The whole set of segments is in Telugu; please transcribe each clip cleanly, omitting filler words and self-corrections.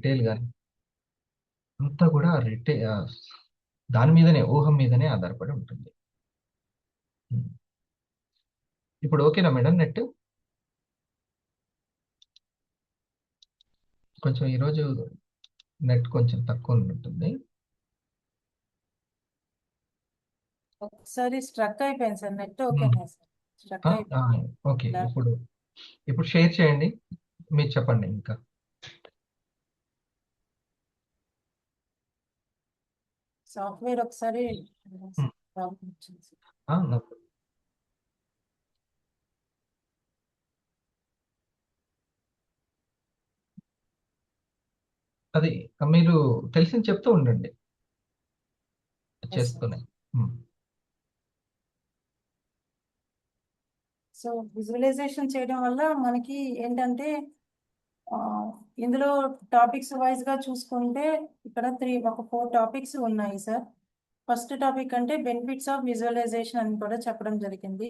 రిటైల్ కానీ అంతా కూడా దాని మీదనే ఊహం మీదనే ఆధారపడి ఉంటుంది. ఇప్పుడు ఓకేనా మేడం? నెట్ కొంచెం ఈరోజు నెట్ కొంచెం తక్కువ ఉంటుంది. ఒకసారి స్ట్రక్ అయిపోయింది సార్ నెట్. ఓకేనా సార్? స్ట్రక్ అయిపోయింది. ఓకే, ఇప్పుడు షేర్ చేయండి, మీరు చెప్పండి. ఇంకా సాఫ్ట్వేర్ ఒకసారి అది మీరు తెలిసింది చెప్తూ ఉండండి చేస్తూనే. సో విజువలైజేషన్ చేయడం వల్ల మనకి ఏంటంటే ఇందులో టాపిక్స్ వైజ్ గా చూసుకుంటే ఇక్కడ 4 టాపిక్స్ ఉన్నాయి సార్. ఫస్ట్ టాపిక్ అంటే బెనిఫిట్స్ ఆఫ్ విజువలైజేషన్ అని కూడా చెప్పడం జరిగింది.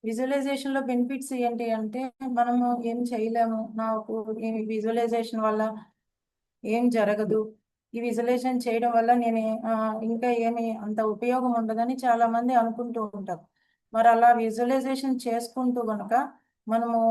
విజువలైజేషన్ లో బెనిఫిట్స్ ఏంటి అంటే మనము ఏం చేయలేము, నాకు విజువలైజేషన్ వల్ల ఏం జరగదు, ఈ విజువలైజేషన్ చేయడం వల్ల నేను ఇంకా ఏమి అంత ఉపయోగం ఉండదని చాలా మంది అనుకుంటూ ఉంటారు. మరి అలా విజువలైజేషన్ చేసుకుంటూ గనక మనము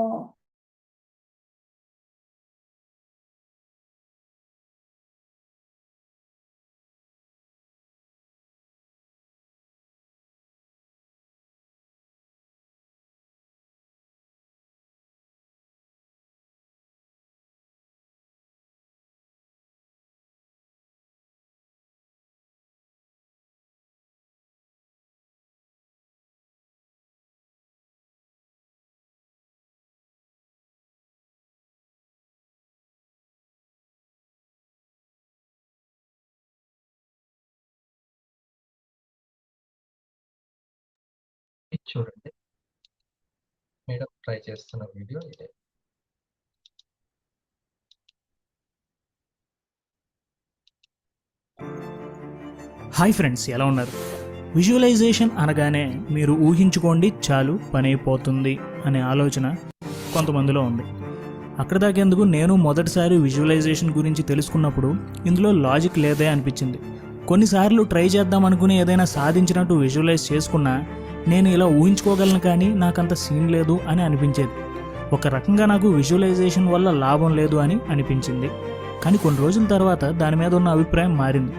చూడండి మేడం ట్రై చేస్తున్న వీడియో ఇదే. హాయ్ ఫ్రెండ్స్, ఎలా ఉన్నారు? విజువలైజేషన్ అనగానే మీరు ఊహించుకోండి చాలు పని అయిపోతుంది అనే ఆలోచన కొంతమందిలో ఉంది. అక్కడ దాకేందుకు నేను మొదటిసారి విజువలైజేషన్ గురించి తెలుసుకున్నప్పుడు ఇందులో లాజిక్ లేదే అనిపించింది. కొన్నిసార్లు ట్రై చేద్దాం అనుకుని ఏదైనా సాధించినట్టు విజువలైజ్ చేసుకున్నా నేను ఇలా ఊహించుకోగలను కానీ నాకంత సీన్ లేదు అని అనిపించేది. ఒక రకంగా నాకు విజువలైజేషన్ వల్ల లాభం లేదు అని అనిపించింది. కానీ కొన్ని రోజుల తర్వాత దాని మీద ఉన్న అభిప్రాయం మారింది.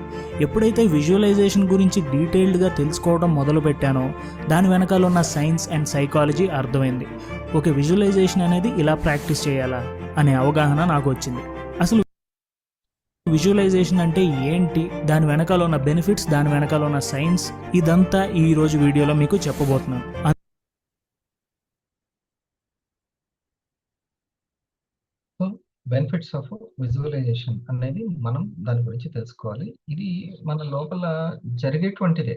ఎప్పుడైతే విజువలైజేషన్ గురించి డీటెయిల్డ్గా తెలుసుకోవడం మొదలుపెట్టానో దాని వెనకాల ఉన్న సైన్స్ అండ్ సైకాలజీ అర్థమైంది. ఒక విజువలైజేషన్ అనేది ఇలా ప్రాక్టీస్ చేయాలా అనే అవగాహన నాకు వచ్చింది. అసలు విజువలైజేషన్ అంటే ఏంటి, దాని వెనకాల ఉన్న బెనిఫిట్స్, దాని వెనకాల ఉన్న సైన్స్, ఇదంతా ఈ రోజు వీడియోలో మీకు చెప్పబోతున్నాను. బెనిఫిట్స్ ఆఫ్ విజువలైజేషన్ అనేది మనం దాని గురించి తెలుసుకోవాలి. ఇది మన లోపల జరిగేటువంటిదే,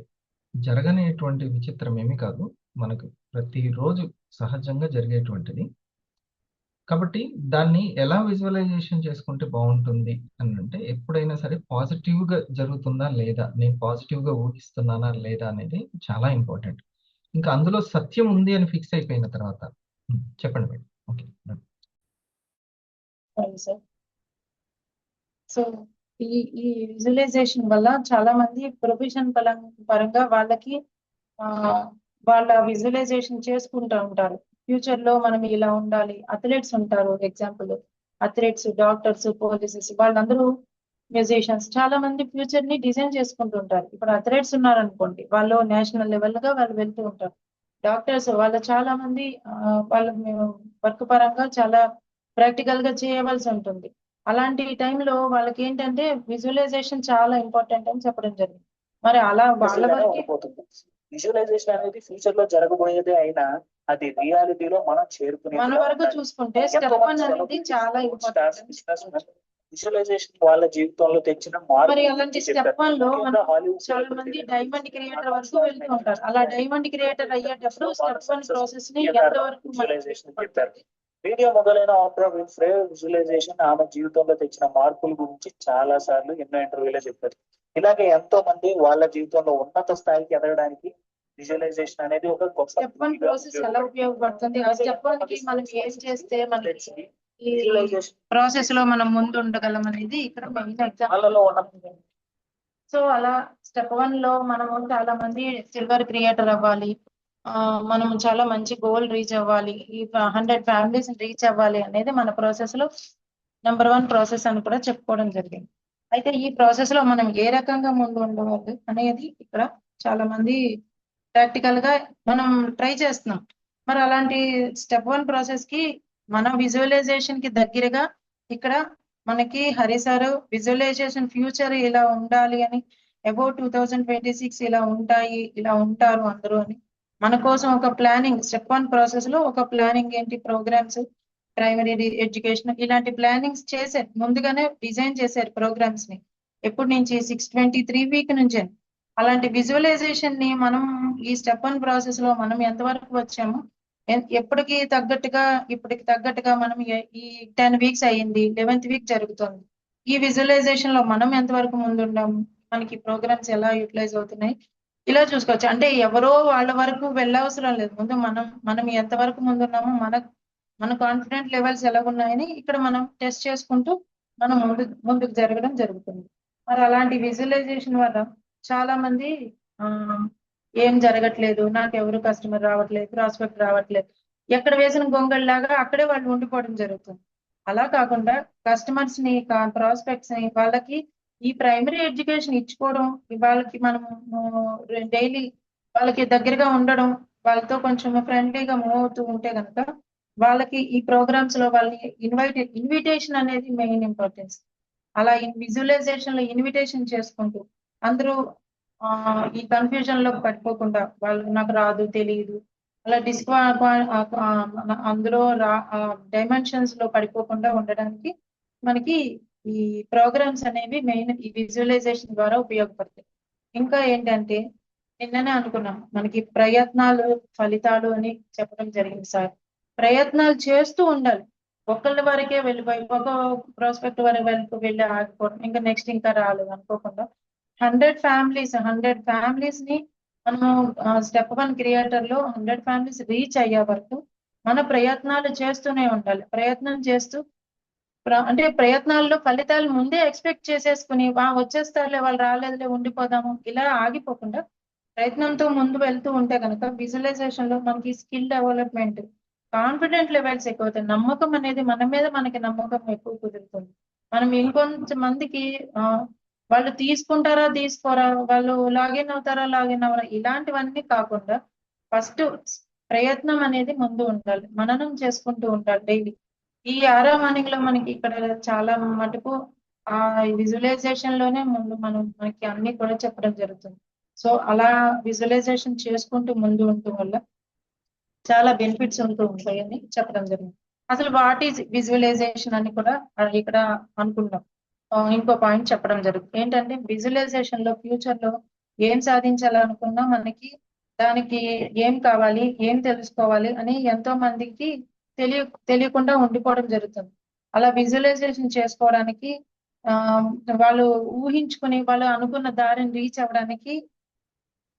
జరగనేటువంటి విచిత్రం ఏమీ కాదు, మనకు ప్రతిరోజు సహజంగా జరిగేటువంటిది. కాబట్టి దాన్ని ఎలా విజువలైజేషన్ చేసుకుంటే బాగుంటుంది అని అంటే, ఎప్పుడైనా సరే పాజిటివ్గా జరుగుతుందా లేదా, నేను పాజిటివ్గా ఊహిస్తున్నానా లేదా అనేది చాలా ఇంపార్టెంట్. ఇంకా అందులో సత్యం ఉంది అని ఫిక్స్ అయిపోయిన తర్వాత చెప్పండి మేడం. Okay sir. సో ఈ విజువలైజేషన్ వల్ల చాలా మంది ప్రొఫెషన్ పరంగా వాళ్ళకి వాళ్ళ విజువలైజేషన్ చేసుకుంటూ ఉంటారు. ఫ్యూచర్ లో మనం ఇలా ఉండాలి. అథ్లెట్స్ ఉంటారు, ఎగ్జాంపుల్ అథ్లెట్స్, డాక్టర్స్, పోలీసెస్, వాళ్ళందరూ మ్యూజిషియన్స్ చాలా మంది ఫ్యూచర్ ని డిజైన్ చేసుకుంటూ ఉంటారు. ఇప్పుడు అథ్లెట్స్ ఉన్నారనుకోండి, వాళ్ళు నేషనల్ లెవెల్ గా వాళ్ళు వెళ్తూ ఉంటారు. డాక్టర్స్ వాళ్ళు చాలా మంది వాళ్ళ వర్క్ పరంగా చాలా ప్రాక్టికల్ గా చేయవలసి ఉంటుంది. అలాంటి టైంలో వాళ్ళకి ఏంటంటే విజువలైజేషన్ చాలా ఇంపార్టెంట్ అని చెప్పడం జరిగింది. మరి అలా వాళ్ళ వరకు విజువలైజేషన్ అనేది ఫ్యూచర్ లో జరగబోయేదే అయినా అది రియాలిటీలో మనం చేరుకునే మన వరకు చూసుకుంటే స్టెప్ 1 అనేది చాలా ఇంపార్టెంట్. విజువలైజేషన్ వాళ్ళ జీవితంలో తెచ్చిన మరి అలాంటి స్టెప్ 1 లో చాలా మంది డైమండ్ క్రియేటర్ వరకు వెళ్తూ ఉంటారు. అలా డైమండ్ క్రియేటర్ అయ్యేటప్పుడు స్టెప్ 1 ప్రాసెస్ ని ఎంతవరకు విజువలైజేషన్ చెప్పారు. వీడియో మొదలైన ఆప్రా విన్ఫ్రే విజువలైజేషన్ ఆమె జీవితంలో తెచ్చిన మార్పుల గురించి చాలా సార్లు ఎన్నో ఇంటర్వ్యూలో చెప్పారు. ఇలాగే ఎంతో మంది వాళ్ళ జీవితంలో ఉన్నత స్థాయికి ఎదగడానికి విజువలైజేషన్ అనేది ఒక గొప్ప స్టెప్ 1 ప్రాసెస్ ఎలా ఉపయోగపడుతుంది, ఆ స్టెప్ 1 కి మనం ఏం చేస్తే మనకి ఈ విజువలైజేషన్ ప్రాసెస్ లో మనం ముందు ఉండగలం అనేది ఇక్కడ మెయిన్ ఎగ్జాంపుల్. వాళ్ళలో ఉన్న సో అలా స్టెప్ 1 లో మనము చాలా మంది సిల్వర్ క్రియేటర్ అవ్వాలి, మనం చాలా మంచి గోల్ రీచ్ అవ్వాలి, ఈ 100 ఫ్యామిలీస్ రీచ్ అవ్వాలి అనేది మన ప్రాసెస్ లో నెంబర్ 1 ప్రాసెస్ అని కూడా చెప్పుకోవడం జరిగింది. అయితే ఈ ప్రాసెస్ లో మనం ఏ రకంగా ముందు ఉండవాలి అనేది ఇక్కడ చాలా మంది ప్రాక్టికల్ గా మనం ట్రై చేస్తున్నాం. మరి అలాంటి స్టెప్ 1 ప్రాసెస్ కి మన విజువలైజేషన్ కి దగ్గరగా ఇక్కడ మనకి హరి సార్ విజువలైజేషన్ ఫ్యూచర్ ఇలా ఉండాలి అని, అబౌట్ 2026 ఇలా ఉంటాయి, ఇలా ఉంటారు అందరూ అని మన కోసం ఒక ప్లానింగ్ స్టెప్ 1 ప్రాసెస్ లో ఒక ప్లానింగ్ ఏంటి, ప్రోగ్రామ్స్, ప్రైమరీ ఎడ్యుకేషన్ ఇలాంటి ప్లానింగ్స్ చేశారు, ముందుగానే డిజైన్ చేశారు ప్రోగ్రామ్స్ ని. ఎప్పటి నుంచి 623 వీక్ నుంచి. అలాంటి విజువలైజేషన్ ని మనం ఈ స్టెప్ 1 ప్రాసెస్ లో మనం ఎంతవరకు వచ్చాము, ఇప్పటికి తగ్గట్టుగా మనం ఈ 10 వీక్స్ అయ్యింది, 11th వీక్ జరుగుతుంది. ఈ విజువలైజేషన్ లో మనం ఎంతవరకు ముందు ఉన్నాము, మనకి ప్రోగ్రామ్స్ ఎలా యూటిలైజ్ అవుతున్నాయి, ఇలా చూసుకోవచ్చు. అంటే ఎవరో వాళ్ళ వరకు వెళ్ళవసరం లేదు, ముందు మనం ఎంతవరకు ముందున్నామో మన కాన్ఫిడెంట్ లెవెల్స్ ఎలా ఉన్నాయని ఇక్కడ మనం టెస్ట్ చేసుకుంటూ మనం ముందుకు జరగడం జరుగుతుంది. మరి అలాంటి విజువలైజేషన్ వల్ల చాలా మంది ఏం జరగట్లేదు, నాకు ఎవరు కస్టమర్ రావట్లేదు, ప్రాస్పెక్ట్ రావట్లేదు, ఎక్కడ వేసిన గొంగళ్ళలాగా అక్కడే వాళ్ళు ఉండిపోవడం జరుగుతుంది. అలా కాకుండా కస్టమర్స్ ని, ప్రాస్పెక్ట్స్ ని వాళ్ళకి ఈ ప్రైమరీ ఎడ్యుకేషన్ ఇచ్చుకోవడం, వాళ్ళకి మనం డైలీ వాళ్ళకి దగ్గరగా ఉండడం, వాళ్ళతో కొంచెం ఫ్రెండ్లీగా మూవ్ అవుతూ ఉంటే కనుక వాళ్ళకి ఈ ప్రోగ్రామ్స్ లో వాళ్ళని ఇన్విటేషన్ అనేది మెయిన్ ఇంపార్టెన్స్. అలా విజువలైజేషన్ లో ఇన్విటేషన్ చేసుకుంటూ అందరూ ఈ కన్ఫ్యూజన్ లో పడిపోకుండా, వాళ్ళు నాకు రాదు తెలియదు అలా అందులో డైమెన్షన్స్ లో పడిపోకుండా ఉండడానికి మనకి ఈ ప్రోగ్రామ్స్ అనేవి మెయిన్ ఈ విజువలైజేషన్ ద్వారా ఉపయోగపడతాయి. ఇంకా ఏంటంటే నిన్ననే అనుకున్నాం, మనకి ప్రయత్నాలు ఫలితాలు అని చెప్పడం జరిగింది సార్. ప్రయత్నాలు చేస్తూ ఉండాలి, ఒకళ్ళ వరకే వెళ్ళిపోయి ఒక ప్రాస్పెక్ట్ వరకు వెళ్ళి ఆగిపోవడం, ఇంకా నెక్స్ట్ ఇంకా రాలేదు అనుకోకుండా 100 ఫ్యామిలీస్ ని మనము స్టెప్ 1 క్రియేటర్ లో 100 ఫ్యామిలీస్ రీచ్ అయ్యే వరకు మన ప్రయత్నాలు చేస్తూనే ఉండాలి. ప్రయత్నం చేస్తూ అంటే ప్రయత్నాల్లో ఫలితాలు ముందే ఎక్స్పెక్ట్ చేసేసుకుని వచ్చేస్తారులే, వాళ్ళు రాలేదులే ఉండిపోదాము ఇలా ఆగిపోకుండా ప్రయత్నంతో ముందు వెళ్తూ ఉంటే కనుక విజువలైజేషన్ లో మనకి స్కిల్ డెవలప్మెంట్, కాన్ఫిడెంట్ లెవెల్స్ ఎక్కువ అవుతాయి, నమ్మకం అనేది మన మీద మనకి నమ్మకం ఎక్కువ కుదురుతుంది. మనం ఇంకొంతమందికి వాళ్ళు తీసుకుంటారా తీసుకోరా, వాళ్ళు లాగిన్ అవుతారా లాగిన్ అవ్వరా, ఇలాంటివన్నీ కాకుండా ఫస్ట్ ప్రయత్నం అనేది ముందు ఉండాలి, మననం చేసుకుంటూ ఉండాలి డైలీ. ఈ 6వ మార్నింగ్ లో మనకి ఇక్కడ చాలా మటుకు ఆ విజువలైజేషన్ లోనే ముందు మనకి అన్ని కూడా చెప్పడం జరుగుతుంది. సో అలా విజువలైజేషన్ చేసుకుంటూ ముందు ఉండటం వల్ల చాలా బెనిఫిట్స్ ఉంటూ ఉంటాయని చెప్పడం జరిగింది. అసలు వాట్ ఈజ్ విజువలైజేషన్ అని కూడా ఇక్కడ అనుకుంటాం. ఇంకో పాయింట్ చెప్పడం జరుగుతుంది ఏంటంటే, విజువలైజేషన్ లో ఫ్యూచర్ లో ఏం సాధించాలనుకున్నా మనకి దానికి ఏం కావాలి, ఏం తెలుసుకోవాలి అని ఎంతో మందికి తెలియకుండా ఉండిపోవడం జరుగుతుంది. అలా విజువలైజేషన్ చేసుకోవడానికి వాళ్ళు ఊహించుకుని వాళ్ళు అనుకున్న దారిని రీచ్ అవ్వడానికి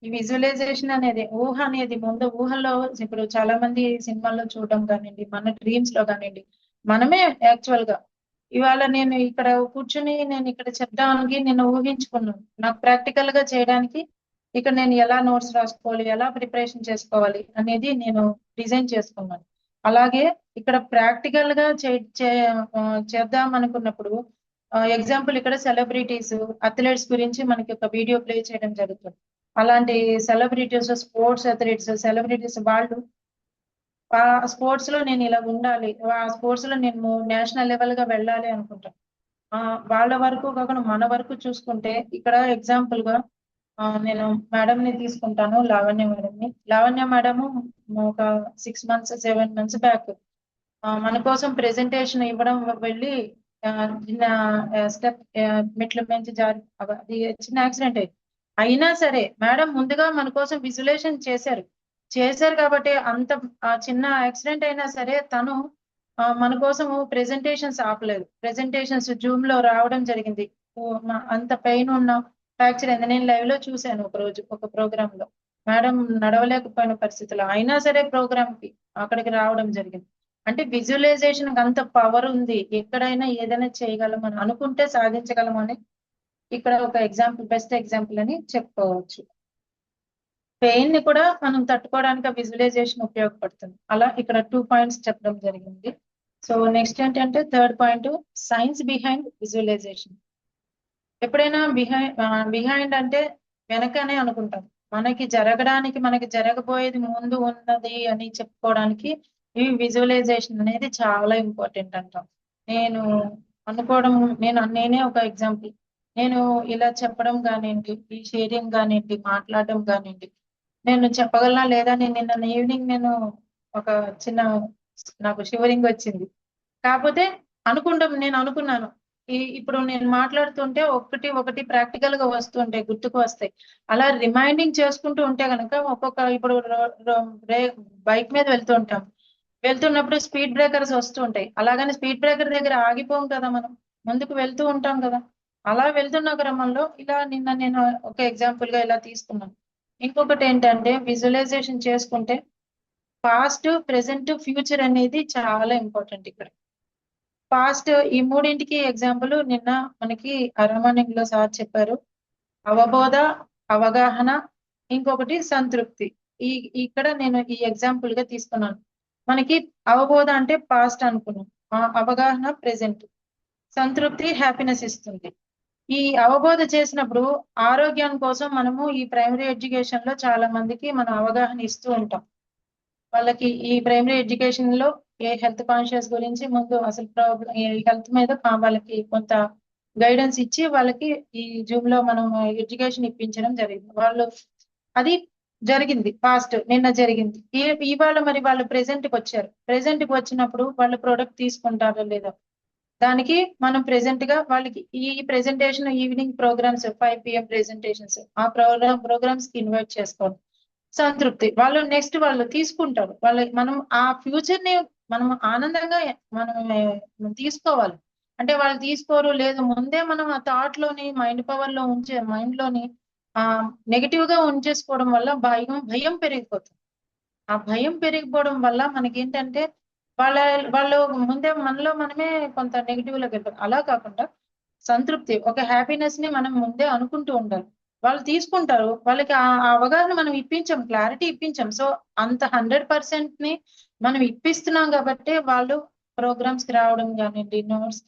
ఈ విజువలైజేషన్ అనేది, ఊహ అనేది ముందు ఊహలో ఇప్పుడు చాలా మంది సినిమాల్లో చూడడం కానివ్వండి, మన డ్రీమ్స్ లో కానివ్వండి, మనమే యాక్చువల్ గా ఇవాళ నేను ఇక్కడ కూర్చుని నేను ఇక్కడ చెప్దానికి నేను ఊహించుకున్నాను, నాకు ప్రాక్టికల్ గా చేయడానికి ఇక్కడ నేను ఎలా నోట్స్ రాసుకోవాలి, ఎలా ప్రిపరేషన్ చేసుకోవాలి అనేది నేను డిజైన్ చేసుకున్నాను. అలాగే ఇక్కడ ప్రాక్టికల్ గా చేద్దాం అనుకున్నప్పుడు ఎగ్జాంపుల్ ఇక్కడ సెలబ్రిటీస్, అథ్లెట్స్ గురించి మనకి ఒక వీడియో ప్లే చేయడం జరుగుతుంది. అలాంటి సెలబ్రిటీస్, స్పోర్ట్స్ అథ్లెట్స్, సెలబ్రిటీస్ వాళ్ళు ఆ స్పోర్ట్స్ లో నేను ఇలా ఉండాలి, ఆ స్పోర్ట్స్ లో నేను నేషనల్ లెవెల్ గా వెళ్ళాలి అనుకుంటాను. వాళ్ళ వరకు కాకుండా మన వరకు చూసుకుంటే ఇక్కడ ఎగ్జాంపుల్ గా నేను మేడం ని తీసుకుంటాను, లావణ్య మేడం ని. లావణ్య మేడము ఒక 6 months 7 months బ్యాక్ మన కోసం ప్రెజెంటేషన్ ఇవ్వడం వెళ్ళి చిన్న స్టెప్ మెట్ల నుంచి జారి అది చిన్న యాక్సిడెంట్ అయింది. అయినా సరే మేడం ముందుగా మన కోసం విజువలైజేషన్ చేశారు కాబట్టి అంత చిన్న యాక్సిడెంట్ అయినా సరే తను మన కోసం ప్రెజెంటేషన్స్ ఆపలేదు. ప్రెజెంటేషన్స్ జూమ్ లో రావడం జరిగింది. అంత పెయిన్ ఉన్న ఫ్రాక్చర్ అయింది. నేను లైవ్ లో చూశాను ఒక రోజు ఒక ప్రోగ్రామ్ లో. మేడం నడవలేకపోయిన పరిస్థితుల్లో అయినా సరే ప్రోగ్రామ్ కి అక్కడికి రావడం జరిగింది. అంటే విజువలైజేషన్ అంత పవర్ ఉంది, ఎక్కడైనా ఏదైనా చేయగలం అని అనుకుంటే సాధించగలం అని ఇక్కడ ఒక ఎగ్జాంపుల్, బెస్ట్ ఎగ్జాంపుల్ అని చెప్పుకోవచ్చు. పెయిన్ ని కూడా మనం తట్టుకోవడానికి విజువలైజేషన్ ఉపయోగపడుతుంది. అలా ఇక్కడ 2 పాయింట్స్ చెప్పడం జరిగింది. సో నెక్స్ట్ ఏంటంటే third point, science behind visualisation. ఎప్పుడైనా బిహైండ్ అంటే వెనకనే అనుకుంటాం, మనకి జరగబోయేది ముందు ఉన్నది అని చెప్పుకోవడానికి ఈ విజువలైజేషన్ అనేది చాలా ఇంపార్టెంట్ అంటాం. నేనే ఒక ఎగ్జాంపుల్, నేను ఇలా చెప్పడం కానివ్వండి, ఈ షేరింగ్ కానివ్వండి, మాట్లాడడం కానివ్వండి, నేను చెప్పగలనా లేదా, నిన్న ఈవినింగ్ ఒక చిన్న నాకు షివరింగ్ వచ్చింది. కాకపోతే నేను అనుకున్నాను, ఇప్పుడు నేను మాట్లాడుతుంటే ఒకటి ప్రాక్టికల్ గా వస్తుంటాయి, గుర్తుకు వస్తాయి. అలా రిమైండింగ్ చేసుకుంటూ ఉంటే కనుక ఇప్పుడు బైక్ మీద వెళ్తున్నప్పుడు స్పీడ్ బ్రేకర్స్ వస్తూ ఉంటాయి. అలాగని స్పీడ్ బ్రేకర్ దగ్గర ఆగిపోం కదా, మనం ముందుకు వెళ్తూ ఉంటాం కదా. అలా వెళ్తున్న క్రమంలో ఇలా నిన్న నేను ఒక ఎగ్జాంపుల్ గా ఇలా తీసుకున్నాను. ఇంకొకటి ఏంటంటే విజువలైజేషన్ చేసుకుంటే పాస్ట్, ప్రెసెంట్, ఫ్యూచర్ అనేది చాలా ఇంపార్టెంట్. ఇక్కడ పాస్ట్, ఈ మూడింటికి ఎగ్జాంపుల్ నిన్న మనకి అరమణింగ్ లో సార్ చెప్పారు. అవబోధ, అవగాహన, ఇంకొకటి సంతృప్తి. ఇక్కడ నేను ఈ ఎగ్జాంపుల్ గా తీసుకున్నాను. మనకి అవబోధ అంటే పాస్ట్ అనుకున్నాం, అవగాహన ప్రెసెంట్, సంతృప్తి హ్యాపీనెస్ ఇస్తుంది. ఈ అవబోధ చేసినప్పుడు ఆరోగ్యం కోసం మనము ఈ ప్రైమరీ ఎడ్యుకేషన్ లో చాలా మందికి మనం అవగాహన ఇస్తూ ఉంటాం. వాళ్ళకి ఈ ప్రైమరీ ఎడ్యుకేషన్ లో ఏ హెల్త్ కాన్షియస్ గురించి ముందు అసలు హెల్త్ మీద వాళ్ళకి కొంత గైడెన్స్ ఇచ్చి వాళ్ళకి ఈ జూమ్ లో మనం ఎడ్యుకేషన్ ఇప్పించడం జరిగింది. అది జరిగింది పాస్ట్, నిన్న జరిగింది. ఇవాళ మరి వాళ్ళు ప్రెసెంట్ కి వచ్చారు. ప్రెసెంట్ కి వచ్చినప్పుడు వాళ్ళు ప్రోడక్ట్ తీసుకుంటారో లేదో దానికి మనం ప్రెసెంట్ గా వాళ్ళకి ఈ presentation, evening programmes 5 PM presentations, ఆ ప్రోగ్రామ్స్ కి ఇన్వైట్ చేసుకోవాలి. సంతృప్తి, వాళ్ళు తీసుకుంటారు. మనం ఆ ఫ్యూచర్ ని మనం ఆనందంగా మనం తీసుకోవాలి. అంటే వాళ్ళు తీసుకోరు లేదు, ముందే మనం ఆ థాట్ లోని మైండ్ లోని నెగిటివ్ గా ఉంచేసుకోవడం వల్ల భయం పెరిగిపోతుంది. ఆ భయం పెరిగిపోవడం వల్ల మనకేంటంటే వాళ్ళు ముందే మనలో మనమే కొంత నెగిటివ్ లోకి వెళ్తాం. అలా కాకుండా సంతృప్తి, ఒక హ్యాపీనెస్ ని మనం ముందే అనుకుంటూ ఉండాలి. వాళ్ళు తీసుకుంటారు, వాళ్ళకి ఆ అవగాహన మనం ఇప్పించాం, క్లారిటీ ఇప్పించాం. సో అంత 100% ని మనం ఇప్పిస్తున్నాం కాబట్టి వాళ్ళు ప్రోగ్రామ్స్ కి రావడం కానివ్వండి, నోట్స్,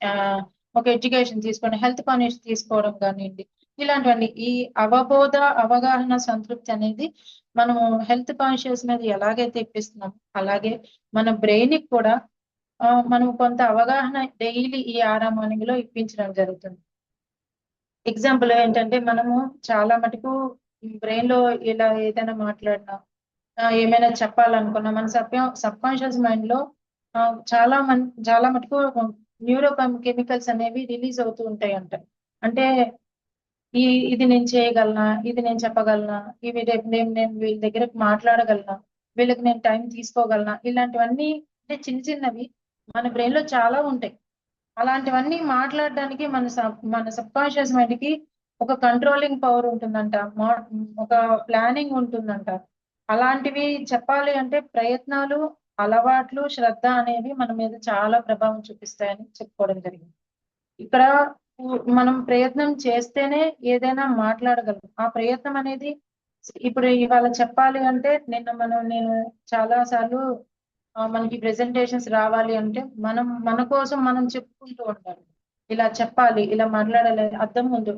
ఒక ఎడ్యుకేషన్ తీసుకోవడం, హెల్త్ కాన్షియస్ తీసుకోవడం కానివ్వండి, ఇలాంటివన్నీ. ఈ అవబోధ, అవగాహన, సంతృప్తి అనేది మనము హెల్త్ కాన్షియస్ మీద ఎలాగైతే ఇప్పిస్తున్నాం, అలాగే మన బ్రెయిన్ కి కూడా మనం కొంత అవగాహన డైలీ ఈ 6 మార్నింగ్ లో ఇప్పించడం జరుగుతుంది. ఎగ్జాంపుల్ ఏంటంటే మనము చాలా మటుకు బ్రెయిన్ లో ఇలా ఏదైనా మాట్లాడినా, ఏమైనా చెప్పాలనుకున్నా, మన సబ్ కాన్షియస్ మైండ్ లో చాలా మటుకు న్యూరో కెమికల్స్ అనేవి రిలీజ్ అవుతూ ఉంటాయి అంట. అంటే ఇది నేను చేయగలనా, ఇది నేను చెప్పగలనా, ఇవి రేపు నేను వీళ్ళ దగ్గర మాట్లాడగలనా, వీళ్ళకి నేను టైం తీసుకోగలనా, ఇలాంటివన్నీ అంటే చిన్నవి మన బ్రెయిన్ లో చాలా ఉంటాయి. అలాంటివన్నీ మాట్లాడడానికి మన సబ్ కాన్షియస్ మైండ్ కి ఒక కంట్రోలింగ్ పవర్ ఉంటుందంట, ఒక ప్లానింగ్ ఉంటుందంట. అలాంటివి చెప్పాలి అంటే ప్రయత్నాలు, అలవాట్లు, శ్రద్ధ అనేవి మన మీద చాలా ప్రభావం చూపిస్తాయని చెప్పుకోవడం జరిగింది. ఇక్కడ మనం ప్రయత్నం చేస్తేనే ఏదైనా మాట్లాడగలం. ఆ ప్రయత్నం అనేది ఇప్పుడు ఇవాళ చెప్పాలి అంటే నేను చాలా సార్లు మనకి ప్రెజెంటేషన్స్ రావాలి అంటే మన కోసం మనం చెప్పుకుంటూ ఉంటాం, ఇలా చెప్పాలి, ఇలా మాట్లాడాలి. అద్దం ముందు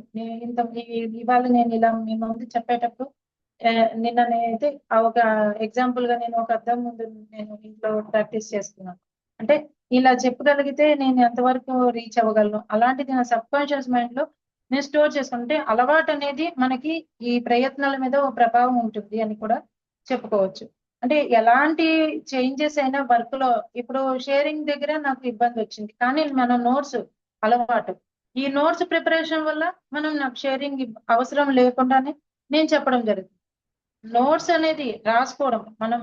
ఇవాళ నేను ఇలా మీ ముందు చెప్పేటప్పుడు నిన్న నేనైతే ఒక ఎగ్జాంపుల్ గా నేను ఒక అద్దం ముందు నేను ఇంట్లో ప్రాక్టీస్ చేస్తున్నాను. అంటే ఇలా చెప్పగలిగితే నేను ఎంతవరకు రీచ్ అవ్వగలను, అలాంటిది నా సబ్ కాన్షియస్ మైండ్ లో నేను స్టోర్ చేసుకుంటే అలవాటు అనేది మనకి ఈ ప్రయత్నాల మీద ఒక ప్రభావం ఉంటుంది అని కూడా చెప్పుకోవచ్చు. అంటే ఎలాంటి చేంజెస్ అయినా వర్క్ లో, ఇప్పుడు షేరింగ్ దగ్గర నాకు ఇబ్బంది వచ్చింది, కానీ మన నోట్స్ అలవాటు, ఈ నోట్స్ ప్రిపరేషన్ వల్ల నాకు షేరింగ్ అవసరం లేకుండానే నేను చెప్పడం జరుగుతుంది. నోట్స్ అనేది రాసుకోవడం, మనం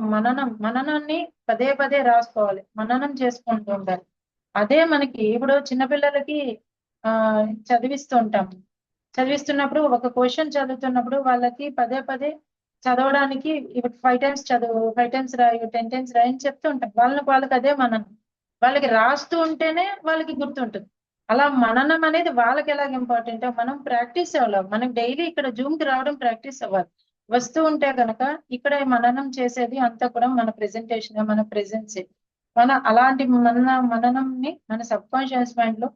మననాన్ని పదే రాసుకోవాలి, మననం చేసుకుంటూ ఉండాలి. అదే మనకి ఇప్పుడు చిన్నపిల్లలకి చదివిస్తూ ఉంటాం, చదివిస్తున్నప్పుడు ఒక క్వశ్చన్ చదువుతున్నప్పుడు వాళ్ళకి పదే చదవడానికి ఇప్పుడు 5 times చదువు, 5 times రాయి, 10 times రాయి అని చెప్తూ ఉంటాం. వాళ్ళకి అదే మననం. వాళ్ళకి రాస్తూ ఉంటేనే వాళ్ళకి గుర్తుంటుంది. అలా మననం అనేది వాళ్ళకి ఎలాగ ఇంపార్టెంట్ మనం ప్రాక్టీస్ అవ్వాలి. మనం డైలీ ఇక్కడ జూమ్ కి రావడం ప్రాక్టీస్ అవ్వాలి. వస్తూ ఉంటే కనుక ఇక్కడ మననం చేసేది అంతా కూడా మన ప్రెజెంటేషన్, మన ప్రెజెన్స్. అలాంటి మననంని మన సబ్ కాన్షియస్ మైండ్ లో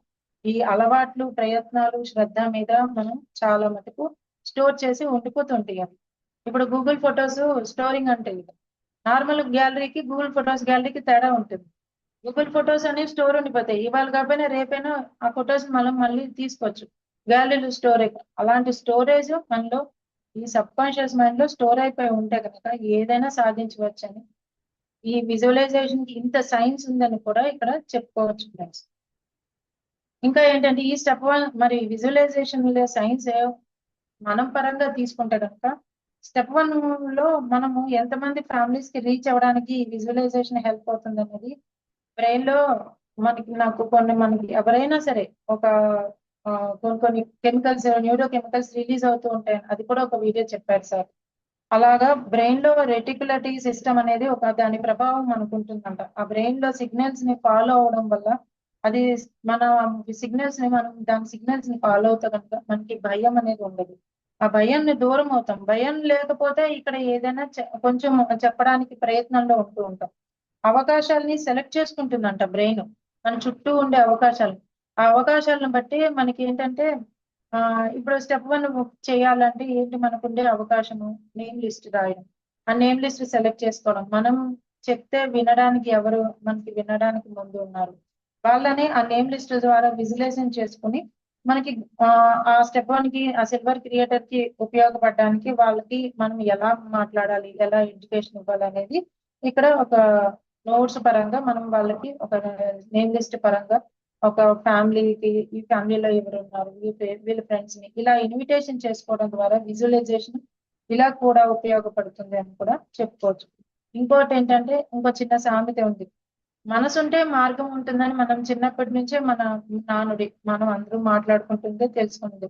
ఈ అలవాట్లు, ప్రయత్నాలు, శ్రద్ధ మీద మనం చాలా మటుకు స్టోర్ చేసి ఉండిపోతుంటాయి అవి. ఇప్పుడు గూగుల్ ఫొటోస్ స్టోరింగ్ అంటే నార్మల్ గ్యాలరీకి గూగుల్ ఫొటోస్ గ్యాలరీకి తేడా ఉంటుంది. గూగుల్ ఫొటోస్ అనేవి స్టోర్ ఉండిపోతాయి. ఇవాళ కాకపోయినా రేపైనా ఆ ఫొటోస్ మనం మళ్ళీ తీసుకోవచ్చు. గ్యాలరీలో స్టోరేజ్ అలాంటి స్టోరేజ్ మనలో ఈ సబ్ కాన్షియస్ మైండ్ లో స్టోర్ అయిపోయి ఉంటే కనుక ఏదైనా సాధించవచ్చు అని ఈ విజువలైజేషన్ కి ఇంత సైన్స్ ఉందని కూడా ఇక్కడ చెప్పుకోవచ్చు ఫ్రెండ్స్. ఇంకా ఏంటంటే ఈ స్టెప్ 1 మరి విజువలైజేషన్ లో సైన్స్ మనం పరంగా తీసుకుంటే కనుక స్టెప్ 1 లో మనము ఎంతమంది ఫ్యామిలీస్ కి రీచ్ అవ్వడానికి విజువలైజేషన్ హెల్ప్ అవుతుంది అనేది బ్రెయిన్ లో మనకి ఎవరైనా సరే ఒక కొన్ని కెమికల్స్, న్యూరో కెమికల్స్ రిలీజ్ అవుతూ ఉంటాయి. అది కూడా ఒక వీడియో చెప్పారు సార్. అలాగా బ్రెయిన్ లో రెటిక్యులరీ సిస్టమ్ అనేది దాని ప్రభావం మనకు ఉంటుందంట. ఆ బ్రెయిన్ లో సిగ్నల్స్ ని ఫాలో అవడం వల్ల అది మన సిగ్నల్స్ ని దాని సిగ్నల్స్ ని ఫాలో అవుతా కనుక మనకి భయం అనేది ఉండదు. ఆ భయాన్ని దూరం అవుతాం. భయం లేకపోతే ఇక్కడ ఏదైనా కొంచెం చెప్పడానికి ప్రయత్నంలో ఉంటూ ఉంటాం. అవకాశాలని సెలెక్ట్ చేసుకుంటుందంట బ్రెయిన్ మన చుట్టూ ఉండే అవకాశాలు. ఆ అవకాశాలను బట్టి మనకి ఏంటంటే ఇప్పుడు స్టెప్ 1 చేయాలంటే ఏంటి మనకుండే అవకాశము నేమ్ లిస్ట్ రాయడం. ఆ నేమ్ లిస్ట్ సెలెక్ట్ చేసుకోవడం. మనం చెప్తే వినడానికి ఎవరు మనకి వినడానికి ముందు ఉన్నారు వాళ్ళని ఆ నేమ్ లిస్ట్ ద్వారా విజువలైజేషన్ చేసుకుని మనకి ఆ స్టెప్ 1 కి ఆ సిల్వర్ క్రియేటర్ కి ఉపయోగపడడానికి వాళ్ళకి మనం ఎలా మాట్లాడాలి, ఎలా ఎడ్యుకేషన్ ఇవ్వాలి అనేది ఇక్కడ ఒక నోట్స్ పరంగా మనం వాళ్ళకి ఒక నేమ్ లిస్ట్ పరంగా ఒక ఫ్యామిలీకి ఈ ఫ్యామిలీలో ఎవరు ఉన్నారు వీళ్ళ ఫ్రెండ్స్ ని ఇలా ఇన్విటేషన్ చేసుకోవడం ద్వారా విజువలైజేషన్ ఇలా కూడా ఉపయోగపడుతుంది అని కూడా చెప్పుకోవచ్చు. ఇంకోటి ఏంటంటే ఇంకో చిన్న సామెత ఉంది. మనసుంటే మార్గం ఉంటుందని మనం చిన్నప్పటి నుంచే మన నానుడి మనం అందరూ మాట్లాడుకుంటుందే తెలుసుకుంది.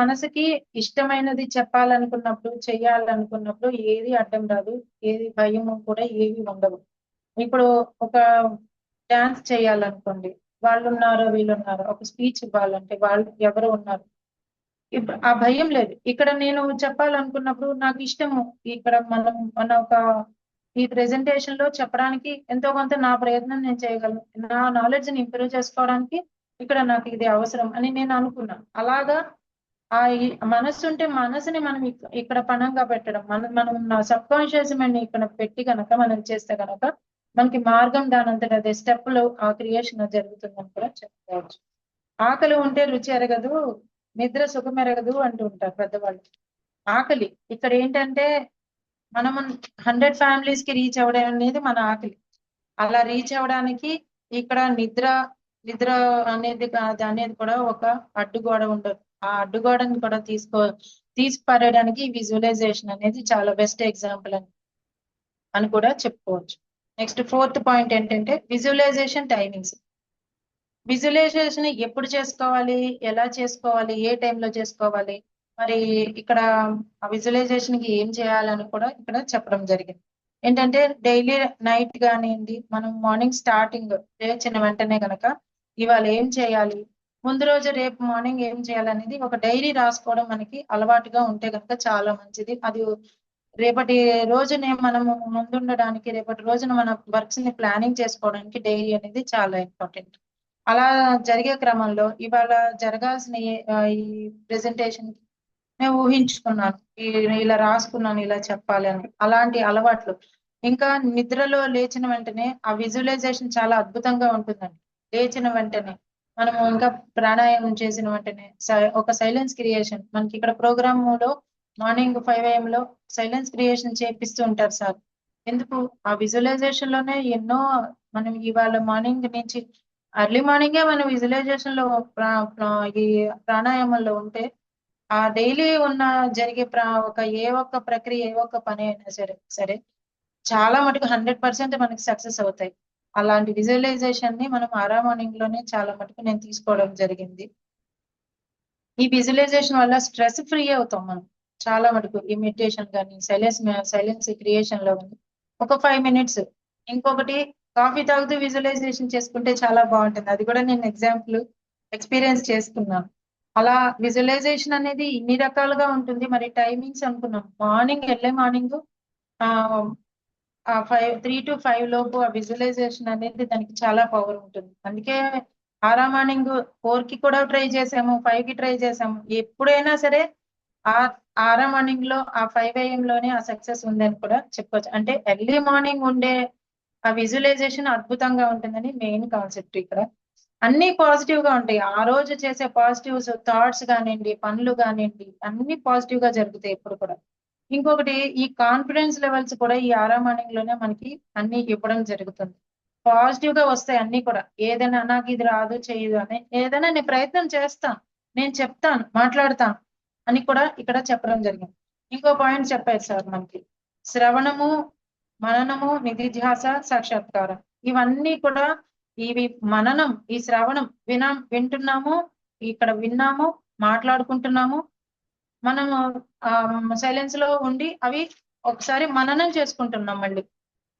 మనసుకి ఇష్టమైనది చెప్పాలనుకున్నప్పుడు చెయ్యాలనుకున్నప్పుడు ఏది అడ్డం రాదు, ఏది భయము కూడా ఏవి ఉండవు. ఇప్పుడు ఒక డాన్స్ చేయాలనుకోండి, వాళ్ళు ఉన్నారో వీళ్ళు ఉన్నారో ఒక స్పీచ్ ఇవ్వాలంటే వాళ్ళు ఎవరు ఉన్నారు ఇప్పుడు ఆ భయం లేదు. ఇక్కడ నేను చెప్పాలనుకున్నప్పుడు నాకు ఇష్టము ఇక్కడ మన ఒక ఈ ప్రెజెంటేషన్ లో చెప్పడానికి ఎంతో కొంత నా ప్రయత్నం నేను చేయగలను. నా నాలెడ్జ్ ని ఇంప్రూవ్ చేసుకోవడానికి ఇక్కడ నాకు ఇది అవసరం అని నేను అనుకున్నాను. అలాగా మనస్సు ఉంటే మనసుని మనం ఇక్కడ పణంగా పెట్టడం మనం నా సబ్ కాన్షియస్ మైండ్ ఇక్కడ పెట్టి కనుక మనం చేస్తే కనుక మనకి మార్గం దానంతట అదే స్టెప్ లో ఆ క్రియేషన్ జరుగుతుందని కూడా చెప్పుకోవచ్చు. ఆకలి ఉంటే రుచి ఎరగదు, నిద్ర సుఖం ఎరగదు అంటూ ఉంటారు పెద్దవాళ్ళు. ఆకలి ఇక్కడ ఏంటంటే మనం 100 ఫ్యామిలీస్ కి రీచ్ అవ్వడం అనేది మన ఆకలి. అలా రీచ్ అవ్వడానికి ఇక్కడ నిద్ర అనేది కూడా ఒక అడ్డుగోడ ఉండదు. ఆ అడ్డుగోడని కూడా తీసి పారేయడానికి విజువలైజేషన్ అనేది చాలా బెస్ట్ ఎగ్జాంపుల్ అని కూడా చెప్పుకోవచ్చు. నెక్స్ట్ 4th పాయింట్ ఏంటంటే విజువలైజేషన్ టైమింగ్స్. విజువలైజేషన్ ఎప్పుడు చేసుకోవాలి, ఎలా చేసుకోవాలి, ఏ టైంలో చేసుకోవాలి, మరి ఇక్కడ విజువలైజేషన్ కి ఏం చేయాలని కూడా ఇక్కడ చెప్పడం జరిగింది. ఏంటంటే డైలీ నైట్ కానివ్వండి, మనం మార్నింగ్ స్టార్టింగ్ లేచిన వెంటనే కనుక ఇవాళ ఏం చేయాలి, ముందు రోజు రేపు మార్నింగ్ ఏం చేయాలనేది ఒక డైరీ రాసుకోవడం మనకి అలవాటుగా ఉంటే కనుక చాలా మంచిది. అది రేపటి రోజునే మనము ముందుండడానికి, రేపటి రోజున మన వర్క్స్ ని ప్లానింగ్ చేసుకోవడానికి డైరీ అనేది చాలా ఇంపార్టెంట్. అలా జరిగే క్రమంలో ఇవాళ జరగాల్సిన ఈ ప్రెజెంటేషన్ నేను ఊహించుకున్నాను, ఇలా రాసుకున్నాను, ఇలా చెప్పాలి అని. అలాంటి అలవాట్లు ఇంకా నిద్రలో లేచిన వెంటనే ఆ విజువలైజేషన్ చాలా అద్భుతంగా ఉంటుందండి. లేచిన వెంటనే మనము ఇంకా ప్రాణాయామం చేసిన వెంటనే ఒక సైలెన్స్ క్రియేషన్ మనకి ఇక్కడ ప్రోగ్రామ్ లో మార్నింగ్ 5 AM లో సైలెన్స్ క్రియేషన్ చేపిస్తూ ఉంటారు సార్. ఎందుకు ఆ విజువలైజేషన్ లోనే ఎన్నో మనం ఇవాళ మార్నింగ్ నుంచి ఎర్లీ మార్నింగే మనం విజువలైజేషన్ లో ఈ ప్రాణాయామంలో ఉంటే ఆ డైలీ జరిగే ఏ ఒక్క ప్రక్రియ, ఏ ఒక్క పని అయినా సరే చాలా మటుకు 100% మనకి సక్సెస్ అవుతాయి. అలాంటి విజువలైజేషన్ ని మనం మార్నింగ్ లోనే చాలా మటుకు నేను తీసుకోవడం జరిగింది. ఈ విజువలైజేషన్ వల్ల స్ట్రెస్ ఫ్రీ అవుతాం మనం చాలా మటుకు. ఈ మెడిటేషన్ కానీ సైలెన్స్ క్రియేషన్ లో కానీ ఒక 5 minutes. ఇంకొకటి కాఫీ తాగుతూ విజువలైజేషన్ చేసుకుంటే చాలా బాగుంటుంది. అది కూడా నేను ఎక్స్పీరియన్స్ చేసుకున్నాను. అలా విజువలైజేషన్ అనేది ఇన్ని రకాలుగా ఉంటుంది. మరి టైమింగ్స్ అనుకున్నాం, ఎర్లీ మార్నింగ్ 3 to 5 లోపు ఆ విజువలైజేషన్ అనేది దానికి చాలా పవర్ ఉంటుంది. అందుకే ఆరా మార్నింగ్ 4 కి కూడా ట్రై చేసాము, 5 కి ట్రై చేసాము. ఎప్పుడైనా సరే ఆ ఆరా మార్నింగ్ లో ఆ 5 AM లోనే ఆ సక్సెస్ ఉందని కూడా చెప్పొచ్చు. అంటే ఎర్లీ మార్నింగ్ ఉండే ఆ విజువలైజేషన్ అద్భుతంగా ఉంటుందని మెయిన్ కాన్సెప్ట్ ఇక్కడ. అన్ని పాజిటివ్ గా ఉంటాయి. ఆ రోజు చేసే పాజిటివ్స్ థాట్స్ కానివ్వండి, పనులు కానివ్వండి, అన్ని పాజిటివ్ గా జరుగుతాయి ఎప్పుడు కూడా. ఇంకొకటి, ఈ కాన్ఫిడెన్స్ లెవెల్స్ కూడా ఈ ఆరా మార్నింగ్ లోనే మనకి అన్ని ఇవ్వడం జరుగుతుంది. పాజిటివ్ గా వస్తాయి అన్ని కూడా. ఏదైనా నాకు ఇది రాదు చేయదు అని, ఏదైనా నేను ప్రయత్నం చేస్తాను, నేను చెప్తాను, మాట్లాడతాను అని కూడా ఇక్కడ చెప్పడం జరిగింది. ఇంకో పాయింట్ చెప్పారు సార్ మనకి, శ్రవణము, మననము, నిధిధ్యాస, సాక్షాత్కారం. ఇవన్నీ కూడా ఇవి మననం, ఈ శ్రవణం వింటున్నాము, ఇక్కడ విన్నాము, మాట్లాడుకుంటున్నాము, మనము సైలెన్స్ లో ఉండి అవి ఒకసారి మననం చేసుకుంటున్నాం, మళ్ళీ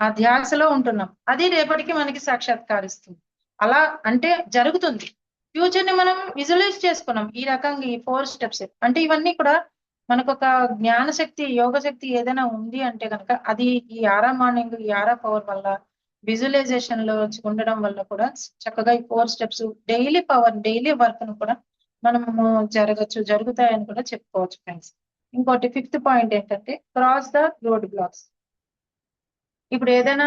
ఆ ధ్యాసలో ఉంటున్నాం. అది రేపటికి మనకి సాక్షాత్కారిస్తుంది. అలా అంటే జరుగుతుంది. ఫ్యూచర్ ని మనం విజువలైజ్ చేసుకున్నాం ఈ రకంగా, ఈ 4 స్టెప్స్. అంటే ఇవన్నీ కూడా మనకు ఒక జ్ఞాన శక్తి, యోగ శక్తి ఏదైనా ఉంది అంటే కనుక అది ఈ ఆరా మార్నింగ్, ఈ ఆరా పవర్ వల్ల, విజువలైజేషన్ లో ఉండడం వల్ల కూడా చక్కగా ఈ 4 steps daily power, daily work ను కూడా మనము జరుగుతాయని కూడా చెప్పుకోవచ్చు ఫ్రెండ్స్. ఇంకోటి 5th పాయింట్ ఏంటంటే, క్రాస్ ద రోడ్ బ్లాక్స్. ఇప్పుడు ఏదైనా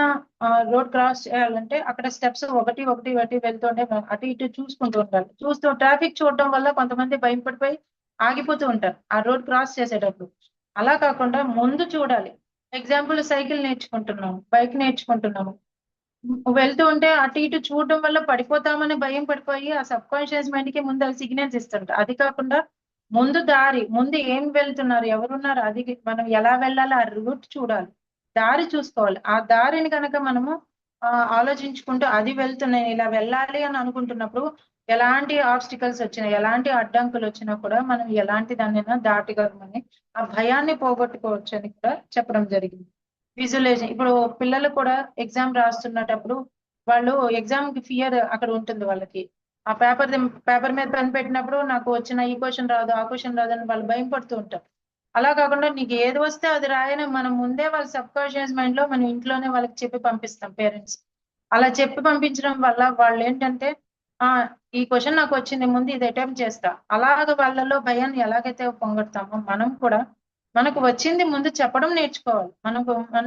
రోడ్ క్రాస్ చేయాలంటే అక్కడ స్టెప్స్ ఒకటి వెళ్తుంటే అటు ఇటు చూసుకుంటూ ఉండాలి. ట్రాఫిక్ చూడడం వల్ల కొంతమంది భయం పడిపోయి ఆగిపోతూ ఉంటారు ఆ రోడ్ క్రాస్ చేసేటప్పుడు. అలా కాకుండా ముందు చూడాలి. ఎగ్జాంపుల్, సైకిల్ నేర్చుకుంటున్నాము, బైక్ నేర్చుకుంటున్నాము, వెళ్తూ ఉంటే అటు ఇటు చూడడం వల్ల పడిపోతామని భయం పడిపోయి ఆ సబ్ కాన్షియస్ మైండ్ కి ముందు అవి సిగ్నల్స్ ఇస్తుంటారు. అది కాకుండా ముందు దారి, ముందు ఏం వెళ్తున్నారు, ఎవరున్నారు, అది మనం ఎలా వెళ్ళాలి, ఆ రూట్ చూడాలి, దారి చూసుకోవాలి. ఆ దారిని కనుక మనము ఆలోచించుకుంటూ అది వెళ్తున్నాయి, ఇలా వెళ్ళాలి అని అనుకుంటున్నప్పుడు ఎలాంటి ఆబ్స్టికల్స్ వచ్చినా, ఎలాంటి అడ్డంకులు వచ్చినా కూడా మనం ఎలాంటి దాన్నైనా దాటగలమని, ఆ భయాన్ని పోగొట్టుకోవచ్చు అని కూడా చెప్పడం జరిగింది. విజువలైజేషన్, ఇప్పుడు పిల్లలు కూడా ఎగ్జామ్ రాస్తున్నప్పుడు వాళ్ళు ఎగ్జామ్ కి ఫియర్ అక్కడ ఉంటుంది వాళ్ళకి. ఆ పేపర్ మీద పెన్ పెట్టినప్పుడు నాకు వచ్చిన ఈ క్వశ్చన్ రాదు, ఆ క్వశ్చన్ రాదు అని వాళ్ళు భయం పడుతూ ఉంటారు. అలా కాకుండా నీకు ఏది వస్తే అది రాయని మనం ముందే వాళ్ళ సబ్ కాన్షియస్ మైండ్ లో మనం ఇంట్లోనే వాళ్ళకి చెప్పి పంపిస్తాం పేరెంట్స్. అలా చెప్పి పంపించడం వల్ల వాళ్ళు ఏంటంటే, ఈ క్వశ్చన్ నాకు వచ్చింది, ముందు ఇది అటెంప్ట్ చేస్తా. అలాగ వాళ్ళలో భయాన్ని ఎలాగైతే పొంగడతామో మనం కూడా మనకు వచ్చింది ముందు చెప్పడం నేర్చుకోవాలి.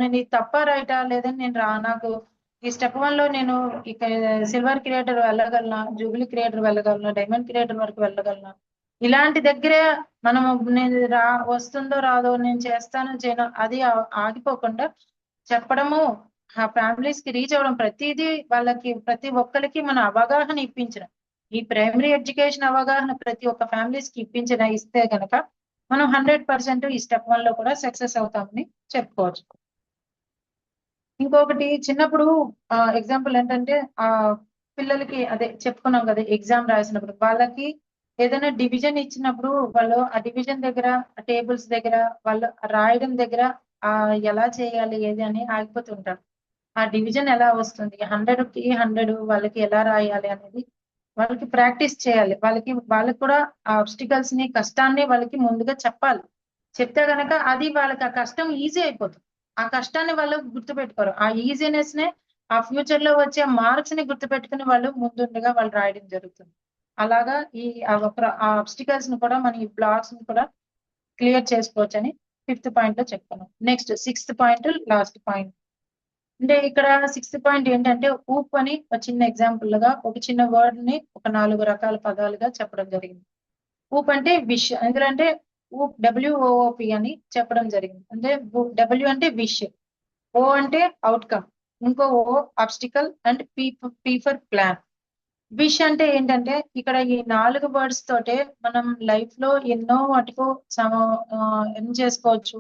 ఇది తప్ప రైటా లేదని నాకు ఈ స్టెప్ 1 లో నేను ఇక సిల్వర్ క్రియేటర్ వెళ్ళగలనా, జూబిలీ క్రియేటర్ వెళ్ళగలనా, డైమండ్ క్రియేటర్ వరకు వెళ్ళగలనా, ఇలాంటి దగ్గరే మనము నేను వస్తుందో రాదో, నేను చేస్తానో చేయను అది ఆగిపోకుండా చెప్పడము, ఆ ఫ్యామిలీస్ కి రీచ్ అవ్వడం, ప్రతిదీ వాళ్ళకి, ప్రతి ఒక్కరికి మన అవగాహన ఇప్పించడం, ఈ ప్రైమరీ ఎడ్యుకేషన్ అవగాహన ప్రతి ఒక్క ఫ్యామిలీస్ కి ఇస్తే గనక మనం 100% ఈ స్టెప్ 1 లో కూడా సక్సెస్ అవుతామని చెప్పుకోవచ్చు. ఇంకొకటి, చిన్నప్పుడు ఎగ్జాంపుల్ ఏంటంటే, పిల్లలకి అదే చెప్పుకున్నాం కదా, ఎగ్జామ్ రాసినప్పుడు వాళ్ళకి ఏదైనా డివిజన్ ఇచ్చినప్పుడు వాళ్ళు ఆ డివిజన్ దగ్గర, టేబుల్స్ దగ్గర, వాళ్ళు రాయడం దగ్గర ఎలా చేయాలి ఏది అని ఆగిపోతుంటారు. ఆ డివిజన్ ఎలా వస్తుంది, 100కి 100 వాళ్ళకి ఎలా రాయాలి అనేది వాళ్ళకి ప్రాక్టీస్ చేయాలి. వాళ్ళకి కూడా ఆ ఆబ్స్టికల్స్ ని, కష్టాన్ని వాళ్ళకి ముందుగా చెప్పాలి. చెప్తే గనక అది వాళ్ళకి ఆ కష్టం ఈజీ అయిపోతుంది. ఆ కష్టాన్ని వాళ్ళు గుర్తుపెట్టుకోరు. ఆ ఈజీనెస్ నే, ఆ ఫ్యూచర్ లో వచ్చే మార్క్స్ ని గుర్తుపెట్టుకుని వాళ్ళు ముందుగా వాళ్ళు రాయడం జరుగుతుంది. అలాగా ఈ ఆబ్స్టికల్స్ ని కూడా మన ఈ బ్లాక్స్ ని కూడా క్లియర్ చేసుకోవచ్చు అని 5th పాయింట్ లో చెప్తున్నాం. Next 6th point, last point. అంటే ఇక్కడ 6th పాయింట్ ఏంటంటే, ఊప్ అని ఒక చిన్న ఎగ్జాంపుల్ గా ఒక చిన్న వర్డ్ ని ఒక 4 రకాల పదాలుగా చెప్పడం జరిగింది. ఊప్ అంటే విష్, ఎందుకంటే ఊప్ WOOP అని చెప్పడం జరిగింది. అంటే W అంటే విష్, O అంటే అవుట్కమ్, ఇంకో O obstacle, and P for plan. Wish అంటే ఏంటంటే, ఇక్కడ ఈ 4 వర్డ్స్ తోటే మనం లైఫ్ లో ఎన్నో వాటికో ఏం చేసుకోవచ్చు.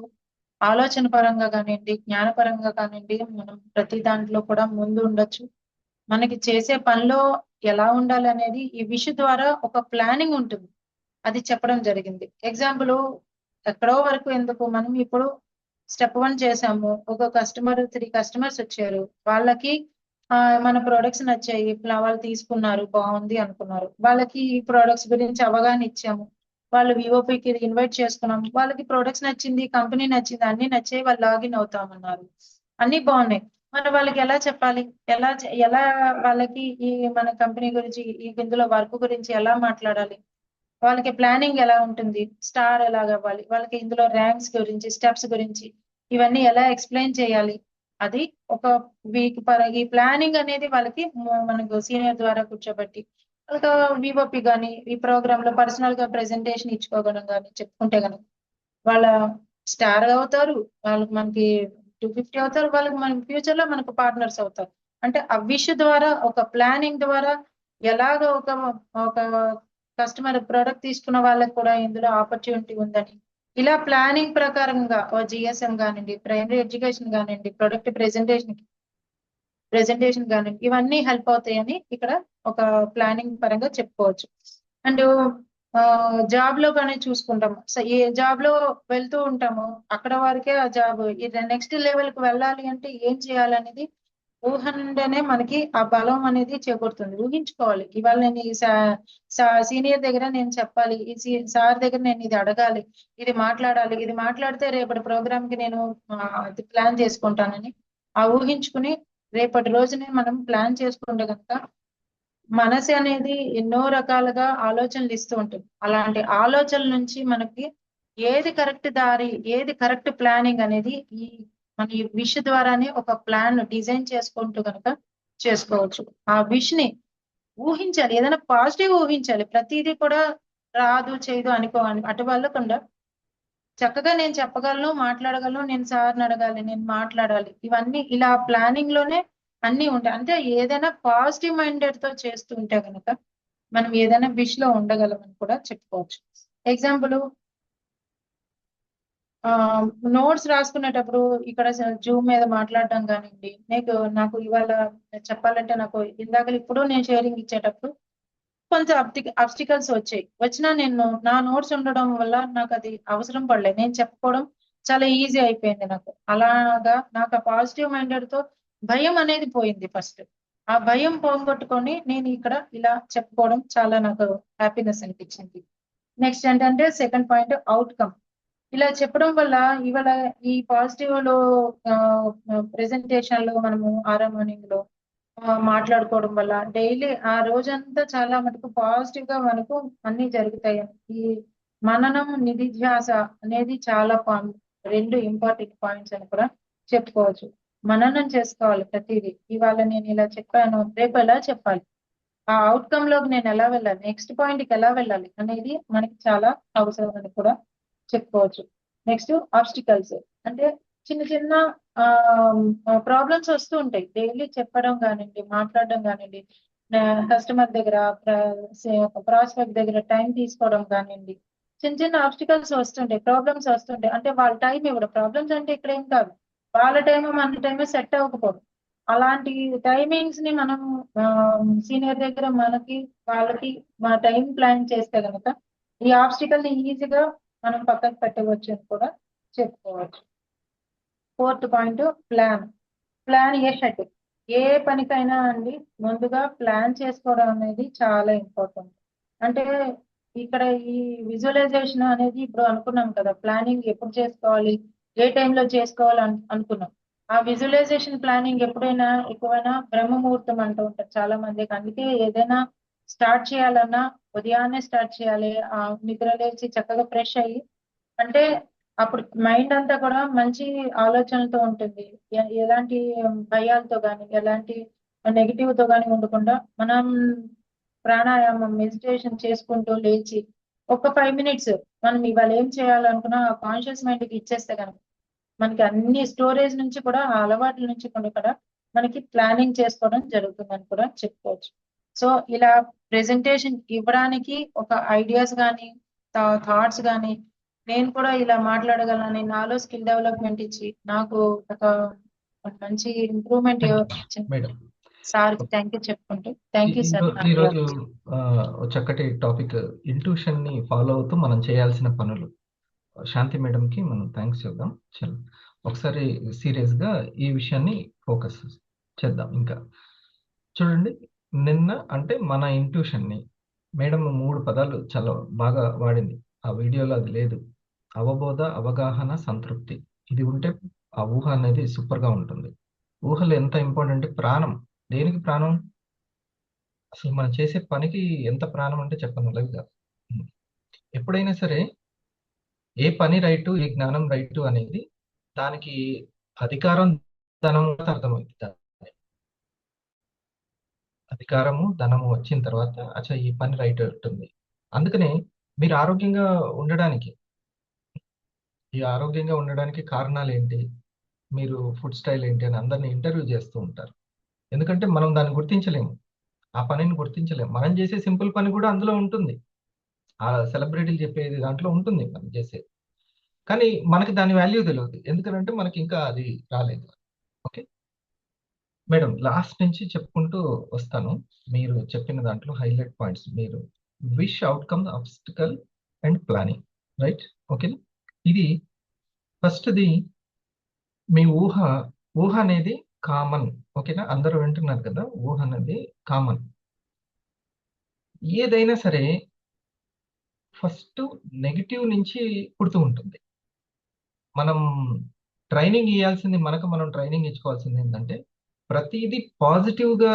ఆలోచన పరంగా కానివ్వండి, జ్ఞానపరంగా కానివ్వండి, మనం ప్రతి దాంట్లో కూడా ముందు ఉండొచ్చు. మనకి చేసే పనిలో ఎలా ఉండాలి అనేది ఈ విష్ ద్వారా ఒక ప్లానింగ్ ఉంటుంది, అది చెప్పడం జరిగింది. ఎగ్జాంపుల్, ఎక్కడో వరకు ఎందుకు, మనం ఇప్పుడు స్టెప్ 1 చేసాము, ఒక 3 కస్టమర్స్ వచ్చారు, వాళ్ళకి మన ప్రొడక్ట్స్ నచ్చాయి, వాళ్ళు తీసుకున్నారు, బాగుంది అనుకున్నారు. వాళ్ళకి ఈ ప్రొడక్ట్స్ గురించి అవగాహన ఇచ్చాము, వాళ్ళు విఓపికి ఇన్వైట్ చేసుకున్నాం, వాళ్ళకి ప్రొడక్ట్స్ నచ్చింది, కంపెనీ నచ్చింది, అన్ని నచ్చాయి, వాళ్ళు లాగిన్ అవుతామన్నారు, అన్ని బాగున్నాయి. మరి వాళ్ళకి ఎలా చెప్పాలి, ఎలా వాళ్ళకి ఈ మన కంపెనీ గురించి, ఈ ఇందులో వర్క్ గురించి ఎలా మాట్లాడాలి, వాళ్ళకి ప్లానింగ్ ఎలా ఉంటుంది, స్టార్ ఎలా అవ్వాలి, వాళ్ళకి ఇందులో ర్యాంక్స్ గురించి, స్టెప్స్ గురించి ఇవన్నీ ఎలా ఎక్స్ప్లెయిన్ చేయాలి, అది ఒక వీక్ ఈ ప్లానింగ్ అనేది వాళ్ళకి మనకు సీనియర్ ద్వారా కూర్చోబెట్టి వాళ్ళకి విఓపి కానీ ఈ ప్రోగ్రామ్ లో పర్సనల్ గా ప్రెజెంటేషన్ ఇచ్చుకోవడం కానీ చెప్పుకుంటే కనుక వాళ్ళ స్టార్ అవుతారు, వాళ్ళకి మనకి 250 అవుతారు, వాళ్ళకి మన ఫ్యూచర్ లో మనకు పార్ట్నర్స్ అవుతారు. అంటే ఆ విష్ ద్వారా, ఒక ప్లానింగ్ ద్వారా ఎలాగ ఒక కస్టమర్ ప్రొడక్ట్ తీసుకున్న వాళ్ళకి కూడా ఇందులో ఆపర్చునిటీ ఉందని, ఇలా ప్లానింగ్ ప్రకారంగా జిఎస్ఎం కానివ్వండి, ప్రైమరీ ఎడ్యుకేషన్ కానివ్వండి, ప్రొడక్ట్ ప్రెజెంటేషన్ కానివ్వండి, ఇవన్నీ హెల్ప్ అవుతాయని ఇక్కడ ఒక ప్లానింగ్ పరంగా చెప్పుకోవచ్చు. అండ్ జాబ్ లో కానీ చూసుకుంటాము, ఏ జాబ్ లో వెళ్తూ ఉంటాము, అక్కడ వరకే ఆ జాబ్, నెక్స్ట్ లెవెల్ కి వెళ్ళాలి అంటే ఏం చేయాలనేది ఊహ నుండేనే మనకి ఆ బలం అనేది చేకూరుతుంది. ఊహించుకోవాలి, ఇవాళ నేను ఈ సీనియర్ దగ్గర నేను చెప్పాలి, ఈ సార్ దగ్గర నేను ఇది అడగాలి, ఇది మాట్లాడాలి, ఇది మాట్లాడితే రేపటి ప్రోగ్రామ్ కి నేను అది ప్లాన్ చేసుకుంటానని ఆ ఊహించుకుని రేపటి రోజునే మనం ప్లాన్ చేసుకుంటే కనుక మనసు అనేది ఎన్నో రకాలుగా ఆలోచనలు ఇస్తూ ఉంటుంది. అలాంటి ఆలోచనల నుంచి మనకి ఏది కరెక్ట్ దారి, ఏది కరెక్ట్ ప్లానింగ్ అనేది ఈ మన ఈ విష్ ద్వారానే ఒక ప్లాన్ డిజైన్ చేసుకుంటూ కనుక చేసుకోవచ్చు. ఆ విష్ ని ఊహించాలి, ఏదైనా పాజిటివ్ ఊహించాలి, ప్రతిదీ కూడా రాదు చేయదు అనుకోవాలి అటు వెళ్ళకుండా చక్కగా నేను చెప్పగలను, మాట్లాడగలను, నేను సార్ని అడగాలి, నేను మాట్లాడాలి, ఇవన్నీ ఇలా ప్లానింగ్ లోనే అన్ని ఉంటాయి. అంటే ఏదైనా పాజిటివ్ మైండెడ్ తో చేస్తూ ఉంటే కనుక మనం ఏదైనా విష్ లో ఉండగలం అని కూడా చెప్పుకోవచ్చు. ఎగ్జాంపుల్, నోట్స్ రాసుకునేటప్పుడు ఇక్కడ జూమ్ మీద మాట్లాడడం కానివ్వండి, నాకు ఇవాళ చెప్పాలంటే నాకు ఇందాక ఇప్పుడు నేను షేరింగ్ ఇచ్చేటప్పుడు కొంచెం అబ్స్టికల్స్ వచ్చినా నేను నా నోట్స్ ఉండడం వల్ల నాకు అది అవసరం పడలేదు, నేను చెప్పుకోవడం చాలా ఈజీ అయిపోయింది నాకు. అలాగా నాకు ఆ పాజిటివ్ మైండెడ్ తో భయం అనేది పోయింది ఫస్ట్. ఆ భయం పోగొట్టుకొని నేను ఇక్కడ ఇలా చెప్పుకోవడం చాలా నాకు హ్యాపీనెస్ అనిపించింది. నెక్స్ట్ ఏంటంటే సెకండ్ పాయింట్, అవుట్కమ్. ఇలా చెప్పడం వల్ల ఇవాళ ఈ పాజిటివ్ లో ప్రెజెంటేషన్ లో మనము ఆరో మార్నింగ్ లో మాట్లాడుకోవడం వల్ల డైలీ ఆ రోజంతా చాలా మటుకు పాజిటివ్ గా మనకు అన్ని జరుగుతాయి. ఈ మననం నిధిధ్యాస అనేది చాలా రెండు ఇంపార్టెంట్ పాయింట్స్ అని కూడా చెప్పుకోవచ్చు. మననం చేసుకోవాలి ప్రతిదీ, ఇవాళ నేను ఇలా చెప్పాను, రేపు ఎలా చెప్పాలి, ఆ అవుట్కమ్ లోకి నేను ఎలా వెళ్ళాలి, నెక్స్ట్ పాయింట్ కి ఎలా వెళ్ళాలి అనేది మనకి చాలా అవసరం అని కూడా చెప్పుకోవచ్చు. నెక్స్ట్ ఆబ్స్టికల్స్ అంటే చిన్న చిన్న ప్రాబ్లమ్స్ వస్తూ ఉంటాయి, డైలీ చెప్పడం కానివ్వండి, మాట్లాడడం కానివ్వండి, కస్టమర్ దగ్గర, ప్రాస్పెక్ట్ దగ్గర టైం తీసుకోవడం కానివ్వండి, చిన్న చిన్న ఆబ్స్టికల్స్ వస్తుంటాయి, ప్రాబ్లమ్స్ వస్తుంటాయి. అంటే వాళ్ళ టైం ఇవ్వడం, ప్రాబ్లమ్స్ అంటే ఇక్కడ ఏం కాదు, వాళ్ళ టైము మన టైము సెట్ అవ్వకపోవడం. అలాంటి టైమింగ్స్ ని మనం సీనియర్ దగ్గర మనకి వాళ్ళకి మన టైం ప్లాన్ చేస్తే కనుక ఈ ఆబ్స్టికల్ ని ఈజీగా మనం పక్కకు పెట్టవచ్చు అని కూడా చెప్పుకోవచ్చు. Fourth point, plan A head. ఏ పనికైనా అండి ముందుగా ప్లాన్ చేసుకోవడం అనేది చాలా ఇంపార్టెంట్. అంటే ఇక్కడ ఈ విజువలైజేషన్ అనేది ఇప్పుడు అనుకున్నాం కదా, ప్లానింగ్ ఎప్పుడు చేసుకోవాలి, ఏ టైంలో చేసుకోవాలి అనుకున్నాం. ఆ విజువలైజేషన్ ప్లానింగ్ ఎప్పుడైనా ఎక్కువైనా బ్రహ్మ ముహూర్తం అంటూ ఉంటారు చాలా మందికి. అందుకే ఏదైనా స్టార్ట్ చేయాలన్నా ఉదయాన్నే స్టార్ట్ చేయాలి, నిద్ర లేచి చక్కగా ఫ్రెష్ అయ్యి, అంటే అప్పుడు మైండ్ అంతా కూడా మంచి ఆలోచనలతో ఉంటుంది, ఎలాంటి భయాలతో కానీ ఎలాంటి నెగిటివ్ తో కానీ ఉండకుండా మనం ప్రాణాయామం మెడిటేషన్ చేసుకుంటూ లేచి ఒక 5 మినిట్స్ మనం ఇవాళ ఏం చేయాలనుకున్నా ఆ కాన్షియస్ మైండ్ కి ఇచ్చేస్తే కనుక మనకి అన్ని స్టోరేజ్ నుంచి కూడా, ఆ అలవాట్ల నుంచి కూడా మనకి ప్లానింగ్ చేసుకోవడం జరుగుతుందని కూడా చెప్పుకోవచ్చు. సో ఇలా ప్రెజెంటేషన్ ఇవ్వడానికి ఒక ఐడియాస్ కానీ థాట్స్ కానీ నేను కూడా ఇలా మాట్లాడగలనని నాలో స్కిల్ డెవలప్మెంట్ ఇచ్చి నాకు ఒక మంచి ఇంప్రూవ్మెంట్ ఇచ్చింది మేడం. సార్ కి థ్యాంక్ యూ చెప్పుకుంటూ, థ్యాంక్ యూ సార్. ఈరోజు చక్కటి టాపిక్, ఇంట్యూషన్ ని ఫాలో అవుతూ మనం చేయాల్సిన పనులు. శాంతి మేడం కి మనం థ్యాంక్స్ చెప్దాం. చలో ఒకసారి సీరియస్ గా ఈ విషయాన్ని ఫోకస్ చేద్దాం ఇంకా. చూడండి, నిన్న అంటే మన ఇంట్యూషన్ని మేడం 3 పదాలు చాలా బాగా వాడింది. ఆ వీడియోలో అది లేదు. అవబోధ, అవగాహన, సంతృప్తి. ఇది ఉంటే ఆ ఊహ అనేది సూపర్‌గా ఉంటుంది. ఊహలో ఎంత ఇంపార్టెంట్ ప్రాణం. దేనికి ప్రాణం? అసలు మనం చేసే పనికి ఎంత ప్రాణం అంటే చెప్పనలవి కాదు. హ్మ్. ఎప్పుడైనా సరే ఏ పని రైటు, ఏ జ్ఞానం రైటు అనేది దానికి అధికారం, ధనం అర్థమైంది. అధికారము, ధనము వచ్చిన తర్వాత అచ్చా ఈ పని రైట్ ఉంటుంది. అందుకనే మీరు ఆరోగ్యంగా ఉండడానికి కారణాలేంటి? మీరు ఫుడ్ స్టైల్ ఏంటి అని అందరిని ఇంటర్వ్యూ చేస్తూ ఉంటారు. ఎందుకంటే మనం దాన్ని గుర్తించలేము. ఆ పనిని గుర్తించలేము. మనం చేసే సింపుల్ పని కూడా అందులో ఉంటుంది. ఆ సెలబ్రిటీలు చెప్పేది దాంట్లో ఉంటుంది మనం చేసేది. కానీ మనకి దాని వాల్యూ తెలవదు. ఎందుకనంటే మనకింకా అది రాలేదు. ఓకే. మేడం లాస్ట్ నుంచి చెప్పుకుంటూ వస్తాను. మీరు చెప్పిన దాంట్లో హైలైట్ పాయింట్స్ మీరు wish outcome, obstacle and planning. Right? ఓకేనా? ఇది ఫస్ట్‌ది మీ ఊహ అనేది కామన్. ఓకేనా? అందరూ వింటున్నారు కదా! ఊహ అనేది కామన్. ఏదైనా సరే ఫస్ట్ నెగెటివ్ నుంచి పుడుతూ ఉంటుంది. మనం ట్రైనింగ్ ఇయ్యాల్సింది మనం ట్రైనింగ్ ఇచ్చుకోవాల్సింది ఏంటంటే ప్రతీదీ పాజిటివ్‌గా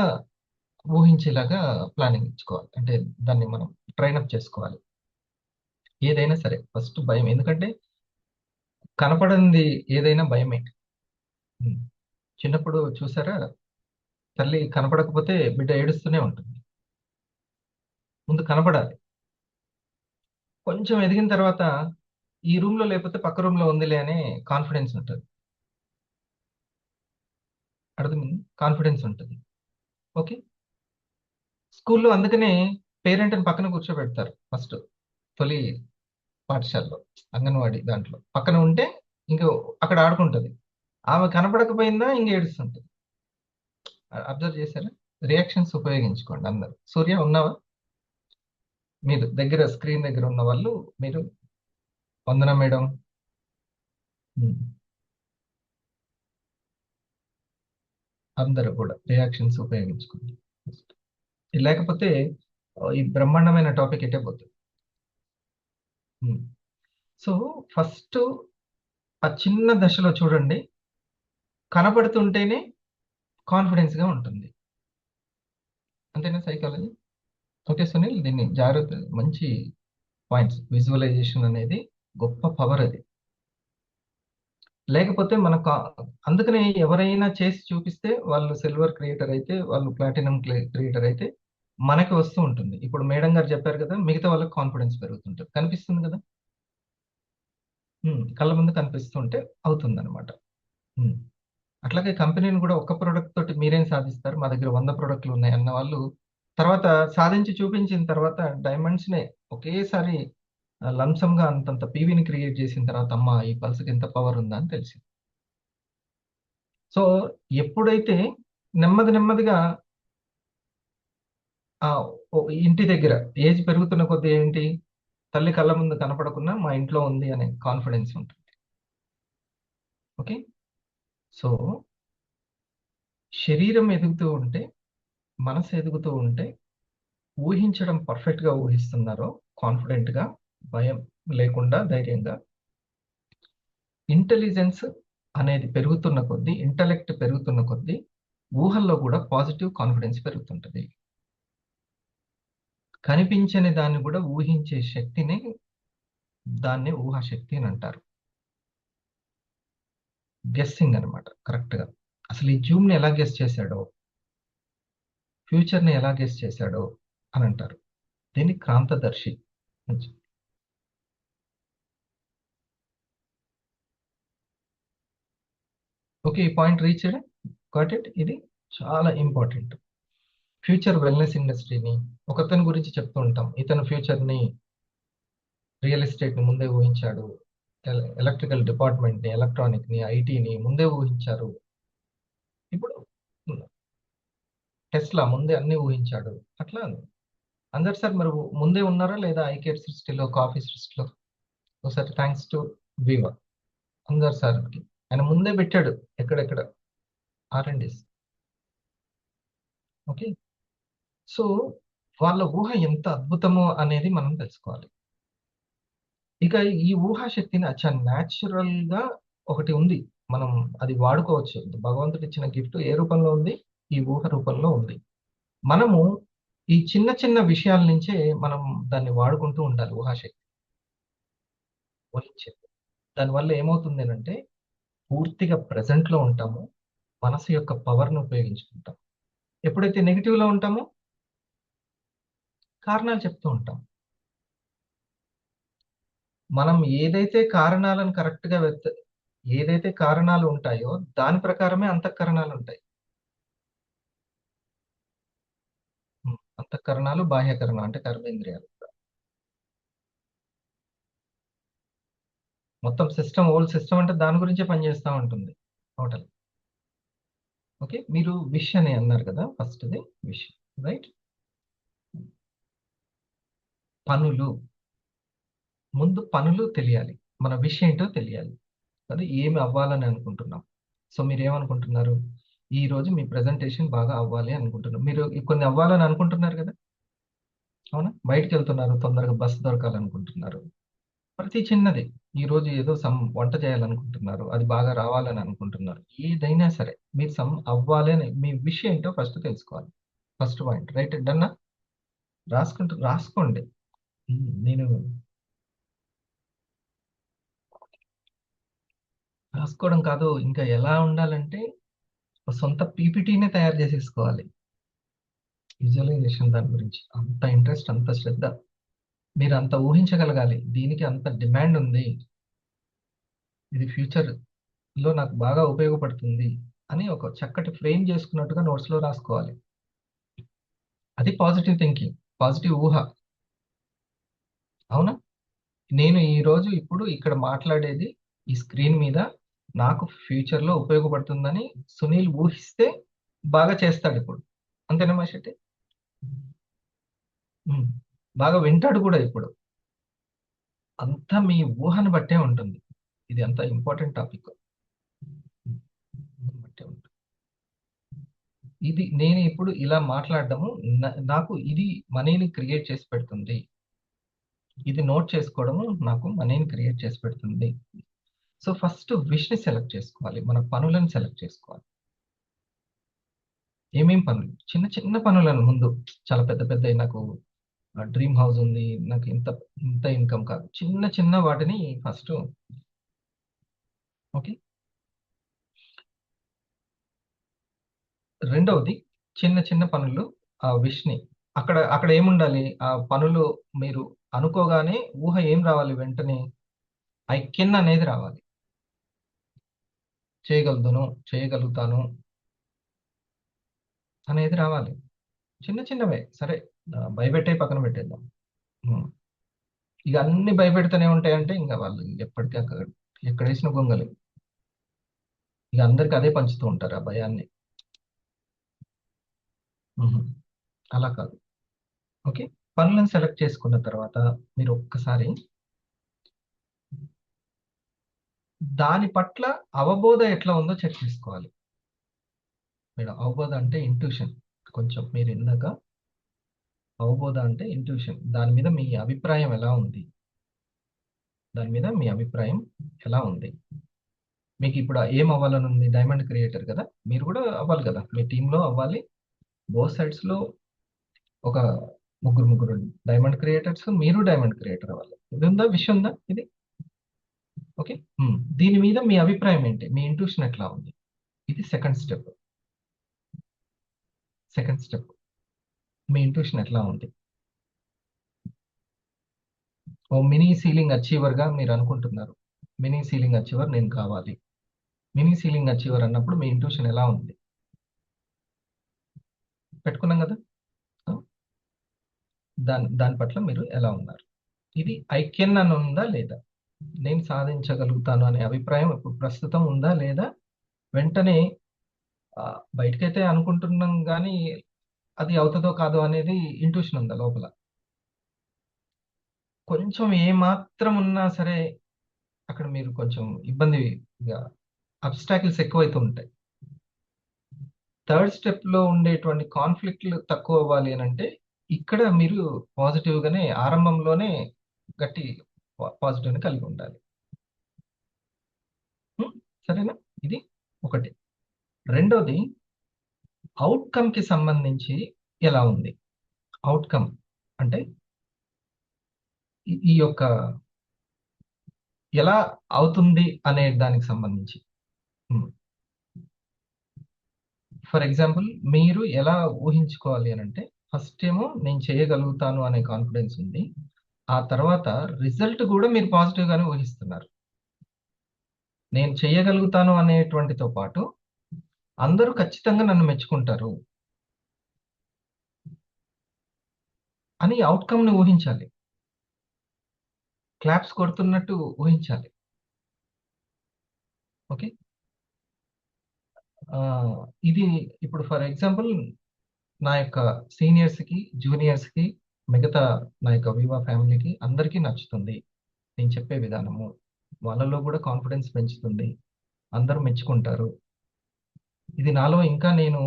ఊహించేలాగా ప్లానింగ్ ఇచ్చుకోవాలి. అంటే దాన్ని మనం ట్రైనప్ చేసుకోవాలి. ఏదైనా సరే ఫస్ట్ భయం. ఎందుకంటే కనపడంది ఏదైనా భయమే. హ్మ్. చిన్నప్పుడు చూసారా? తల్లి కనపడకపోతే బిడ్డ ఏడుస్తూనే ఉంటుంది. ముందు కనపడాలి. కొంచెం ఎదిగిన తర్వాత ఈ రూమ్‌లో లేకపోతే పక్క రూమ్‌లో ఉందిలే అనే కాన్ఫిడెన్స్ ఉంటది. అర్థమైందా? కాన్ఫిడెన్స్ ఉంటది. ఓకే. స్కూల్‌లో అందుకనే పేరెంట్‌ని పక్కన కూర్చోబెడతారు ఫస్ట్. తొలి పాఠశాలలో. అంగన్వాడీ దాంట్లో. పక్కన ఉంటే ఇంక అక్కడ ఆడుకుంటది. ఆమె కనపడకపోయిందా ఇంక ఏడుస్తుంటది. అబ్జర్వ్ చేశారా? రియాక్షన్స్ ఉపయోగించుకోండి అందరూ. సూర్య ఉన్నావా? మీరు దగ్గర స్క్రీన్ దగ్గర ఉన్న వాళ్ళు మీరు వందన మేడం. హ్మ్. అందరూ కూడా రియాక్షన్స్ ఉపయోగించుకోండి. లేకపోతే ఈ బ్రహ్మాండమైన టాపిక్ ఎటే పోతుంది. హ్మ్. సో, ఫస్ట్ ఆ చిన్న దశలో చూడండి. కనపడుతుంటేనే కాన్ఫిడెన్స్‌గా ఉంటుంది. అంతేనా సైకాలజీ? ఓకే సునీల్, దీన్ని జాగ్రత్త మంచి పాయింట్స్. విజువలైజేషన్ అనేది గొప్ప పవర్ అది. లేకపోతే అందుకనే ఎవరైనా చేసి చూపిస్తే వాళ్ళు సిల్వర్ క్రియేటర్ అయితే, వాళ్ళు ప్లాటినం క్రియేటర్ అయితే మనకి వస్తూ ఉంటుంది. ఇప్పుడు మేడం గారు చెప్పారు కదా! మిగతా వాళ్ళకి కాన్ఫిడెన్స్ పెరుగుతుంటది. కనిపిస్తుంది కదా! కళ్ళ ముందు కనిపిస్తుంటే అవుతుందనమాట. హ్మ్. అట్లాగే కంపెనీని కూడా ఒక్క ప్రొడక్ట్ తోటి మీరేం సాధిస్తారు? మా దగ్గర 100 ప్రొడక్ట్‌లు ఉన్నాయి అన్న వాళ్ళు తర్వాత సాధించి చూపించిన తర్వాత డైమండ్స్‌నే ఒకేసారి లంసమ్‌గా అంతంత పీవీని క్రియేట్ చేసిన తర్వాత అమ్మా! ఈ పల్స్‌కి ఇంత పవర్ ఉందా అని తెలిసింది. సో, ఎప్పుడైతే నెమ్మదిగా ఇంటి దగ్గర ఏజ్ పెరుగుతున్న కొద్దీ ఏంటి? తల్లి కళ్ళ ముందు కనపడకున్నా మా ఇంట్లో ఉంది అనే కాన్ఫిడెన్స్ ఉంటుంది. ఓకే. సో, శరీరం ఎదుగుతూ ఉంటే, మనసు ఎదుగుతూ ఉంటే, ఊహించడం పర్ఫెక్ట్‌గా ఊహిస్తున్నారో కాన్ఫిడెంట్‌గా, భయం లేకుండా ధైర్యంగా, ఇంటెలిజెన్స్ అనేది పెరుగుతున్న కొద్దీ, ఇంటలెక్ట్ పెరుగుతున్న కొద్దీ, ఊహల్లో కూడా పాజిటివ్ కాన్ఫిడెన్స్ పెరుగుతుంటది. కనిపించని దాన్ని కూడా ఊహించే శక్తిని దాన్ని ఊహాశక్తి అని అంటారు. గెస్సింగ్ అనమాట కరెక్ట్‌గా. అసలు ఈ జూమ్‌ని ఎలా గెస్ చేశాడో, ఫ్యూచర్‌ని ఎలా గెస్ చేశాడో అని అంటారు. దీన్ని క్రాంతదర్శి. ఓకే. ఈ పాయింట్ రీచ్‌డా? Got it? ఇది చాలా ఇంపార్టెంట్. ఫ్యూచర్ వెల్‌నెస్ ఇండస్ట్రీని ఒకతని గురించి చెప్తూ ఉంటాం. ఇతను ఫ్యూచర్‌ని రియల్ ఎస్టేట్‌ని ముందే ఊహించాడు. ఎలక్ట్రికల్ డిపార్ట్‌మెంట్‌ని, ఎలక్ట్రానిక్‌ని, ఐటీని ముందే ఊహించారు. ఇప్పుడు టెస్లా ముందే అన్నీ ఊహించాడు. అట్లా అందరు సార్ మరి ముందే ఉన్నారా లేదా ఐకేర్ సృష్టిలో, కాఫీ సృష్టిలో? ఒకసారి థాంక్స్ టు వివా. అందరు సార్‌కి. ఆయన ముందే పెట్టాడు ఎక్కడెక్కడ ఆర్&డీస్. ఓకే. సో వాళ్ళ ఊహ ఎంత అద్భుతమో అనేది మనం తెలుసుకోవాలి. ఇక ఈ ఊహా శక్తిని న్యాచురల్ గా ఒకటి ఉంది, మనం అది వాడుకోవచ్చు. భగవంతుడు ఇచ్చిన గిఫ్ట్ ఏ రూపంలో ఉంది? ఈ ఊహ రూపంలో ఉంది. మనము ఈ చిన్న చిన్న విషయాల నుంచే మనం దాన్ని వాడుకుంటూ ఉండాలి. ఊహాశక్తి ఊహించేది. దానివల్ల ఏమవుతుంది అంటే పూర్తిగా present లో ఉంటాము. మనసు యొక్క పవర్ను ఉపయోగించుకుంటాం. ఎప్పుడైతే నెగిటివ్ లో ఉంటామో కారణాలు చెప్తూ ఉంటాం. మనం ఏదైతే కారణాలను కరెక్ట్ గా ఏదైతే కారణాలు ఉంటాయో దాని ప్రకారమే అంతఃకరణాలు ఉంటాయి. అంతఃకరణాలు బాహ్యకరణం అంటే కర్మేంద్రియాలు. మొత్తం సిస్టమ్, ఓల్డ్ సిస్టమ్ అంటే దాని గురించే పనిచేస్తూ ఉంటుంది టోటల్. ఓకే, మీరు విష్ అని అన్నారు కదా, ఫస్ట్ది విష్, రైట్? పనులు, ముందు పనులు తెలియాలి, మన విష్ ఏంటో తెలియాలి. అది ఏమి అవ్వాలని అనుకుంటున్నాం. సో మీరు ఏమనుకుంటున్నారు? ఈ రోజు మీ ప్రెజెంటేషన్ బాగా అవ్వాలి అనుకుంటున్నారు. మీరు కొన్ని అవ్వాలని అనుకుంటున్నారు కదా, అవునా? బయటకు వెళ్తున్నారు, తొందరగా బస్సు దొరకాలనుకుంటున్నారు. ప్రతి చిన్నది, ఈ రోజు ఏదో వంట చేయాలనుకుంటున్నారు, అది బాగా రావాలని అనుకుంటున్నారు. ఏదైనా సరే మీరు అవ్వాలి అని మీ విషయం ఏంటో ఫస్ట్ తెలుసుకోవాలి. First point, right? డన్నా? రాసుకోండి. నేను రాసుకోవడం కాదు, ఇంకా ఎలా ఉండాలంటే ఒక సొంత పీపీటీనే తయారు చేసేసుకోవాలి. విజువలైజేషన్ దాని గురించి అంత ఇంట్రెస్ట్, అంత శ్రద్ధ, మీరు అంత ఊహించగలగాలి. దీనికి అంత డిమాండ్ ఉంది, ఇది ఫ్యూచర్ లో నాకు బాగా ఉపయోగపడుతుంది అని ఒక చక్కటి ఫ్రేమ్ చేసుకున్నట్టుగా notes లో రాసుకోవాలి. అది పాజిటివ్ థింకింగ్, పాజిటివ్ ఊహ. అవునా? నేను ఈ రోజు ఇప్పుడు ఇక్కడ మాట్లాడేది ఈ స్క్రీన్ మీద నాకు ఫ్యూచర్ లో ఉపయోగపడుతుందని సునీల్ ఊహిస్తే బాగా చేస్తాడు ఇప్పుడు. అంతేనా మా శెట్టి? ఉమ్. బాగా వింటాడు కూడా ఇప్పుడు. అంతా మీ ఊహను బట్టే ఉంటుంది. ఇది అంత ఇంపార్టెంట్ టాపిక్. బట్టే ఉంటుంది. ఇది నేను ఇప్పుడు ఇలా మాట్లాడడము నాకు ఇది మనీని క్రియేట్ చేసి పెడుతుంది. ఇది నోట్ చేసుకోవడము నాకు మనీని క్రియేట్ చేసి పెడుతుంది. సో ఫస్ట్ విష్ ని సెలెక్ట్ చేసుకోవాలి, మన పనులను సెలెక్ట్ చేసుకోవాలి. ఏమేం పనులు? చిన్న చిన్న పనులను ముందు, చాలా పెద్ద పెద్ద నాకు డ్రీమ్ హౌస్ ఉంది, నాకు ఇంత ఇంత ఇన్కమ్ కాదు, చిన్న చిన్న వాటిని ఫస్ట్. ఓకే, రెండవది చిన్న చిన్న పనులు. ఆ విష్ ని అక్కడ అక్కడ ఏముండాలి? ఆ పనులు మీరు అనుకోగానే ఊహ ఏం రావాలి? వెంటనే ఐ కెన్ అనేది రావాలి. చేయగలుగుతాను అనేది రావాలి. చిన్న చిన్నవే సరే, భయపెట్టే పక్కన పెట్టేద్దాం. ఉమ్. ఇక అన్ని భయపెడుతూనే ఉంటాయంటే ఇంకా వాళ్ళు ఎప్పటికీ ఎక్కడ వేసిన గొంగలి. ఇక అందరికి అదే పంచుతూ ఉంటారు ఆ భయాన్ని. ఉహు. అలా కాదు. ఓకే, పనులను సెలెక్ట్ చేసుకున్న తర్వాత మీరు ఒక్కసారి దాని పట్ల అవబోధ ఎట్లా ఉందో చెక్ చేసుకోవాలి. మేడం, అవబోధ అంటే ఇంట్యూషన్. కొంచెం మీరు ఇందాక అవబోధ అంటే ఇంట్యూషన్, దాని మీద మీ అభిప్రాయం ఎలా ఉంది? దాని మీద మీ అభిప్రాయం ఎలా ఉంది? మీకు ఇప్పుడు ఏం అవ్వాలని ఉంది? డైమండ్ క్రియేటర్ కదా, మీరు కూడా అవ్వాలి కదా, మీ టీంలో అవ్వాలి. బోత్ సైడ్స్ లో ఒక ముగ్గురు డైమండ్ క్రియేటర్స్, మీరు డైమండ్ క్రియేటర్ అవ్వాలి. ఇది ఉందా? విషయం ఉందా ఇది? ఓకే, దీని మీద మీ అభిప్రాయం ఏంటి? మీ ఇంట్యూషన్ ఎట్లా ఉంది? ఇది సెకండ్ స్టెప్. మీ ఇంట్యూషన్ ఎట్లా ఉంది? ఓ మినీ సీలింగ్ అచీవర్ గా మీరు అనుకుంటున్నారు. మినీ సీలింగ్ అచీవర్ నేను కావాలి. మినీ సీలింగ్ అచీవర్ అన్నప్పుడు మీ ఇంట్యూషన్ ఎలా ఉంది? పెట్టుకున్నాం కదా. ఆ, దాని పట్ల మీరు ఎలా ఉన్నారు? ఇది ఐ కెన్ అని ఉందా లేదా? నేను సాధించగలుగుతాను అనే అభిప్రాయం ఇప్పుడు ప్రస్తుతం ఉందా లేదా? వెంటనే బయటకైతే అనుకుంటున్నాం కానీ అది అవుతుందో కాదో అనేది ఇంట్యూషన్ ఉందా లోపల? కొంచెం ఏ మాత్రం ఉన్నా సరే అక్కడ మీరు కొంచెం ఇబ్బందిగా, అబ్స్టాకిల్స్ ఎక్కువైతూ ఉంటాయి. థర్డ్ స్టెప్ లో ఉండేటువంటి కాన్ఫ్లిక్ట్లు తక్కువ అవ్వాలి అని అంటే ఇక్కడ మీరు పాజిటివ్ గానే ఆరంభంలోనే గట్టి పాజిటివ్ ని కలిగి ఉండాలి. సరేనా? ఇది ఒకటి. రెండోది అవుట్కమ్ కి సంబంధించి ఎలా ఉంది? అవుట్కమ్ అంటే ఈ యొక్క ఎలా అవుతుంది అనే దానికి సంబంధించి. ఫర్ ఎగ్జాంపుల్ మీరు ఎలా ఊహించుకోవాలి అని అంటే ఫస్ట్ ఏమో నేను చేయగలుగుతాను అనే కాన్ఫిడెన్స్ ఉంది. ఆ తర్వాత రిజల్ట్ కూడా మీరు పాజిటివ్ గానే ఊహిస్తున్నారు. నేను చేయగలుగుతాను అనేటువంటితో పాటు అందరూ ఖచ్చితంగా నన్ను మెచ్చుకుంటారు అని అవుట్కమ్ ని ఊహించాలి. క్లాప్స్ కొడుతున్నట్టు ఊహించాలి. ఓకే. ఇది ఇప్పుడు ఫర్ ఎగ్జాంపుల్ నా యొక్క సీనియర్స్ కి జూనియర్స్ కి మిగతా నా యొక్క వివా ఫ్యామిలీకి అందరికీ నచ్చుతుంది నేను చెప్పే విధానము. వాళ్ళలో కూడా కాన్ఫిడెన్స్ పెంచుతుంది, అందరూ మెచ్చుకుంటారు. ఇది నాలో ఇంకా నేను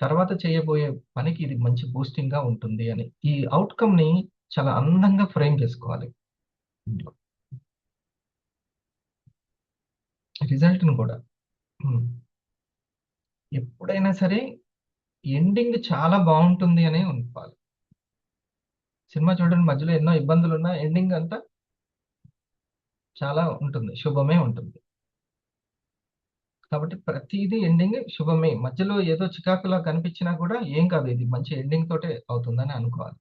తర్వాత చేయబోయే పనికి ఇది మంచి బూస్టింగ్ గా ఉంటుంది అని ఈ అవుట్కమ్ ని చాలా అందంగా ఫ్రేమ్ చేసుకోవాలి. రిజల్ట్ ను కూడా ఎప్పుడైనా సరే ఎండింగ్ చాలా బాగుంటుంది అనే ఉండాలి. సినిమా చూడండి, మధ్యలో ఎన్నో ఇబ్బందులు ఉన్నా ఎండింగ్ అంతా చాలా ఉంటుంది, శుభమే ఉంటుంది. కాబట్టి ప్రతిదీ ఎండింగ్ శుభమే. మధ్యలో ఏదో చికాకులా కనిపించినా కూడా ఏం కాదు, ఇది మంచి ఎండింగ్ తోటే అవుతుందని అనుకోవాలి.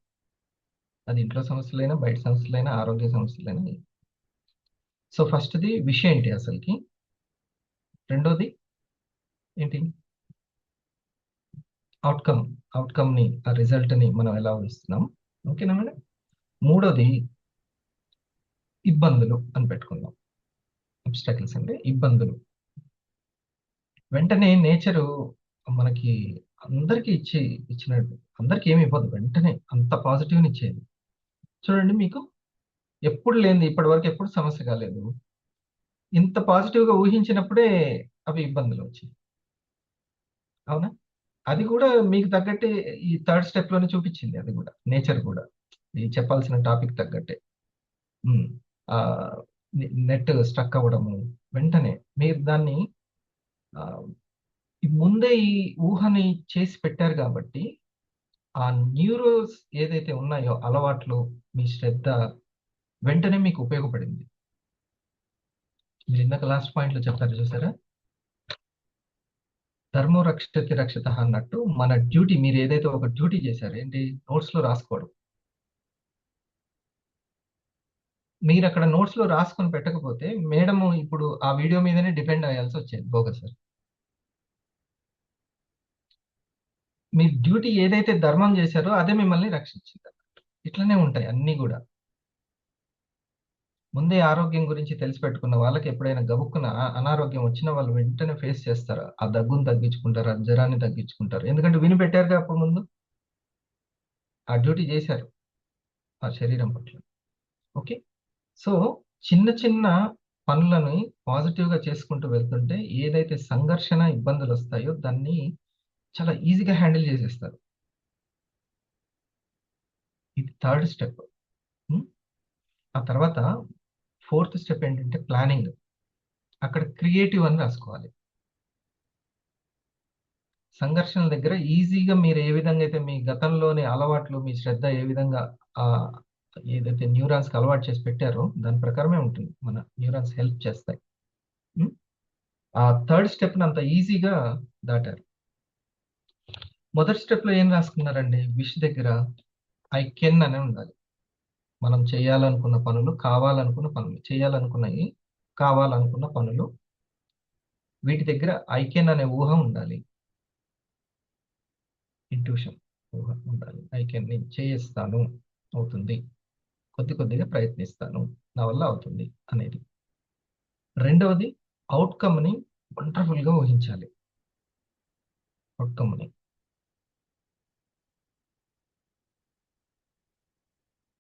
అది ఇంట్లో సమస్యలైనా, బయట సమస్యలైనా, ఆరోగ్య సమస్యలైనా. సో ఫస్ట్ది విషయం ఏంటి అసలుకి, రెండోది ఏంటి అవుట్కమ్ ని, ఆ రిజల్ట్ ని మనం ఎలా ఊహిస్తున్నాం. ఓకేనా మేడం? మూడోది ఇబ్బందులు అని పెట్టుకుందాం. అబ్స్టాకిల్స్ అంటే ఇబ్బందులు. వెంటనే నేచరు మనకి అందరికీ ఇచ్చినట్టు అందరికీ ఏమి ఇవ్వదు, వెంటనే అంత పాజిటివ్ని ఇచ్చేది. చూడండి, మీకు ఎప్పుడు లేనిది ఇప్పటి వరకు ఎప్పుడు సమస్య కాలేదు, ఇంత పాజిటివ్గా ఊహించినప్పుడే అవి ఇబ్బందులు వచ్చాయి. అవునా? అది కూడా మీకు తగ్గట్టే ఈ థర్డ్ స్టెప్ లోనే చూపించింది. అది కూడా నేచర్ కూడా ఈ చెప్పాల్సిన టాపిక్ తగ్గట్టే. నెట్ స్ట్రక్ అవ్వడము, వెంటనే మీరు దాన్ని ముందే ఈ ఊహని చేసి పెట్టారు కాబట్టి ఆ న్యూరోస్ ఏదైతే ఉన్నాయో అలవాట్లు, మీ శ్రద్ధ వెంటనే మీకు ఉపయోగపడింది. మీరు ఇందాక లాస్ట్ పాయింట్ లో చెప్పారు చూసారా, ధర్మో రక్షతి రక్షత అన్నట్టు మన డ్యూటీ, మీరు ఏదైతే ఒక డ్యూటీ చేశారు ఏంటి, నోట్స్ లో రాసుకోవడం. మీరు అక్కడ నోట్స్ లో రాసుకొని పెట్టకపోతే మేడం ఇప్పుడు ఆ వీడియో మీదనే డిపెండ్ అయ్యాల్సి వచ్చేది బోగస్ సార్. మీ డ్యూటీ ఏదైతే ధర్మం చేశారో అదే మిమ్మల్ని రక్షించింది. ఇట్లనే ఉంటాయి అన్నీ కూడా. ముందే ఆరోగ్యం గురించి తెలిసి పెట్టుకున్న వాళ్ళకి ఎప్పుడైనా గబుక్కున అనారోగ్యం వచ్చిన వాళ్ళు వెంటనే ఫేస్ చేస్తారు. ఆ దగ్గును తగ్గించుకుంటారు, ఆ జ్వరాన్ని తగ్గించుకుంటారు. ఎందుకంటే విని పెట్టారుగా అప్పుడు ముందు, ఆ డ్యూటీ చేశారు ఆ శరీరం పట్ల. ఓకే. సో చిన్న చిన్న పనులను పాజిటివ్గా చేసుకుంటూ వెళ్తుంటే ఏదైతే సంఘర్షణ ఇబ్బందులు వస్తాయో దాన్ని చాలా ఈజీగా హ్యాండిల్ చేసేస్తారు. ఇది థర్డ్ స్టెప్. ఆ తర్వాత ఫోర్త్ స్టెప్ ఏంటంటే ప్లానింగ్. అక్కడ క్రియేటివ్ అని రాసుకోవాలి. సంఘర్షణల దగ్గర ఈజీగా మీరు ఏ విధంగా అయితే మీ గతంలోని అలవాట్లు, మీ శ్రద్ధ ఏ విధంగా ఆ ఏదైతే న్యూరాన్స్ కి అలవాటు చేసి పెట్టారో దాని ప్రకారమే ఉంటుంది. మన న్యూరాన్స్ హెల్ప్ చేస్తాయి. ఆ థర్డ్ స్టెప్ అంత ఈజీగా దాటారు. మొదటి స్టెప్ లో ఏం రాసుకున్నారండి? విష్ దగ్గర ఐ కెన్ అనే ఉండాలి. మనం చేయాలనుకున్న పనులు, కావాలనుకున్న పనులు, చేయాలనుకున్నవి, కావాలనుకున్న పనులు, వీటి దగ్గర ఐ కెన్ అనే ఊహ ఉండాలి. ఇంట్యూషన్ ఊహ ఉండాలి. ఐ కెన్, నేను చేయిస్తాను, అవుతుంది, కొద్ది కొద్దిగా ప్రయత్నిస్తాను, నా వల్ల అవుతుంది అనేది. రెండవది అవుట్కమ్ ని వండర్ఫుల్ గా ఊహించాలి. అవుట్కమ్ ని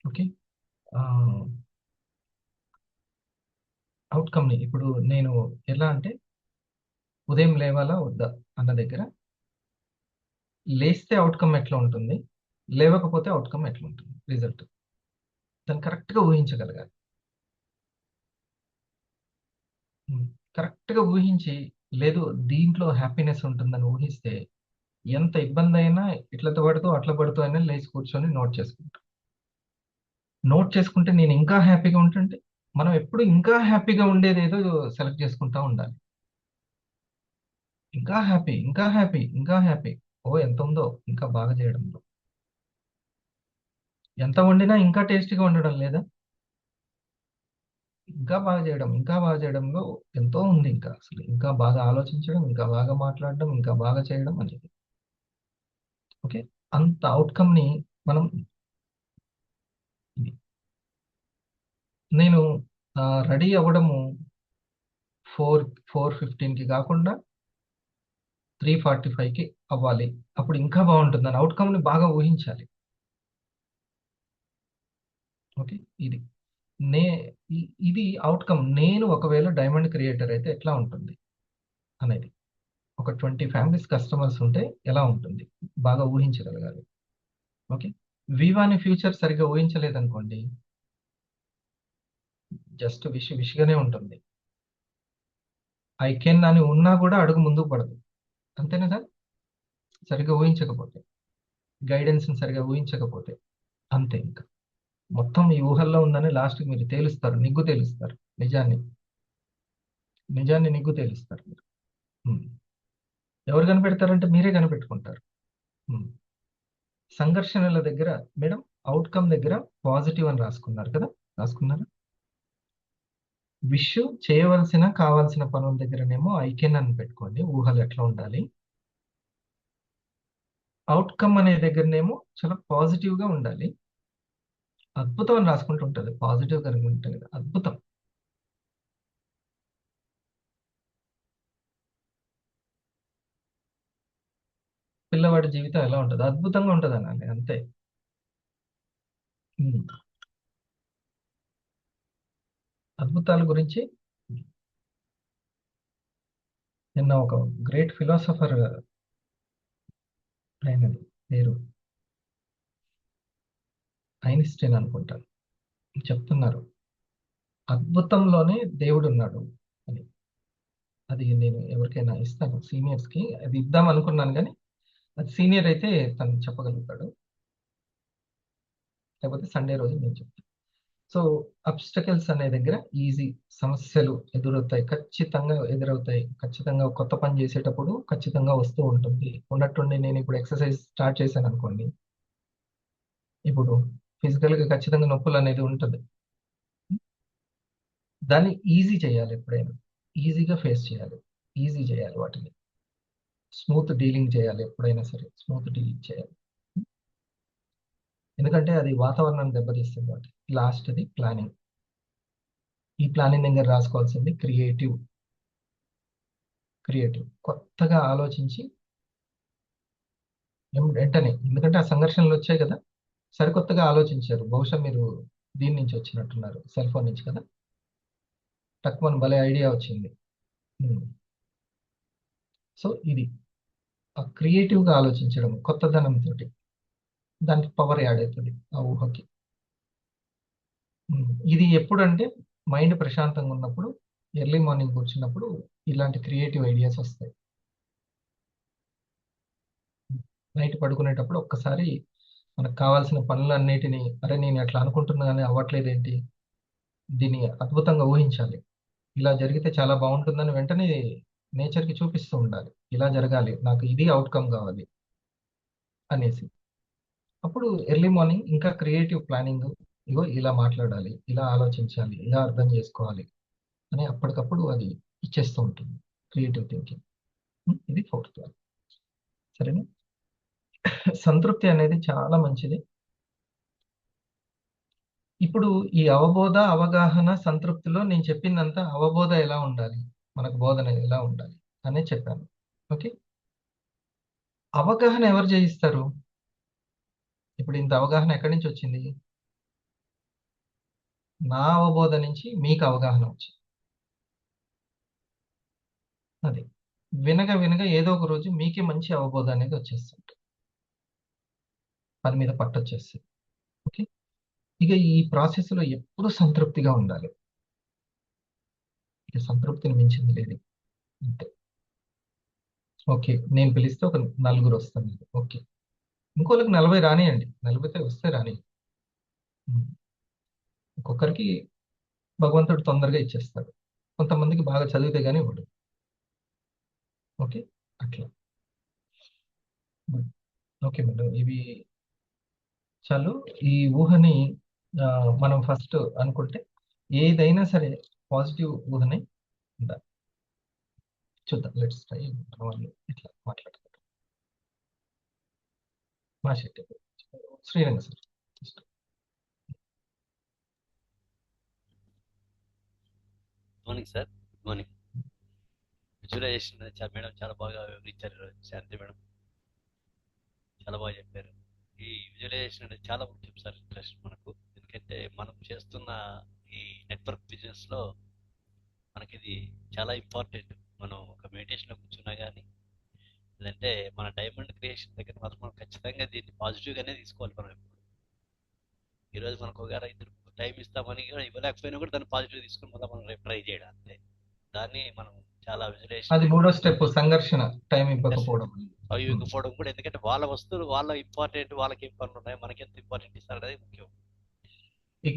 ఓకే. అవుట్కమ్ ని ఇప్పుడు నేను ఎలా అంటే ఉదయం లేవాలా వద్దా అన్న దగ్గర లేస్తే అవుట్కమ్ ఎట్లా ఉంటుంది, లేవకపోతే అవుట్కమ్ ఎట్లా ఉంటుంది, రిజల్ట్ దాన్ని కరెక్ట్గా ఊహించగలగాలి. కరెక్ట్గా ఊహించి, లేదు దీంట్లో హ్యాపీనెస్ ఉంటుందని ఊహిస్తే ఎంత ఇబ్బంది అయినా ఇట్లా పడుతూ అట్లా పడుతూ అయినా లేచి కూర్చొని నోట్ చేసుకుంటాం. నోట్ చేసుకుంటే నేను ఇంకా హ్యాపీగా ఉంటుంటే, మనం ఎప్పుడు ఇంకా హ్యాపీగా ఉండేది ఏదో సెలెక్ట్ చేసుకుంటా ఉండాలి. ఇంకా హ్యాపీ, ఇంకా హ్యాపీ, ఇంకా హ్యాపీ. ఓ ఎంత ఉందో ఇంకా బాగా చేయడంలో. ఎంత వండినా ఇంకా టేస్టీగా ఉండడం లేదా? ఇంకా బాగా చేయడం, ఇంకా బాగా చేయడంలో ఎంతో ఉంది. ఇంకా అసలు ఇంకా బాగా ఆలోచించడం, ఇంకా బాగా మాట్లాడడం, ఇంకా బాగా చేయడం అనేది. ఓకే, అంత అవుట్కమ్ ని మనం ఇది. నేను రెడీ అవ్వడము 4:15కి కాకుండా 3:45కి అవ్వాలి. అప్పుడు ఇంకా బాగుంటుంది అని అవుట్కమ్ ని బాగా ఊహించాలి. ఓకే, ఇది నే ఇది అవుట్కమ్. నేను ఒకవేళ డైమండ్ క్రియేటర్ అయితే ఎట్లా ఉంటుంది అనేది. ఒక 20 ఫ్యామిలీస్ కస్టమర్స్ ఉంటే ఎలా ఉంటుంది బాగా ఊహించగలగాలి. ఓకే, వివాని ఫ్యూచర్ సరిగ్గా ఊహించలేదనుకోండి, జస్ట్ విషగానే ఉంటుంది. ఐ కెన్ అని ఉన్నా కూడా అడుగు ముందుకు పడదు. అంతేనా సార్? సరిగ్గా ఊహించకపోతే, గైడెన్స్ సరిగ్గా ఊహించకపోతే అంతే. ఇంకా మొత్తం ఈ ఊహల్లో ఉందని లాస్ట్కి మీరు తేలుస్తారు, నిగ్గు తేలుస్తారు. నిజాన్ని నిగ్గు తేలుస్తారు మీరు. ఉమ్. ఎవరు కనిపెడతారంటే మీరే కనిపెట్టుకుంటారు. ఉమ్. సంఘర్షణల దగ్గర మేడం అవుట్కమ్ దగ్గర పాజిటివ్ అని రాసుకున్నారు కదా, రాసుకున్నారా? విష్ చేయవలసిన కావాల్సిన పనుల దగ్గరనేమో ఐకెన్ అని పెట్టుకోండి, ఊహలు ఎట్లా ఉండాలి. అవుట్కమ్ అనే దగ్గరనేమో చాలా పాజిటివ్ గా ఉండాలి. అద్భుతం అని రాసుకుంటూ ఉంటుంది, పాజిటివ్ కలిగి ఉంటుంది కదా, అద్భుతం. పిల్లవాడి జీవితం ఎలా ఉంటుంది, అద్భుతంగా ఉంటుంది అనాలి అంతే. ఉమ్. అద్భుతాల గురించి నిన్న ఒక గ్రేట్ ఫిలాసఫర్ అయినది పేరు ఐన్స్టీన్ అనుకుంటాను, చెప్తున్నారు అద్భుతంలోనే దేవుడు ఉన్నాడు అని. అది నేను ఎవరికైనా ఇస్తాను సీనియర్స్ కి, అది ఇద్దాం అనుకున్నాను కానీ అది సీనియర్ అయితే తను చెప్పగలుగుతాడు, లేకపోతే సండే రోజు నేను చెప్తాను. సో అబ్స్టకల్స్ అనే దగ్గర ఈజీ, సమస్యలు ఎదురవుతాయి, ఖచ్చితంగా ఎదురవుతాయి. ఖచ్చితంగా కొత్త పని చేసేటప్పుడు ఖచ్చితంగా వస్తూ ఉంటుంది. ఉన్నట్టుండి నేను ఇప్పుడు ఎక్సర్సైజ్ స్టార్ట్ చేశాను అనుకోండి, ఇప్పుడు ఫిజికల్ గా ఖచ్చితంగా నొప్పులు అనేది ఉంటుంది. దాన్ని ఈజీ చేయాలి, ఎప్పుడైనా ఈజీగా ఫేస్ చేయాలి, ఈజీ చేయాలి వాటిని. స్మూత్ డీలింగ్ చేయాలి, ఎప్పుడైనా సరే స్మూత్ డీలింగ్ చేయాలి. ఎందుకంటే అది వాతావరణాన్ని దెబ్బతీస్తుంది. వాటి లాస్ట్ అది ప్లానింగ్. ఈ ప్లానింగ్ దగ్గర రాసుకోవాల్సింది క్రియేటివ్. కొత్తగా ఆలోచించి వెంటనే, ఎందుకంటే ఆ సంఘర్షణలు వచ్చాయి కదా, సరికొత్తగా ఆలోచించారు. బహుశా మీరు దీని నుంచి వచ్చినట్టున్నారు, సెల్ ఫోన్ నుంచి కదా, తక్కువ భలే ఐడియా వచ్చింది. సో ఇది క్రియేటివ్గా ఆలోచించడం కొత్తదనంతో, దానికి పవర్ యాడ్ అవుతుంది ఆ ఊహకి. ఇది ఎప్పుడంటే మైండ్ ప్రశాంతంగా ఉన్నప్పుడు, ఎర్లీ మార్నింగ్ కూర్చున్నప్పుడు ఇలాంటి క్రియేటివ్ ఐడియాస్ వస్తాయి. నైట్ పడుకునేటప్పుడు ఒక్కసారి మనకు కావాల్సిన పనులన్నిటినీ, అరే నేను ఎట్లా అనుకుంటున్నా కానీ అవ్వట్లేదు ఏంటి, దీన్ని అద్భుతంగా ఊహించాలి, ఇలా జరిగితే చాలా బాగుంటుందని వెంటనే నేచర్కి చూపిస్తూ ఉండాలి. ఇలా జరగాలి, నాకు ఇది అవుట్కమ్ కావాలి అనేసి. అప్పుడు ఎర్లీ మార్నింగ్ ఇంకా క్రియేటివ్ ప్లానింగ్, ఇగో ఇలా మాట్లాడాలి, ఇలా ఆలోచించాలి, ఇలా అర్థం చేసుకోవాలి అని అప్పటికప్పుడు అది ఇచ్చేస్తూ ఉంటుంది క్రియేటివ్ థింకింగ్. ఇది ఫోర్త్ వన్. సరేనా? సంతృప్తి అనేది చాలా మంచిది. ఇప్పుడు ఈ అవబోధ, అవగాహన, సంతృప్తిలో నేను చెప్పిందంతా అవబోధ ఎలా ఉండాలి, మనకు బోధన ఎలా ఉండాలి అనే చెప్పాను. ఓకే, అవగాహన ఎవరు చేయిస్తారు? ఇప్పుడు ఇంత అవగాహన ఎక్కడి నుంచి వచ్చింది? నా అవబోధ నుంచి మీకు అవగాహన వచ్చింది. అది వినగా వినగా ఏదో ఒక రోజు మీకే మంచి అవబోధ అనేది వచ్చేస్తుంది. పని మీద పట్టొచ్చేస్తుంది. ఓకే, ఇక ఈ ప్రాసెస్లో ఎప్పుడు సంతృప్తిగా ఉండాలి. ఇక సంతృప్తిని మించింది లేదు. అంతే. ఓకే, నేను పిలిస్తే ఒక 4 వస్తాను. ఓకే, ఇంకోళ్ళకి 40 రానియండి, 40 వస్తే రాని. ఒక్కొక్కరికి భగవంతుడు తొందరగా ఇచ్చేస్తాడు, కొంతమందికి బాగా చదివితే గానీ ఇవ్వడు. ఓకే, అట్లా. ఓకే మేడం, ఇవి చాలు. ఈ ఊహని మనం ఫస్ట్ అనుకుంటే ఏదైనా సరే పాజిటివ్ ఊహని ఉండాలి. చూద్దాం, లెట్స్ ట్రై. మన వాళ్ళు ఇట్లా మాట్లాడతారు. మా Shetty Sriranga sir. Morning sir, good morning. Visualisation madam చాలా బాగా వివరించారు శాంతి మేడం, చాలా బాగా చెప్పారు. ఈ విజువలైజేషన్ అనేది చాలా ముఖ్యం సార్ ఇంట్రెస్ట్ మనకు, ఎందుకంటే మనం చేస్తున్న ఈ నెట్వర్క్ బిజినెస్ లో మనకి ఇది చాలా ఇంపార్టెంట్. మనం ఒక మెడిటేషన్ లో కూర్చున్నా కానీ, లేదంటే మన డైమండ్ క్రియేషన్ దగ్గర మాత్రం మనం ఖచ్చితంగా దీన్ని పాజిటివ్ గానే తీసుకోవాలి. మనం ఎప్పుడు ఈరోజు మనకు ఒక ఇద్దరు టైం ఇస్తామని కూడా ఇవ్వలేకపోయినా కూడా దాన్ని పాజిటివ్ తీసుకుని మళ్ళీ మనం రేపు ట్రై చేయడం అంతే. దాన్ని మనం చాలా అది విజువలైజేషన్ 3వ స్టెప్, సంఘర్షణ, టైం ఇవ్వకపోవడం. అవి ఇవ్వకపోవడం కూడా, ఎందుకంటే వాళ్ళ వస్తువులు వాళ్ళ ఇంపార్టెంట్, వాళ్ళకి ఏం పనులు ఉన్నాయి, మనకి ఎంత ఇంపార్టెంట్ ఇస్తారు అనేది ముఖ్యం.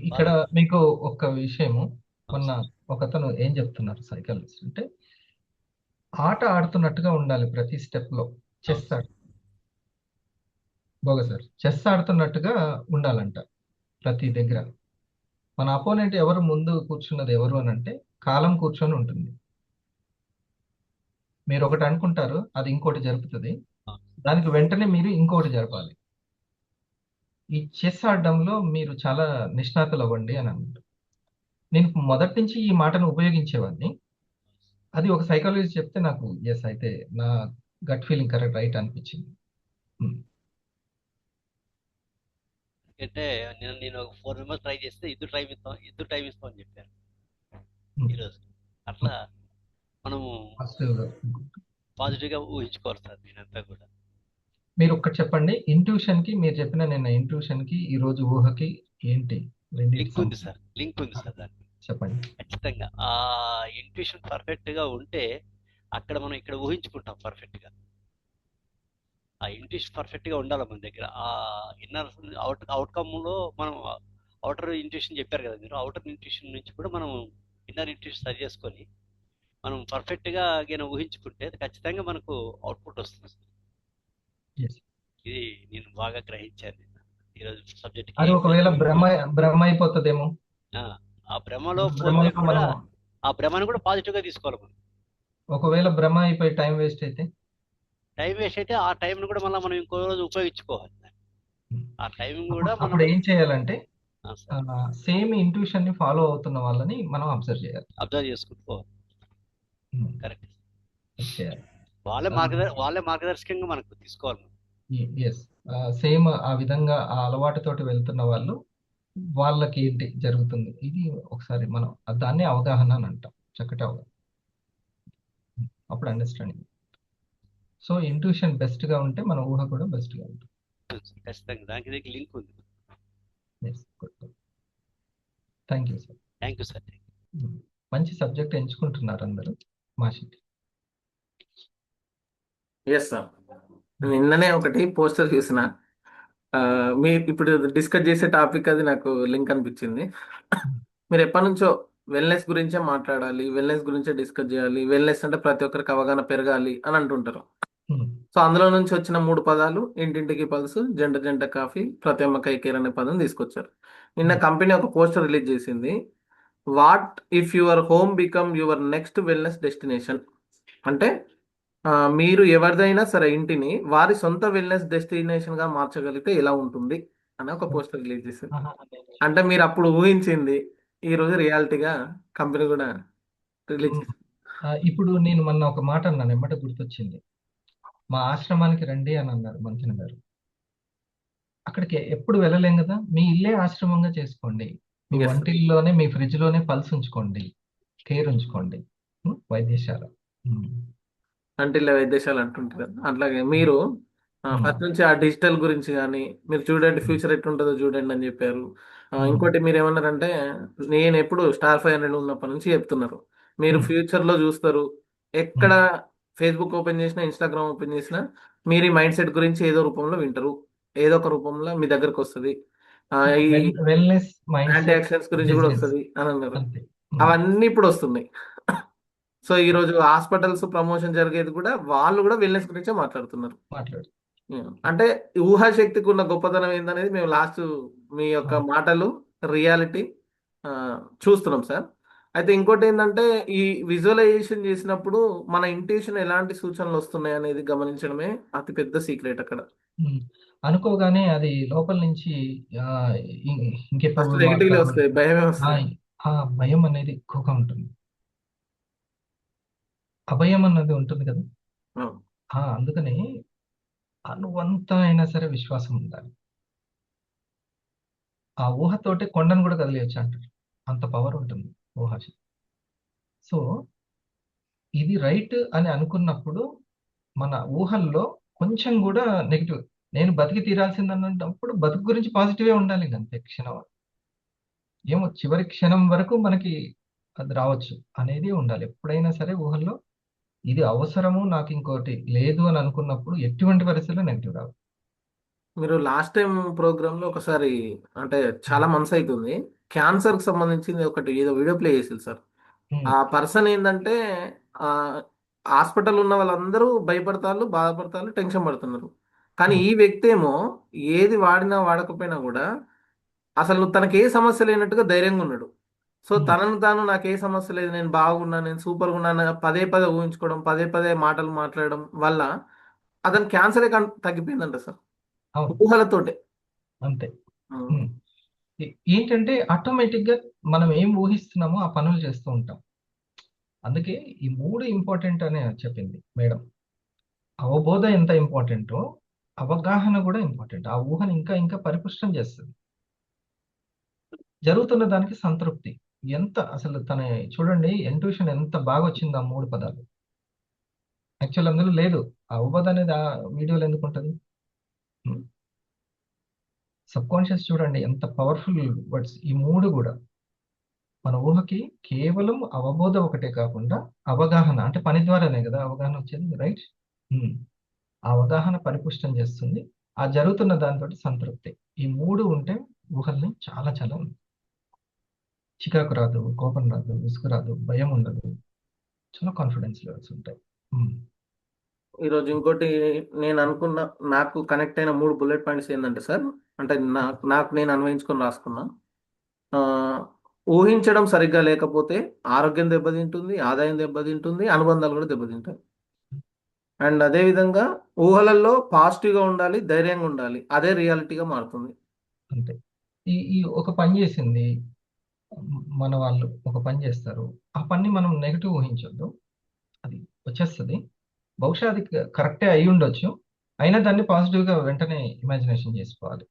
ఇక్కడ మీకు ఒక విషయము, మొన్న ఒకతను ఏం చెప్తున్నారు సైకాలజిస్ట్ అంటే, ఆట ఆడుతున్నట్టుగా ఉండాలి ప్రతి స్టెప్ లో. చెస్ బోగ సార్, చెస్ ఆడుతున్నట్టుగా ఉండాలంట ప్రతి దగ్గర. మన అపోనెంట్ ఎవరు ముందు కూర్చున్నది ఎవరు అని అంటే, కాలం కూర్చొని ఉంటుంది. మీరు ఒకటి అనుకుంటారు, అది ఇంకోటి జరుపుతుంది, దానికి వెంటనే మీరు ఇంకోటి జరపాలి. ఈ చెస్ ఆడడంలో మీరు చాలా నిష్ణాతులు అవ్వండి అని అన్నారు. నేను మొదటి నుంచి ఈ మాటను ఉపయోగించేవాడిని. అది ఒక సైకాలజిస్ట్ చెప్తే నాకు ఎస్ అయితే నా గట్ ఫీలింగ్ కరెక్ట్, రైట్ అనిపించింది. ఎందుకంటే నేను ఒక 4 మెంబర్స్ ట్రై చేస్తే ఇద్దరు టైం ఇస్తాం అని చెప్పారు ఈరోజు. అట్లా మనము పాజిటివ్ గా ఊహించుకోవాలి సార్ దీనంతా కూడా. మీరు ఒక్కటి చెప్పండి, ఇంట్యూషన్ కి మీరు చెప్పిన నిన్న ఇంట్యూషన్ కి ఈ రోజు ఊహకి ఏంటి లింక్ ఉంది సార్ దానికి చెప్పండి. ఖచ్చితంగా ఆ ఇంట్యూషన్ పర్ఫెక్ట్ గా ఉంటే అక్కడ మనం ఇక్కడ ఊహించుకుంటాం పర్ఫెక్ట్ గా. ఆ ఇంట్యూషన్ పర్ఫెక్ట్ గా ఉండాలి మన దగ్గర. ఆ ఇన్నర్ అవుట్కమ్ లో మనం అవుటర్ ఇంట్యూషన్ చెప్పారు కదా మీరు, అవుటర్ ఇంట్యూషన్ నుంచి కూడా మనం ఇన్నర్ ఇంట్యూషన్ సరి చేసుకొని మనం పర్ఫెక్ట్ గా ఊహించుకుంటే ఖచ్చితంగా మనకు అవుట్పుట్ వస్తుంది. ఇది నేను బాగా గ్రహించాను ఈరోజు సబ్జెక్ట్. అది ఒకవేళ భ్రమ అయిపోతుందేమో. ఆ భ్రమలో కూడా ఆ భ్రమను కూడా పాజిటివ్ గా తీసుకోవాలి మనం. ఒకవేళ భ్రమ అయిపోయి టైం వేస్ట్ అయితే ఆ టైం ను కూడా మళ్ళీ మనం ఇంకో రోజు ఉపయోగించుకోవాలి. ఆ టైం కూడా అప్పుడు ఏం చేయాలంటే, సేమ్ ఇంట్యూషన్ ని ఫాలో అవుతున్న వాళ్ళని మనం అబ్జర్వ్ చేసుకుంటూ కరెక్ట్ చేయాలి. వాళ్ళే మార్గదర్శకంగా మనకు తీసుకోవాలి. సేమ్ ఆ విధంగా ఆ అలవాటుతోటి వెళ్తున్న వాళ్ళు, వాళ్ళకి ఏంటి జరుగుతుంది, ఇది ఒకసారి మనం దాన్ని అవగాహన అని అంటాం. చక్కటి అవగాహన, అప్పుడు అండర్స్టాండింగ్. సో ఇంట్యూషన్ బెస్ట్ గా ఉంటే మన ఊహ కూడా బెస్ట్ గా ఉంటుంది. ఖచ్చితంగా దానికి లింక్ ఉంది. Thank you sir. Thank you sir. మంచి సబ్జెక్ట్ ఎంచుకుంటున్నారు అందరూ. మాషిటి. ఎస్ సార్, నిన్ననే ఒకటి పోస్టర్ చూసిన, మీరు ఇప్పుడు డిస్కస్ చేసే టాపిక్ అది నాకు లింక్ అనిపించింది. మీరు ఎప్పటి నుంచో వెల్నెస్ గురించే మాట్లాడాలి, వెల్నెస్ గురించే డిస్కస్ చేయాలి, వెల్నెస్ అంటే ప్రతి ఒక్కరికి అవగాహన పెరగాలి అని అంటుంటారు. సో అందులో నుంచి వచ్చిన 3 పదాలు ఇంటింటికి పల్సు, జంట జంట కాఫీ, ప్రతి అమ్మకాయ కేర్ అనే పదం తీసుకొచ్చారు. నిన్న కంపెనీ ఒక పోస్టర్ రిలీజ్ చేసింది, what if your home become your next wellness destination. అంటే మీరు ఎవరిదైనా సరే ఇంటిని వారి సొంత వెల్నెస్ డెస్టినేషన్ గా మార్చగలిగితే ఎలా ఉంటుంది అని ఒక పోస్టర్ రిలీజ్ చేశారు. అంటే మీరు అప్పుడు ఊహించింది ఈ రోజు రియాలిటీగా కంపెనీ కూడా రిలీజ్ చేసింది. ఇప్పుడు నేను మొన్న ఒక మాట అన్నాను, ఎమ్మట గుర్తొచ్చింది. మా ఆశ్రమానికి రండి అని అన్నారు మంత్రి గారు. అక్కడికి ఎప్పుడు వెళ్ళలేం కదా, మీ ఇల్లే ఆశ్రమంగా చేసుకోండి. మీ వంటిల్లోనే, మీ ఫ్రిడ్జ్ లోనే పల్స్ ఉంచుకోండి, కేర్ ఉంచుకోండి. వైద్యశాల అంటే ఇలా వైద్యశాల అంటుంటారు. అట్లాగే మీరు ఫస్ట్ నుంచి ఆ డిజిటల్ గురించి కానీ మీరు చూడండి ఫ్యూచర్ ఎట్లుంటుందో చూడండి అని చెప్పారు. ఇంకోటి మీరు ఏమన్నారంటే నేను ఎప్పుడు స్టార్ 500 ఉన్నప్పటి నుంచి చెప్తున్నారు మీరు ఫ్యూచర్లో చూస్తారు ఎక్కడ ఫేస్బుక్ ఓపెన్ చేసినా ఇన్స్టాగ్రామ్ ఓపెన్ చేసినా మీరు ఈ మైండ్ సెట్ గురించి ఏదో రూపంలో వింటారు, ఏదో ఒక రూపంలో మీ దగ్గరకు వస్తుంది. ఈ wellness mind anti set oxidants గురించి కూడా వస్తుంది అని అన్నారు. అంతే. అవన్నీ ఇప్పుడు వస్తున్నాయి. సో ఈ రోజు హాస్పిటల్స్ ప్రమోషన్ జరిగేది కూడా వాళ్ళు కూడా వెల్నెస్ గురించే మాట్లాడుతున్నారు. మాట్లాడు. అంటే ఊహాశక్తికి ఉన్న గొప్పతనం ఏందనేది మేము లాస్ట్ మీ యొక్క మాటలు రియాలిటీ చూస్తున్నాం సార్. అయితే ఇంకోటి ఏంటంటే ఈ విజువలైజేషన్ చేసినప్పుడు మన ఇంట్యూషన్ ఎలాంటి సూచనలు వస్తున్నాయి అనేది గమనించడమే అతి పెద్ద సీక్రెట్ అక్కడ. అనుకోగానే అది లోపల నుంచి ఇంకెప్పుడు ఫస్ట్ నెగిటివ్లీ వస్తాయి, భయమే వస్తుంది. ఆ భయం అనేది ఎక్కువగా ఉంటుంది. అభయం అన్నది ఉంటుంది కదా, అందుకని అనువంత అయినా సరే విశ్వాసం ఉండాలి. ఆ ఊహతోటి కొండను కూడా కదిలేయచ్చు అంటారు, అంత పవర్ ఉంటుంది ఊహ. సో ఇది రైట్ అని అనుకున్నప్పుడు మన ఊహల్లో కొంచెం కూడా నెగిటివ్, నేను బతికి తీరాల్సిందన్నప్పుడు బతుకు గురించి పాజిటివే ఉండాలి అంతే. క్షణం ఏమో చివరి క్షణం వరకు మనకి అది రావచ్చు అనేది ఉండాలి ఎప్పుడైనా సరే ఊహల్లో. ఇది అవసరము, నాకు ఇంకోటి లేదు అని అనుకున్నప్పుడు ఎటువంటి పరిస్థితుల్లో నెగిటివ్ రావు. మీరు లాస్ట్ టైం ప్రోగ్రామ్ లో ఒకసారి అంటే చాలా మంత్స్ అవుతుంది క్యాన్సర్ కి సంబంధించింది ఒకటి ఏదో వీడియో ప్లే చేసింది సార్. ఆ పర్సన్ ఏంటంటే ఆ హాస్పిటల్ ఉన్న వాళ్ళందరూ భయపడతారు, బాధపడతారు, టెన్షన్ పడుతున్నారు. కానీ ఈ వ్యక్తి ఏమో ఏది వాడినా వాడకపోయినా కూడా అసలు తనకి ఏ సమస్య లేనట్టుగా ధైర్యంగా ఉన్నాడు. సో తనను తాను నాకు ఏ సమస్య లేదు, నేను బాగున్నా, నేను సూపర్గా ఉన్నాను పదే పదే ఊహించుకోవడం, పదే పదే మాటలు మాట్లాడడం వల్ల అతను క్యాన్సరే తగ్గిపోయిందంట సార్, ఊహలతోటే. అంతే. ఏంటంటే ఆటోమేటిక్ గా మనం ఏం ఊహిస్తున్నామో ఆ పనులు చేస్తూ ఉంటాం. అందుకే ఈ 3 ఇంపార్టెంట్ అని చెప్పింది మేడం. అవబోధ ఎంత ఇంపార్టెంటో అవగాహన కూడా ఇంపార్టెంట్. ఆ ఊహను ఇంకా ఇంకా పరిపుష్టం చేస్తుంది. జరుగుతున్న దానికి సంతృప్తి ఎంత అసలు తన చూడండి, ఇంట్యూషన్ ఎంత బాగా వచ్చింది ఆ 3 పదాలు. యాక్చువల్ అందులో లేదు. ఆ అవబోధ అనేది ఆ వీడియోలో ఎందుకు ఉంటుంది? సబ్ కాన్షియస్ చూడండి ఎంత పవర్ఫుల్ వర్డ్స్. ఈ 3 కూడా మన ఊహకి కేవలం అవబోధ ఒకటే కాకుండా అవగాహన, అంటే పని ద్వారానే కదా అవగాహన వచ్చేది, రైట్? ఆ అవగాహన పరిపుష్టం చేస్తుంది. ఆ జరుగుతున్న దాంతో సంతృప్తి. ఈ 3 ఉంటే ఊహల్ని చాలా చాలా చికాకు రాదు, కోపం రాదు, విసుగు రాదు, భయం ఉండదు, చాలా కాన్ఫిడెన్స్ లెవెల్స్ ఉంటాయి. ఈరోజు ఇంకోటి నేను అనుకున్న నాకు కనెక్ట్ అయిన 3 బుల్లెట్ పాయింట్స్ ఏంటంటే సార్, అంటే నాకు నేను అన్వయించుకొని రాసుకున్నా. ఊహించడం సరిగ్గా లేకపోతే ఆరోగ్యం దెబ్బతింటుంది, ఆదాయం దెబ్బతింటుంది, అనుబంధాలు కూడా దెబ్బతింటాయి. అండ్ అదేవిధంగా ఊహలలో పాజిటివ్గా ఉండాలి, ధైర్యంగా ఉండాలి, అదే రియాలిటీగా మారుతుంది. అంతే. ఈ ఒక పని చేసింది మన వాళ్ళు, ఒక పని చేస్తారు, ఆ పని మనం నెగిటివ్ ఊహించొద్దు, అది వచ్చేస్తుంది. బహుశా అది కరెక్టే అయి ఉండొచ్చు, అయినా దాన్ని పాజిటివ్గా వెంటనే ఇమాజినేషన్ చేసుకోవాలి.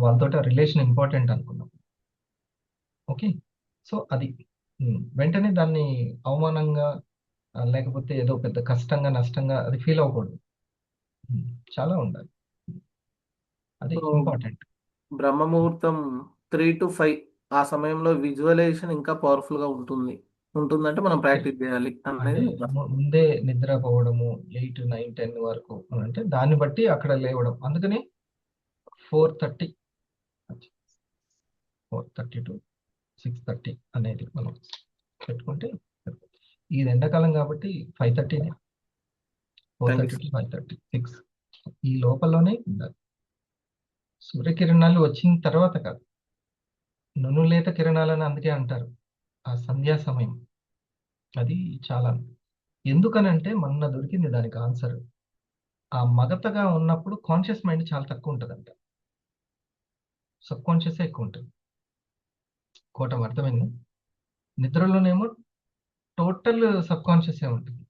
వాళ్ళతో రిలేషన్ ఇంపార్టెంట్ అనుకున్నాం, ఓకే. సో అది వెంటనే దాన్ని అవమానంగా లేకపోతే ఏదో పెద్ద కష్టంగా నష్టంగా అది ఫీల్ అవ్వకూడదు. చాలా ఉండాలి, అది ఇంపార్టెంట్. బ్రహ్మ ముహూర్తం 3 to 5 ఆ సమయంలో విజువలైజేషన్ ఇంకా పవర్ఫుల్ గా ఉంటుందంటే మనం ప్రాక్టీస్ చేయాలి అనేది. ముందే నిద్రపోవడము 8, 9, 10 వరకు అంటే దాన్ని బట్టి అక్కడ లేవడం. అందుకని 4:30 to 6:30 అనేది మనం పెట్టుకుంటే, ఇది ఎండాకాలం కాబట్టి 5:30, 4:30 to 5:30, 6 ఈ లోపలనే ఉండాలి. సూర్యకిరణాలు వచ్చిన తర్వాత కాదు, నునులేత కిరణాలని అందుకే అంటారు. ఆ సంధ్యా సమయం అది చాలా, ఎందుకనంటే మొన్న దొరికింది దానికి ఆన్సర్. ఆ మగతగా ఉన్నప్పుడు కాన్షియస్ మైండ్ చాలా తక్కువ ఉంటుందంట, సబ్ కాన్షియస్ ఎక్కువ ఉంటుంది. కోటం అర్థమైంది. నిద్రలోనేమో టోటల్ సబ్ కాన్షియస్ ఉంటుంది,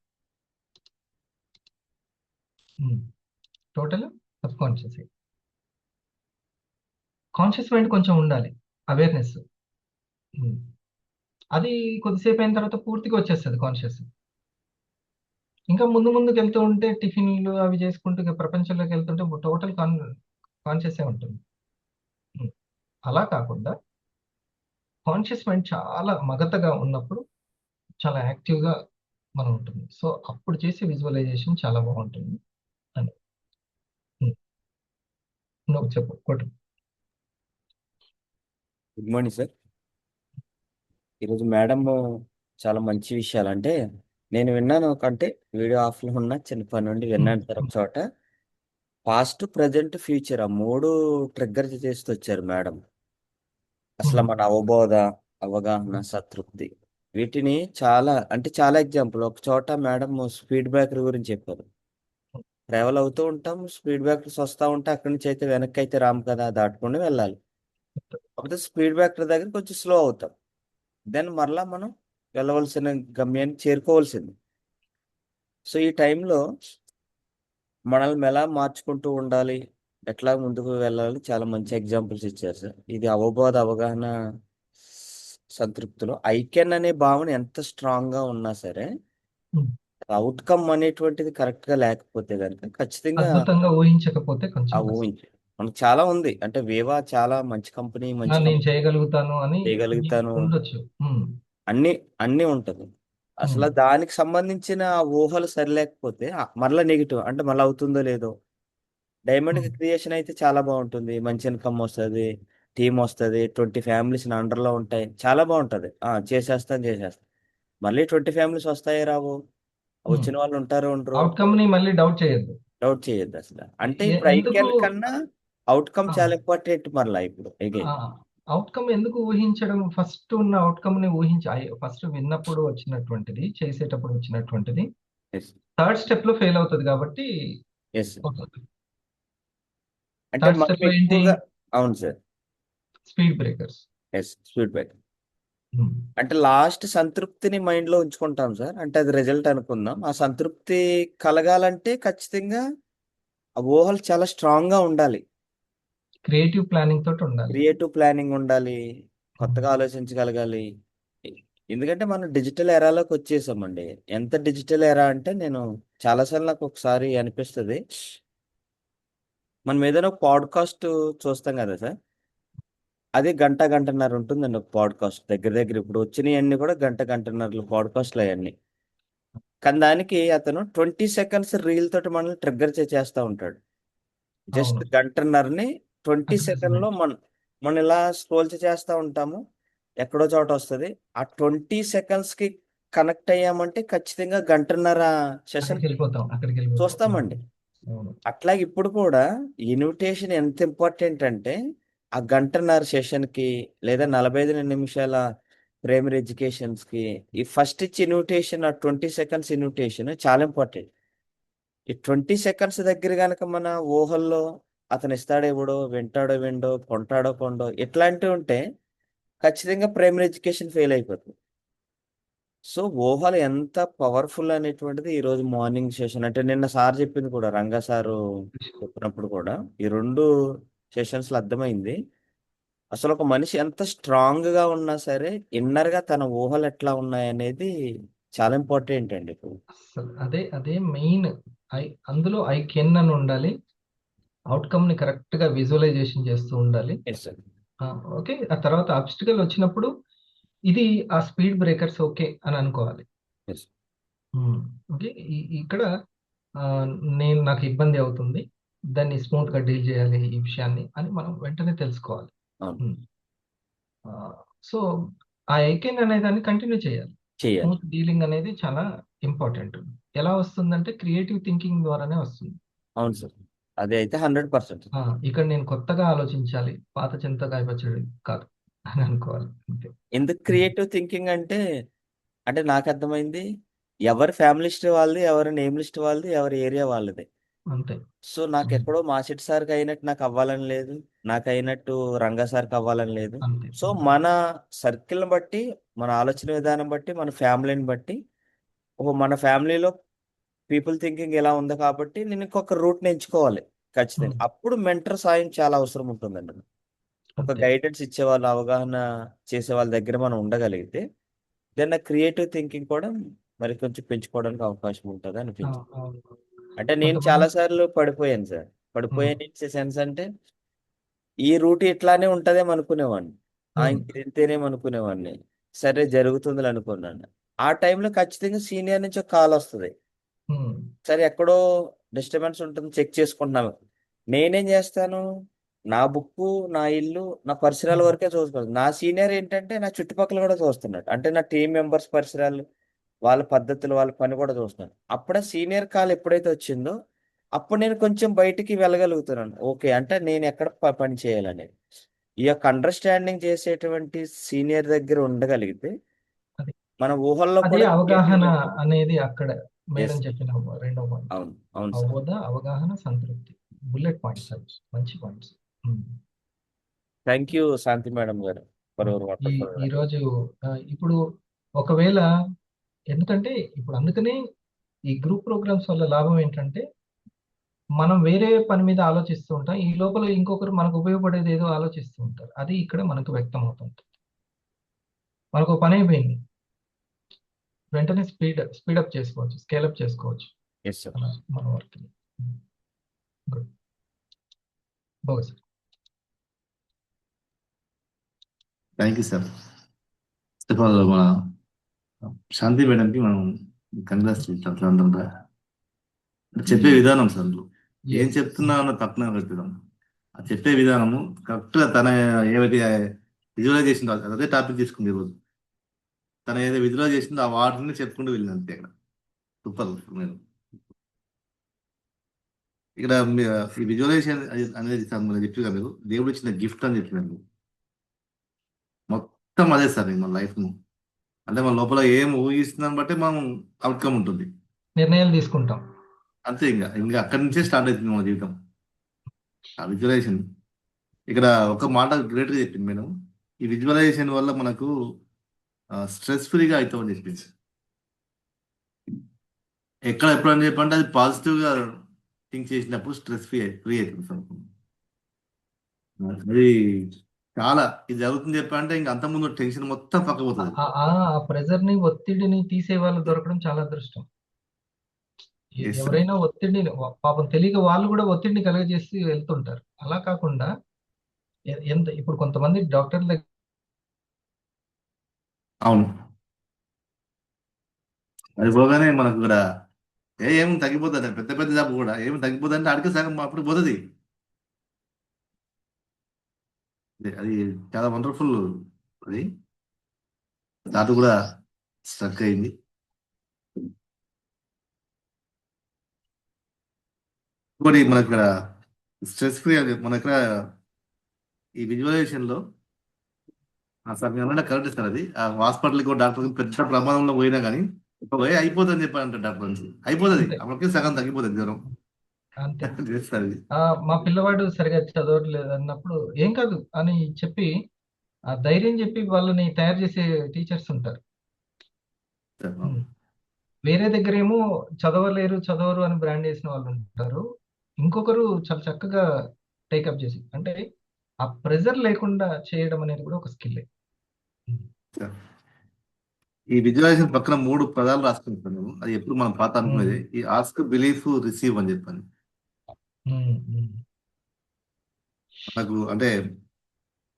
total sub conscious. Conscious mind కొంచెం ఉండాలి, అవేర్నెస్. అది కొద్దిసేపు అయిన తర్వాత పూర్తిగా వచ్చేస్తుంది కాన్షియస్. ఇంకా ముందు ముందుకు వెళ్తూ ఉంటే టిఫిన్లు అవి చేసుకుంటూ ఇక ప్రపంచంలోకి వెళ్తుంటే టోటల్ కాన్షియస్ ఉంటుంది. అలా కాకుండా కాన్షియస్ మైండ్ చాలా మగతగా ఉన్నప్పుడు చాలా యాక్టివ్గా మనం ఉంటుంది. సో అప్పుడు చేసే విజువలైజేషన్ చాలా బాగుంటుంది అని. నువ్వు చెప్పు కొట్టు. Good morning sir. ఈరోజు మేడం చాలా మంచి విషయాలు అంటే నేను విన్నాను అంటే వీడియో ఆఫ్లో ఉన్న చిన్నప్పటి నుండి విన్నాను సార్. ఒక చోట పాస్ట్ ప్రజెంట్ ఫ్యూచర్ ఆ మూడు ట్రిగ్గర్ చేస్తూ వచ్చారు మేడం. అసలు మన అవగాహన సంతృప్తి వీటిని చాలా ఎగ్జాంపుల్. ఒక చోట మేడం స్పీడ్ బ్రేకర్ గురించి చెప్పారు. ట్రావెల్ అవుతూ ఉంటాం, స్పీడ్ బ్రేకర్స్ వస్తూ ఉంటే అక్కడి నుంచి అయితే వెనక్కి అయితే రాము కదా, దాటుకుని వెళ్ళాలి. కాకపోతే స్పీడ్ బ్రేకర్ దగ్గర కొంచెం స్లో అవుతాం, దెన్ మరలా మనం వెళ్ళవలసిన గమ్యాన్ని చేరుకోవాల్సింది. సో ఈ టైంలో మనల్ని ఎలా మార్చుకుంటూ ఉండాలి, ఎట్లా ముందుకు వెళ్ళాలి చాలా మంచి ఎగ్జాంపుల్స్ ఇచ్చారు సార్. ఇది అవగాహన సంతృప్తిలో ఐకెన్ అనే భావన ఎంత స్ట్రాంగ్గా ఉన్నా సరే అవుట్కమ్ అనేటువంటిది కరెక్ట్గా లేకపోతే కనుక ఖచ్చితంగా అద్భుతంగా ఊహించకపోతే కొంచెం ఆ కష్టం. ఊహించు మనకు చాలా ఉంది అంటే వేవా చాలా మంచి కంపెనీ నేను చేయగలుగుతాను అని చేయగలుగుతాను ఉండొచ్చు. అన్ని అన్ని ఉంటుంది. అసలు దానికి సంబంధించిన ఊహలు సరిలేకపోతే మరలా నెగిటివ్ అంటే మళ్ళీ అవుతుందో లేదో. డైమండ్ క్రియేషన్ అయితే చాలా బాగుంటుంది, మంచి ఇన్కమ్ వస్తుంది, టీం వస్తుంది, 20 ఫ్యామిలీస్ నా అండర్లో ఉంటాయి, చాలా బాగుంటుంది. చేసేస్తాను. మళ్ళీ 20 ఫ్యామిలీస్ వస్తాయి రావు, వచ్చిన వాళ్ళు ఉంటారు ఉండరు, అవుట్కమ్ ని మళ్ళీ డౌట్ చేయొద్దు. డౌట్ చేయొద్దు అసలు. అంటే ఇప్పుడు ఎందుకు ఐక్యాన్ కన్నా అవుట్కమ్ చాలా ఇంపార్టెంట్ మరలా ఇప్పుడు అగైన్. అవుట్కమ్ ఎందుకు ఊహించడం? ఫస్ట్ ఉన్న అవుట్కమ్ ని ఫస్ట్ విన్నప్పుడు వచ్చినటువంటిది, చేసేటప్పుడు వచ్చినటువంటిది థర్డ్ స్టెప్ లో ఫెయిల్ అవుతుంది కాబట్టి ఎస్ అవుతుంది. అంటే థర్డ్ మనం స్టెప్ లో ఏంటి? ఎక్కువగా అవును sir, speed breakers. Yes speed break అంటే లాస్ట్ సంతృప్తిని మైండ్ లో ఉంచుకుంటాం సార్. అంటే అది రిజల్ట్ అనుకుందాం. ఆ సంతృప్తి కలగాలంటే ఖచ్చితంగా ఆ ఊహలు చాలా స్ట్రాంగ్ గా ఉండాలి, క్రియేటివ్ ప్లానింగ్ తోటి ఉండాలి. క్రియేటివ్ ప్లానింగ్ ఉండాలి, కొత్తగా ఆలోచించగలగాలి. ఎందుకంటే మనం డిజిటల్ ఎరాలోకి వచ్చేసామండి. ఎంత డిజిటల్ ఎరా అంటే నేను చాలాసార్లు నాకు ఒకసారి అనిపిస్తుంది, మనం ఏదైనా పాడ్కాస్ట్ చూస్తాం కదా సార్, అది గంటన్నర ఉంటుందండి ఒక పాడ్కాస్ట్. దగ్గర దగ్గర ఇప్పుడు వచ్చినవన్నీ కూడా గంటన్నరలు పాడ్కాస్ట్లు అవన్నీ. కానీ దానికి అతను 20 సెకండ్స్ రీల్ తోటి మనల్ని ట్రిగ్గర్ చేస్తూ ఉంటాడు. జస్ట్ గంటన్నరని 20 సెకండ్లో మనం ఇలా స్క్రోల్ చేస్తూ ఉంటాము, ఎక్కడో చోట వస్తుంది. ఆ 20 సెకండ్స్కి కనెక్ట్ అయ్యామంటే ఖచ్చితంగా గంటన్నర సెషన్ అక్కడికి చూస్తామండి. అట్లాగే ఇప్పుడు కూడా ఇన్విటేషన్ ఎంత ఇంపార్టెంట్ అంటే ఆ గంటన్నర సెషన్కి లేదా 45 నిమిషాల ప్రైమరీ ఎడ్యుకేషన్స్కి ఈ ఫస్ట్ ఇచ్చి ఇన్విటేషన్, ఆ 20 సెకండ్స్ ఇన్విటేషన్ చాలా ఇంపార్టెంట్. ఈ 20 సెకండ్స్ దగ్గర కనుక మన ఊహల్లో అతను ఇస్తాడో ఇవ్వడో, వింటాడో విండో, కొంటాడో కొండో ఇట్లాంటివి ఉంటే ఖచ్చితంగా ప్రైమరీ ఎడ్యుకేషన్ ఫెయిల్ అయిపోతుంది. సో ఊహలు ఎంత పవర్ఫుల్ అనేటువంటిది ఈరోజు మార్నింగ్ సెషన్ అంటే నిన్న సార్ చెప్పింది కూడా, రంగా సారు చెప్పినప్పుడు కూడా ఈ 2 సెషన్స్లో అర్థమైంది. అసలు ఒక మనిషి ఎంత స్ట్రాంగ్గా ఉన్నా సరే ఇన్నర్గా తన ఊహలు ఎట్లా ఉన్నాయనేది చాలా ఇంపార్టెంట్ అండి ఇప్పుడు. అదే మెయిన్. అందులో ఐ కెన్ అని ఉండాలి, అవుట్కమ్ ని కరెక్ట్ గా విజువలైజేషన్ చేస్తూ ఉండాలి. ఓకే, ఆ తర్వాత ఆబ్స్టికల్ వచ్చినప్పుడు ఇది ఆ స్పీడ్ బ్రేకర్స్ ఓకే అని అనుకోవాలి. ఓకే, ఇక్కడ నాకు ఇబ్బంది అవుతుంది, దాన్ని స్మూత్ గా డీల్ చేయాలి ఈ విషయాన్ని అని మనం వెంటనే తెలుసుకోవాలి. సో ఆ ఐకెన్ అనే దాన్ని కంటిన్యూ చేయాలి. స్మూత్ డీలింగ్ అనేది చాలా ఇంపార్టెంట్. ఎలా వస్తుందంటే క్రియేటివ్ థింకింగ్ ద్వారానే వస్తుంది. అవును సార్, అది అయితే 100%. ఇక్కడ నేను కొత్తగా ఆలోచించాలి, పాత చింతకాయ పచ్చడి కాదు అని అనుకోవాలి అంతే. ఎందుకు క్రియేటివ్ థింకింగ్ అంటే నాకు అర్థమైంది, ఎవరి ఫ్యామిలీ లిస్ట్ వాళ్ళది, ఎవరి నేమ్ లిస్ట్ వాళ్ళది, ఎవరి ఏరియా వాళ్ళది అంతే. సో నాకు ఎక్కడో మాసిట్ సార్కి అయినట్టు నాకు అవ్వాలని లేదు, నాకు అయినట్టు రంగా సార్కి అవ్వాలని లేదు. సో మన సర్కిల్ని బట్టి, మన ఆలోచన విధానం బట్టి, మన ఫ్యామిలీని బట్టి, మన ఫ్యామిలీలో పీపుల్ థింకింగ్ ఎలా ఉంది కాబట్టి నేను ఇంకొక రూట్ని ఎంచుకోవాలి ఖచ్చితంగా. అప్పుడు మెంటర్ సాయం చాలా అవసరం ఉంటుందండి. ఒక గైడెన్స్ ఇచ్చేవాళ్ళు, అవగాహన చేసే వాళ్ళ దగ్గర మనం ఉండగలిగితే దెన్ క్రియేటివ్ థింకింగ్ కూడా మరి కొంచెం పెంచుకోవడానికి అవకాశం ఉంటుంది ఆ, అనిపించింది. అవును. అంటే నేను కొంతమంది చాలా సార్లు పడిపోయాను సార్. ఉమ్, పడిపోయాను ఇన్ సెన్స్ అంటే ఈ రూట్ ఇట్లానే ఉంటదేమో అనుకునేవాడిని. ఉమ్, ఇంక ఇంతేనేమో అనుకునేవాడిని. సరే జరుగుతుంది అనుకున్నాను. ఆ టైంలో ఖచ్చితంగా సీనియర్ నుంచి ఒక కాల్ వస్తుంది. ఉమ్, సరే ఎక్కడో డిస్టర్బెన్స్ ఉంటుంది, చెక్ చేసుకుంటున్నాము. నేనేం చేస్తాను, నా బుక్, నా ఇల్లు, నా పరిసరాల ఉమ్, వరకే చూసుకోవాలి. నా సీనియర్ ఏంటంటే నా చుట్టుపక్కల కూడా చూస్తున్నాడు. అంటే నా టీం మెంబర్స్ పరిసరాలు, వాళ్ళ పద్ధతులు, వాళ్ళ పని కూడా చూస్తున్నాను. అప్పుడే సీనియర్ కాల్ ఎప్పుడైతే వచ్చిందో అప్పుడు నేను కొంచెం బయటికి వెళ్ళగలుగుతున్నాను. ఓకే, అంటే నేను ఎక్కడ పని చేయాలనేది ఈ యొక్క అండర్స్టాండింగ్ చేసేటువంటి సీనియర్ దగ్గర ఉండగలిగితే అది మన ఊహల్లో అదే కూడా అవగాహన క్రియేటివ్గా. అనేది అక్కడ ఎస్, మేడం చెప్పిన రెండో పాయింట్. అవును అవును సార్. హోదా, అవగాహన, సంతృప్తి, బుల్లెట్ పాయింట్స్ అవి మంచి points. Thank you Shanti madam గారు ఫర్ యువర్ ఈ వండర్ఫుల్. ఈరోజు ఇప్పుడు ఒకవేళ ఎందుకంటే ఇప్పుడు అందుకనే ఈ గ్రూప్ ప్రోగ్రామ్స్ వల్ల లాభం ఏంటంటే మనం వేరే పని మీద ఆలోచిస్తూ ఉంటాం, ఈ లోపల ఇంకొకరు మనకు ఉపయోగపడేది ఏదో ఆలోచిస్తూ ఉంటారు, అది ఇక్కడ మనకు వ్యక్తం అవుతుంది. మనకు ఒక పని అయిపోయింది, వెంటనే స్పీడప్ చేసుకోవచ్చు, స్కేలప్ చేసుకోవచ్చు ఎస్ సార్. మన మన వర్క్. గుడ్, బాగా sir. Thank you sir. First of all మన శాంతి మేడంకి మనం కంగ్రాట్స్ చెప్తాం. చెప్పే విధానం సార్, అందులో ఏం Yes. చెప్తున్నా అన్న తప్పన పెట్టడం, ఆ చెప్పే విధానము కరెక్ట్గా తన ఏవైతే విజువలైజేషన్ అదే టాపిక్ తీసుకుంది ఈరోజు. తన ఏదైతే విజువలైజ్ చేసిందో ఆ వాటిని చెప్పుకుంటూ వెళ్ళింది అంతే. ఇక్కడ సూపర్ మీరు ఇక్కడ ఈ విజువలైజేషన్ అనేది మనం చెప్పిగా మీరు దేవుడు ఇచ్చిన గిఫ్ట్ అని చెప్పినారు. మొత్తం అదే సార్ మన లైఫ్ అంటే మన లోపల ఏం ఊహిస్తున్నాం బట్టి మనం అవుట్కమ్ ఉంటుంది నిర్ణయాలు తీసుకుంటాం. అంతే. ఇంకా అక్కడి నుంచే స్టార్ట్ అవుతుంది మన జీవితం. ఆ విజువలైజేషన్ ఇక్కడ ఒక మాట గ్రేట్గా చెప్పింది మేడం. ఈ విజువలైజేషన్ వల్ల మనకు స్ట్రెస్ ఫ్రీగా అవుతామని చెప్పింది. ఎప్పుడని చెప్పంటే అది పాజిటివ్గా థింక్ చేసినప్పుడు స్ట్రెస్ ఫ్రీ అవుతుంది సార్. అది చాలా ఇది జరుగుతుంది చెప్పంటే ఇంకా అంత ముందు టెన్షన్ మొత్తం పక్కపోతుంది. ఆ ప్రెజర్ ని, ఒత్తిడిని తీసే వాళ్ళు దొరకడం చాలా అదృష్టం. Yes, sir. ఎవరైనా ఒత్తిడిని పాపం తెలియక వాళ్ళు కూడా ఒత్తిడిని కలుగజేసి వెళ్తుంటారు. అలా కాకుండా ఎంత ఇప్పుడు కొంతమంది డాక్టర్ల దగ్గర అవును, అది పోగానే మనకు ఇక్కడ ఏం తగ్గిపోతుంది, పెద్ద పెద్ద జబ్బు కూడా ఏమి తగ్గిపోతుంది అంటే అడిగి సగం అప్పుడు పోతుంది. అది చాలా వండర్ఫుల్. అది దాంట్లో కూడా స్ట్రక్ అయింది. ఇంకోటి మనకి ఇక్కడ స్ట్రెస్ ఫ్రీ అని మన ఇక్కడ ఈ విజువలైజేషన్ లో సార్ మీరు అన్న కరెక్ట్ సార్. అది ఆ హాస్పిటల్కి డాక్టర్ పెద్ద ప్రమాదంలో పోయినా కానీ అయిపోతుంది చెప్పారంట డాక్టర్ నుంచి. అయిపోతుంది, అంతే. అప్పటికే సగం తగ్గిపోతుంది జ్వరం. అంతే. చేస్తారు ఇది. మా పిల్లవాడు సరిగా చదవట్లేదు అన్నప్పుడు ఏం కాదు అని చెప్పి ఆ ధైర్యం చెప్పి వాళ్ళని తయారు చేసే టీచర్స్ ఉంటారు. సార్, వేరే దగ్గర ఏమో చదవరు అని బ్రాండ్ చేసిన వాళ్ళు ఉంటారు. ఇంకొకరు చాలా చక్కగా టేకప్ చేసి, అంటే ఆ ప్రెజర్ లేకుండా చేయడం అనేది కూడా ఒక స్కిల్. సార్, ఈ విజువలైజేషన్ పక్కన 3 పదాలు రాసుకుంటాను. అది ఎప్పుడు మనం పాత అనుకునేది. ఈ ఆస్క్, బిలీఫ్, రిసీవ్ అని చెప్పాను. మనకు అంటే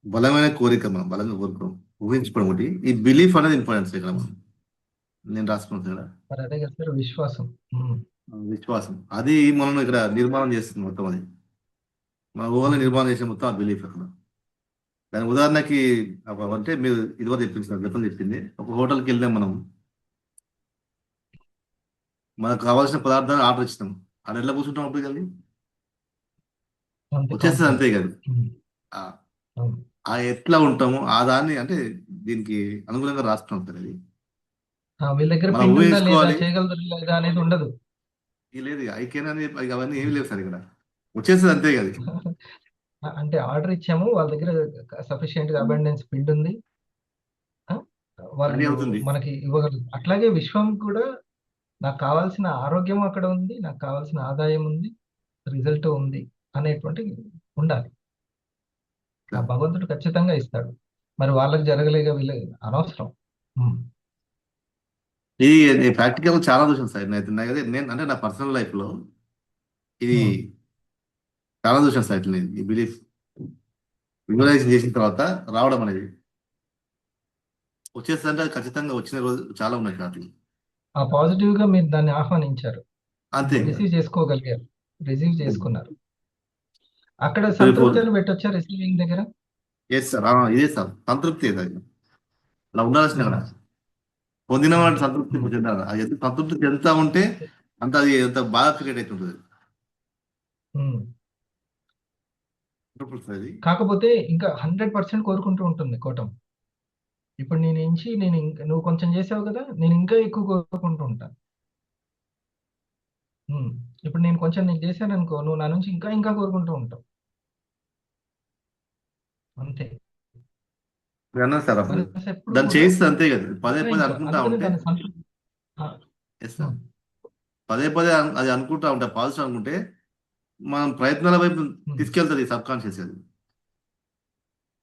బలమైన కోరిక, మనం బలంగా కోరుకోం, ఊహించుకోవడం ఒకటి. ఈ బిలీఫ్ అనేది ఇంపార్టెన్స్ ఇక్కడ నేను రాసుకున్నాను ఇక్కడ. మరి అదే కదా సార్ విశ్వాసం. విశ్వాసం అది మనం ఇక్కడ నిర్మాణం చేస్తుంది మొత్తం. అది మన ఊహలో నిర్మాణం చేసిన మొత్తం ఆ బిలీఫ్ అక్కడ. దాని ఉదాహరణకి అంటే మీరు ఇదివరకు చెప్పింది సార్, గతం చెప్పింది. ఒక హోటల్కి వెళ్ళాం మనం, మనకు కావాల్సిన పదార్థాలు ఆర్డర్ ఇచ్చినాం. ఆడ ఎట్లా కూర్చుంటాం అప్పుడు కలిగి వచ్చేస్తుంది అంతే కదా. ఆ ఎట్లా ఉంటాము ఆ దాన్ని అంటే దీనికి అనుగుణంగా రాస్తున్నాం సార్. అది వీళ్ళ దగ్గర మనం పిండి ఉందా లేదా, ఊహించుకోవాలి. చేయగలరు లేదా అనేది ఉండదు. లేదు ఐకేనని అవన్నీ ఏమి లేవు సార్. ఇక్కడ వచ్చేస్తుంది అంతే కదా. అంటే ఆర్డర్ ఇచ్చాము, వాళ్ళ దగ్గర సఫిషియెంట్ గా అబండెన్స్ పిండి ఉంది, వాళ్ళు అన్నీ అవుతుంది. మనకి ఇవ్వగలరు. అట్లాగే విశ్వం కూడా నాకు కావాల్సిన ఆరోగ్యం అక్కడ ఉంది, నాకు కావాల్సిన ఆదాయం ఉంది, రిజల్ట్ ఉంది అనేటువంటి ఉండాలి. ఆ భగవంతుడు ఖచ్చితంగా ఇస్తాడు. మరి వాళ్ళకి జరగలేక వీళ్ళ అనవసరం. ఇది ప్రాక్టికల్ చాలా చూసాను సార్. నేను అంటే నా పర్సనల్ లైఫ్ లో ఇది చాలా చూసాను సార్. ఇట్లా ఈ బిలీఫ్ విజువలైజేషన్ చేసిన తర్వాత రావడం అనేది వచ్చేస్తుంటే అది ఖచ్చితంగా వచ్చిన రోజు చాలా ఉన్నాయి కాబట్టి ఆ పాజిటివ్ గా మీరు దాన్ని ఆహ్వానించారు, అంతే రిసీవ్ చేసుకోగలిగారు, రిసీవ్ చేసుకున్నారు. అక్కడ సో ఇప్పుడు సంతృప్తి అని పెట్టొచ్చా రిసీవింగ్ దగ్గర? ఎస్ సార్, ఇదే సార్ సంతృప్తి అది అలా ఉండాల్సిన అక్కడ పొందిన వాటి సంతృప్తి చెందాలి. అది ఎంత సంతృప్తి చెందుతా ఉంటే అంత అది ఎంత బాగా క్రియేట్ అవుతుంటుంది. ఇప్పుడు సార్ ఇది కాకపోతే ఇంకా 100% కోరుకుంటూ ఉంటుంది కోటం. ఇప్పుడు నువ్వు కొంచెం చేసావు కదా, నేను ఇంకా ఎక్కువ కోరుకుంటూ ఉంటాను. ఇప్పుడు నేను కొంచెం నీకు చేశాను అనుకో, నువ్వు నా నుంచి ఇంకా ఇంకా కోరుకుంటూ ఉంటావు. అంతే. ఇప్పుడు అన్నారు సార్ అసలు మనసు ఎప్పుడు దాన్ని కూడా చేయిస్తే అంతే కదా, పదే పదే విక్రయించు. అనుకుంటా అందుకని ఉంటే దాన్ని సంతృప్తి. ఆ, ఎస్ సార్, ఉమ్, పదే పదే అది అనుకుంటా ఉంటే పాజిటివ్ అనుకుంటే మనం ప్రయత్నాల వైపు తీసుకెళ్తుంది సబ్ కాన్షియస్. అది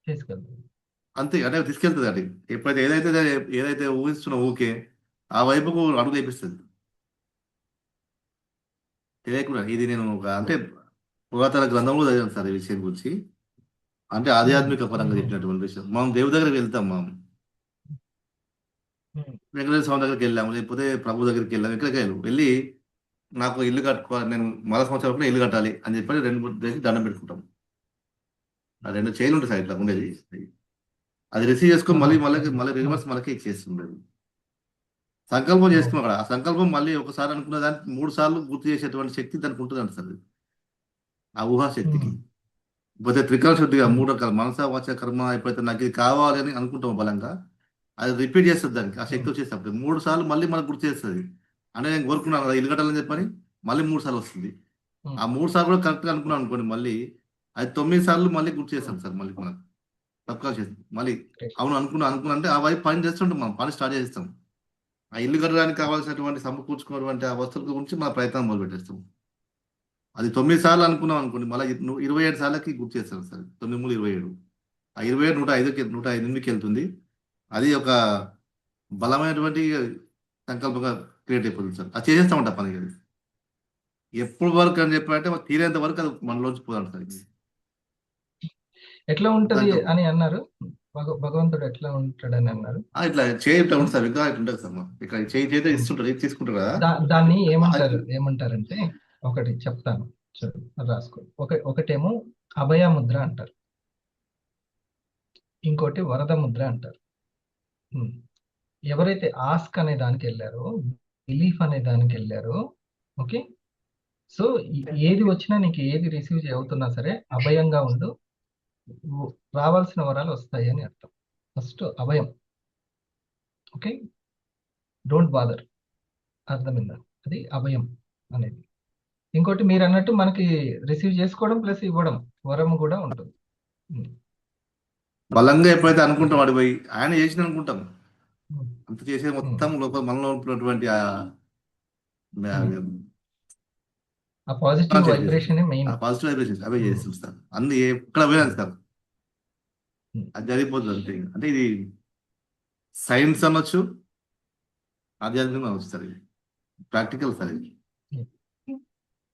తీసుకెళ్తాం. అంతే అంటే తీసుకెళ్తుంది. అది ఎప్పుడైతే ఏదైతే ఊహిస్తున్నా ఊకే ఆ వైపుకు అడుగు వేపిస్తుంది తెలియకుండా. ఇది నేను అంటే పురాతన గ్రంథంలో చదివాను సార్ ఈ విషయం గురించి. అంటే ఆధ్యాత్మిక పరంగా చెప్పినటువంటి విషయం. మనం దేవుడి దగ్గరికి వెళ్తాం, మనం వెంకటేశ్వర స్వామి దగ్గరికి వెళ్ళాము, లేకపోతే ప్రభు దగ్గరికి వెళ్ళాము, ఎక్కడికి వెళ్ళి నాకు ఇల్లు కట్టుకోవాలి, నేను మరో సంవత్సరం ఇల్లు కట్టాలి అని చెప్పి 2-3 దగ్గర దండం పెట్టుకుంటాం. ఆ 2 చైలు ఉంటాయి సార్ ఇట్లా ఉండేది. అది రిసీవ్ చేసుకొని మళ్ళీ రివర్స్ మనకి ఇచ్చేస్తుంది. సంకల్పం చేసుకున్నాం అక్కడ. ఆ సంకల్పం మళ్ళీ ఒకసారి అనుకున్న దానికి 3 సార్లు గుర్తు చేసేటువంటి శక్తి దానికి ఉంటుంది అంట సార్. ఆ ఊహాశక్తికి పోతే త్రికరణ శుద్ధిగా 3 రకాల మనస వాచ కర్మ ఎప్పుడైతే నాకు ఇది కావాలి అని అనుకుంటాం బలంగా, అది రిపీట్ చేస్తుంది. దానికి ఆ శక్తి వచ్చేటప్పుడు 3 సార్లు మళ్ళీ మనకు గుర్తు చేస్తుంది. అంటే నేను కోరుకున్నాను కదా ఇల్లు కట్టాలని చెప్పని మళ్ళీ 3 సార్లు వస్తుంది. ఆ 3 సార్లు కూడా కరెక్ట్గా అనుకున్నాను అనుకోండి, మళ్ళీ అది 9 సార్లు మళ్ళీ గుర్తు చేస్తాం సార్. మళ్ళీ మనకు సబ్కాన్షియస్ మళ్ళీ అవును అనుకున్నా అంటే ఆ వైపు పని చేస్తుంటాం, మనం పని స్టార్ట్ చేస్తాం. ఆ ఇల్లు కట్టడానికి కావాల్సినటువంటి సమకూర్చుకున్నటువంటి ఆ వస్తువుల గురించి మన ప్రయత్నం మొదలు పెట్టేస్తాం. అది 9 సార్లు అనుకున్నాం అనుకోండి, మళ్ళీ 27 సార్లకి గుర్తు చేస్తాం సార్. 9×3 = 27. ఆ 27 108కి వెళ్తుంది. అది ఒక బలమైనటువంటి సంకల్పంగా క్రియేట్ అయిపోతుంది సార్. అది చేసేస్తా ఉంటాం పని. అది ఎప్పుడు వరకు అని చెప్పారంటే తీరేంత వరకు అది మనలోంచి పోదాం సార్. ఎట్లా ఉంటది అని అన్నారు, భగవంతుడు ఎట్లా ఉంటాడని అన్నారు. ఇట్లా చేయి ఇట్లా ఉంటుంది సార్, విగ్రహం ఇట్లా ఉంటుంది సార్. ఇక్కడ చేయి ఇస్తుంటారు, తీసుకుంటారు కదా. దాన్ని ఏమంటారంటే ఒకటి చెప్తాను చూడు, రాసుకో. ఒకటేమో అభయ ముద్ర అంటారు, ఇంకోటి వరద ముద్ర అంటారు. ఎవరైతే ఆస్క్ అనే దానికి వెళ్ళారో, బిలీఫ్ అనే దానికి వెళ్ళారో, ఓకే, సో ఏది వచ్చినా నీకు ఏది రిసీవ్ అవుతున్నా సరే అభయంగా ఉండు, రావాల్సిన వరాలు వస్తాయి అని అర్థం. First Abhayam, okay, don't bother, అర్థమైందా? అది అభయం అనేది. ఇంకోటి మీరు అన్నట్టు మనకి రిసీవ్ చేసుకోవడం ప్లస్ ఇవ్వడం, వరం కూడా ఉంటుంది. బలంగా ఎప్పుడైతే అనుకుంటాం వాడి పోయి ఆయన చేసిన అనుకుంటాం, అంత చేసే మొత్తం లోపల మనలో ఉన్నటువంటి positive vibration main. Positive vibrations అవే చేసి చూస్తాను. అన్ని ఎక్కడ పోయినా సార్ అది జరిగిపోతుంది అంతే. అంటే ఇది సైన్స్ అనొచ్చు, ఆధ్యాత్మికంగా అనొచ్చు సార్. ఇది ప్రాక్టికల్ సార్. ఇది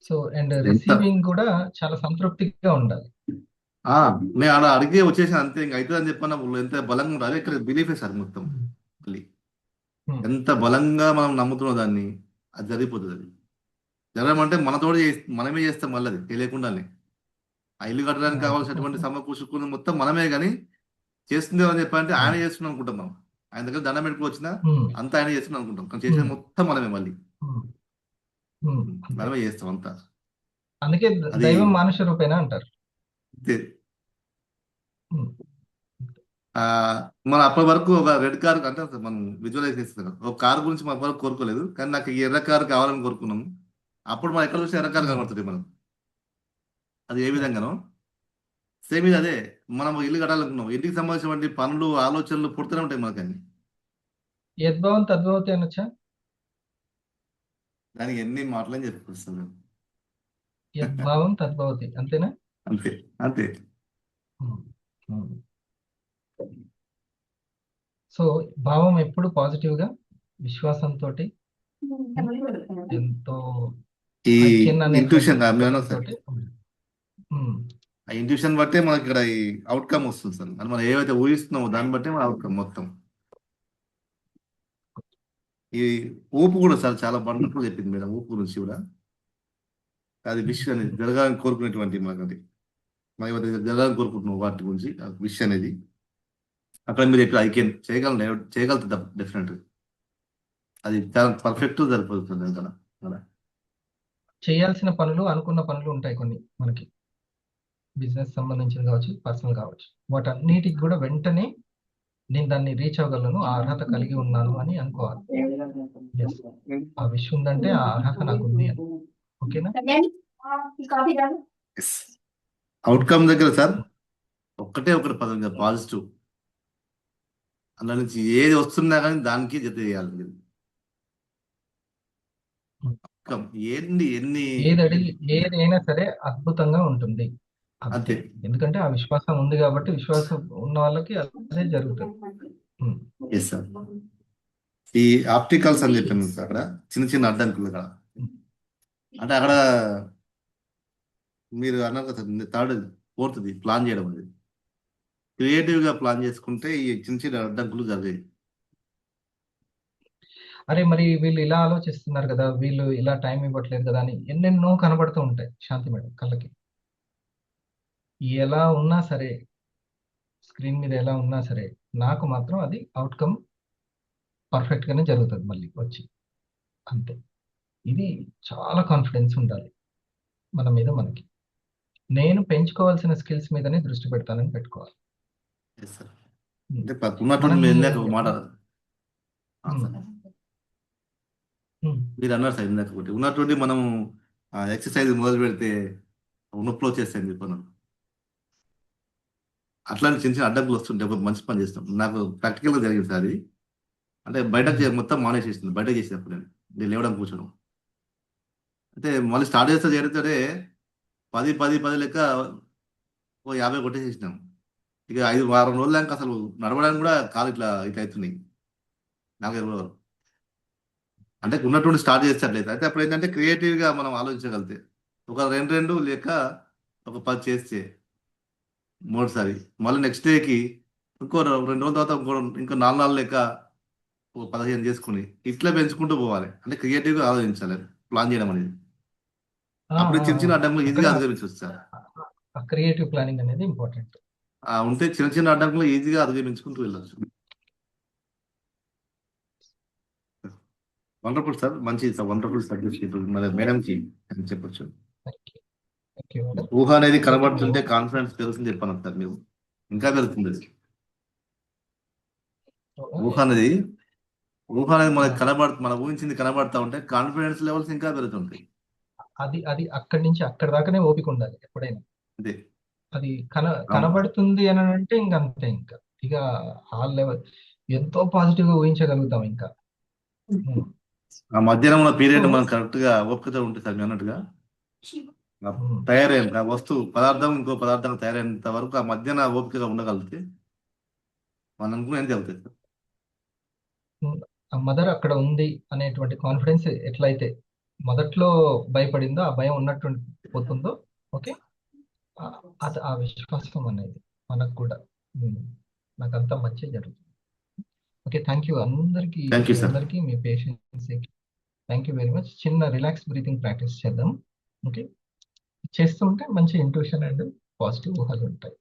సో అండ్ రిసీవింగ్ కూడా చాలా సంతృప్తిగా ఉండాలి. నేను అలా అడిగే వచ్చేసాను అంతే, ఇంకా అవుతుంది అని చెప్పిన ఎంత బలంగా ఉండాలి. ఇక్కడ బిలీఫే సార్ మొత్తం. మళ్ళీ ఎంత బలంగా మనం నమ్ముతున్నాం దాన్ని, అది జరిగిపోతుంది. అది జరగమంటే మనతోటి మనమే చేస్తాం, మళ్ళీ అది తెలియకుండానే. ఆ ఇల్లు కట్టడానికి కావాల్సినటువంటి సమకూర్చుకుని మొత్తం మనమే, కానీ చేస్తుంది అని చెప్పాలంటే ఆయన చేస్తున్నాం అనుకుంటాం. మనం ఆయన దగ్గర దండం పెట్టుకు వచ్చినా అంతా ఆయన చేస్తున్నాం అనుకుంటాం, కానీ చేసేది మొత్తం మనమే. మళ్ళీ మనమే చేస్తాం అంతా. అందుకే దైవం మానుష రూపేణ అంటారు. మన అప్పటి వరకు ఒక రెడ్ కార్ అంటే మనం విజువలైజ్ చేస్తాం. ఒక కార్ గురించి మన వరకు కోరుకోలేదు, కానీ నాకు ఈ ఎర్ర కార్ కావాలని కోరుకున్నాము. అప్పుడు మనం ఎక్కడ చూసి ఎర్ర కార్ కనబడుతుంది మనం. అది ఏ విధంగానో సేమ్ ఇది అదే. మనం ఇల్లు కట్టాలనుకున్నాం, ఇంటికి సంబంధించినటువంటి పనులు ఆలోచనలు పుడుతూనే ఉంటాయి మనకని. యద్భావం తద్భవతి అనొచ్చా? దానికి ఎన్ని మాటలని చెప్పిస్తాను. యద్భావం తద్భవతి, అంతేనా? అంతే అంతే. సో భావం ఎప్పుడు పాజిటివ్ గా విశ్వాసంతో ఎంతో ఈ ఐక్యన్ అనేటువంటి ఇంట్యూషన్ పదంతో సార్, ఆ ఇంట్యూషన్ బట్టే మనకి ఇక్కడ ఈ అవుట్కమ్ వస్తుంది సార్. మనం ఏవైతే ఊహిస్తున్నామో దాన్ని బట్టే మన అవుట్కమ్ మొత్తం. ఈ ఊపు కూడా సార్ చాలా వండర్ఫుల్ చెప్పింది మేడం. ఊపు గురించి కూడా అది విష్ అనేది జరగాలని కోరుకునేటువంటి మనకి మనం ఏవైతే జరగాలని కోరుకుంటున్నాం వాటి గురించి విష్ అనేది అక్కడ మీరు చెప్పి ఐక్యం చేయగలుగుతుంది డెఫినెట్. అది చాలా పర్ఫెక్ట్ సరిపోతుంది కదా. చేయాల్సిన పనులు అనుకున్న పనులు ఉంటాయి కొన్ని మనకి, బిజినెస్ సంబంధించింది కావచ్చు, పర్సనల్ కావచ్చు. వాటన్నిటికి కూడా వెంటనే నేను దాన్ని రీచ్ అవ్వగలను, ఆ అర్హత కలిగి ఉన్నాను అని అనుకోవాలి. Yes. ఆ విష్ ఉందంటే ఆ అర్హత నాకు ఉంది అని. ఓకేనా? అవుట్కమ్ దగ్గర సార్ ఒకటే ఒకటి పదం పాజిటివ్. అందులో నుంచి ఏది వస్తున్నా కానీ దానికి జత చేయాలి మీరు. ఎన్ని ఏదైనా సరే అద్భుతంగా ఉంటుంది అంతే. అంతే. ఎందుకంటే ఆ విశ్వాసం ఉంది కాబట్టి, విశ్వాసం ఉన్న వాళ్ళకి అదే జరుగుతుంది. Yes sir. ఈ ఆప్టికల్స్ అని చెప్పాను సార్, అక్కడ చిన్న చిన్న అడ్డంకులు అక్కడ అంటే అక్కడ మీరు అన్నారు కదా థర్డ్ ఫోర్త్ది ప్లాన్ చేయడం అనేది క్రియేటివ్ గా ప్లాన్ చేసుకుంటే ఈ చిన్న చిన్న అడ్డంకులు జరిగాయి. అరే మరి వీళ్ళు ఇలా ఆలోచిస్తున్నారు కదా, వీళ్ళు ఇలా టైం ఇవ్వట్లేదు కదా అని ఎన్నెన్నో కనబడుతూ ఉంటాయి శాంతి మేడం కళ్ళకి. ఎలా ఉన్నా సరే, స్క్రీన్ మీద ఎలా ఉన్నా సరే, నాకు మాత్రం అది అవుట్కమ్ పర్ఫెక్ట్ గానే జరుగుతుంది మళ్ళీ వచ్చి. అంతే. ఇది చాలా కాన్ఫిడెన్స్ ఉండాలి మన మీద మనకి. నేను పెంచుకోవాల్సిన స్కిల్స్ మీదనే దృష్టి పెడతానని పెట్టుకోవాలి. Yes, sir. అంటే ఉన్నటువంటి మీరు ఇందాక ఒక మాట సార్, మీరు అన్నారు సార్ ఇందాక ఒకటి ఉన్నటువంటి మనం ఎక్సర్సైజ్ మొదలు పెడితే నొప్పులు వచ్చేస్తాయని చెప్పాను. అట్లాంటి చిన్న చిన్న అడ్డంకులు వస్తుంటే ఒక మంచి పని చేస్తాం. నాకు ప్రాక్టికల్గా జరిగింది సార్ అది. అంటే బయటకు మొత్తం మానేసేసింది, బయట చేసేటప్పుడు నేను లేవడం కూర్చోడం. అంటే మళ్ళీ స్టార్ట్ చేస్తే చేరితే 10 లెక్క ఓ 50 కొట్టేసేసినాం. ఇక 5 వారం రోజులు దాకా అసలు నడవడానికి కూడా కాలు ఇట్లా అవుతున్నాయి. 40 రోజులు అంటే ఉన్నటువంటి స్టార్ట్ చేసేటట్లయితే అయితే అప్పుడు ఏంటంటే క్రియేటివ్గా మనం ఆలోచించగలిగితే ఒక 2 లేక ఒక 10 చేస్తే మూడోసారి మళ్ళీ నెక్స్ట్ డేకి ఇంకో 2 రోజుల తర్వాత ఇంకో 4 లేక ఒక 15 చేసుకుని ఇట్లా పెంచుకుంటూ పోవాలి. అంటే క్రియేటివ్గా ఆలోచించాలి ప్లాన్ చేయడం అనేది. అప్పుడు చిన్న చిన్న అడ్డంకులు ఈజీగా అధిగమించవచ్చు సార్. క్రియేటివ్ ప్లానింగ్ అనేది ఇంపార్టెంట్. ఉంటే చిన్న చిన్న అడ్డంకులు ఈజీగా అధిగమించుకుంటూ వెళ్ళచ్చు. వండర్ఫుల్ సార్, మంచి వండర్ఫుల్ సబ్జెక్ట్ మన మేడంకి అని చెప్పొచ్చు. ఊహ అనేది కనబడుతుంటే కాన్ఫిడెన్స్ పెరుగుతుంది చెప్పాను సార్. మీరు ఇంకా పెరుగుతుంది అది. ఊహ అనేది మనకి మనం ఊహించింది కనబడతా ఉంటే కాన్ఫిడెన్స్ లెవెల్స్ ఇంకా పెరుగుతుంటాయి. అది అక్కడి నుంచి అక్కడి దాకానే ఓపిక ఉండాలి ఎప్పుడైనా. అదే అది కనబడుతుంది అని అంటే ఇంకా అంతే. ఇంకా ఇక ఆ లెవెల్ ఎంతో పాజిటివ్ గా ఊహించగలుగుతాం ఇంకా. ఆ మధ్యాహ్నం పీరియడ్ మనం కరెక్ట్ గా ఓపికతో ఉంటుంది సార్ అన్నట్టుగా తయారైన వస్తువు పదార్థం ఇంకో పదార్థం తయారైనంత వరకు ఆ మధ్యాహ్న ఓపికగా ఉండగలిగితే మనం అనుకునేది జరుగుతుంది సార్. ఆ మదర్ అక్కడ ఉంది అనేటువంటి కాన్ఫిడెన్స్ ఎట్లయితే మొదట్లో భయపడిందో, ఆ భయం ఉన్నట్టు పోతుందో, ఓకే, అది ఆ విశ్వాసం అనేది మనకు కూడా నాకంతా మంచి జరుగుతుంది. ఓకే, థ్యాంక్ యూ అందరికీ. Thank you, sir. అందరికీ మీ patience thank you very much. చిన్న రిలాక్స్ బ్రీతింగ్ ప్రాక్టీస్ చేద్దాం. ఓకే, చేస్తుంటే మంచి ఇంట్యూషన్ అండ్ పాజిటివ్ ఊహలు ఉంటాయి.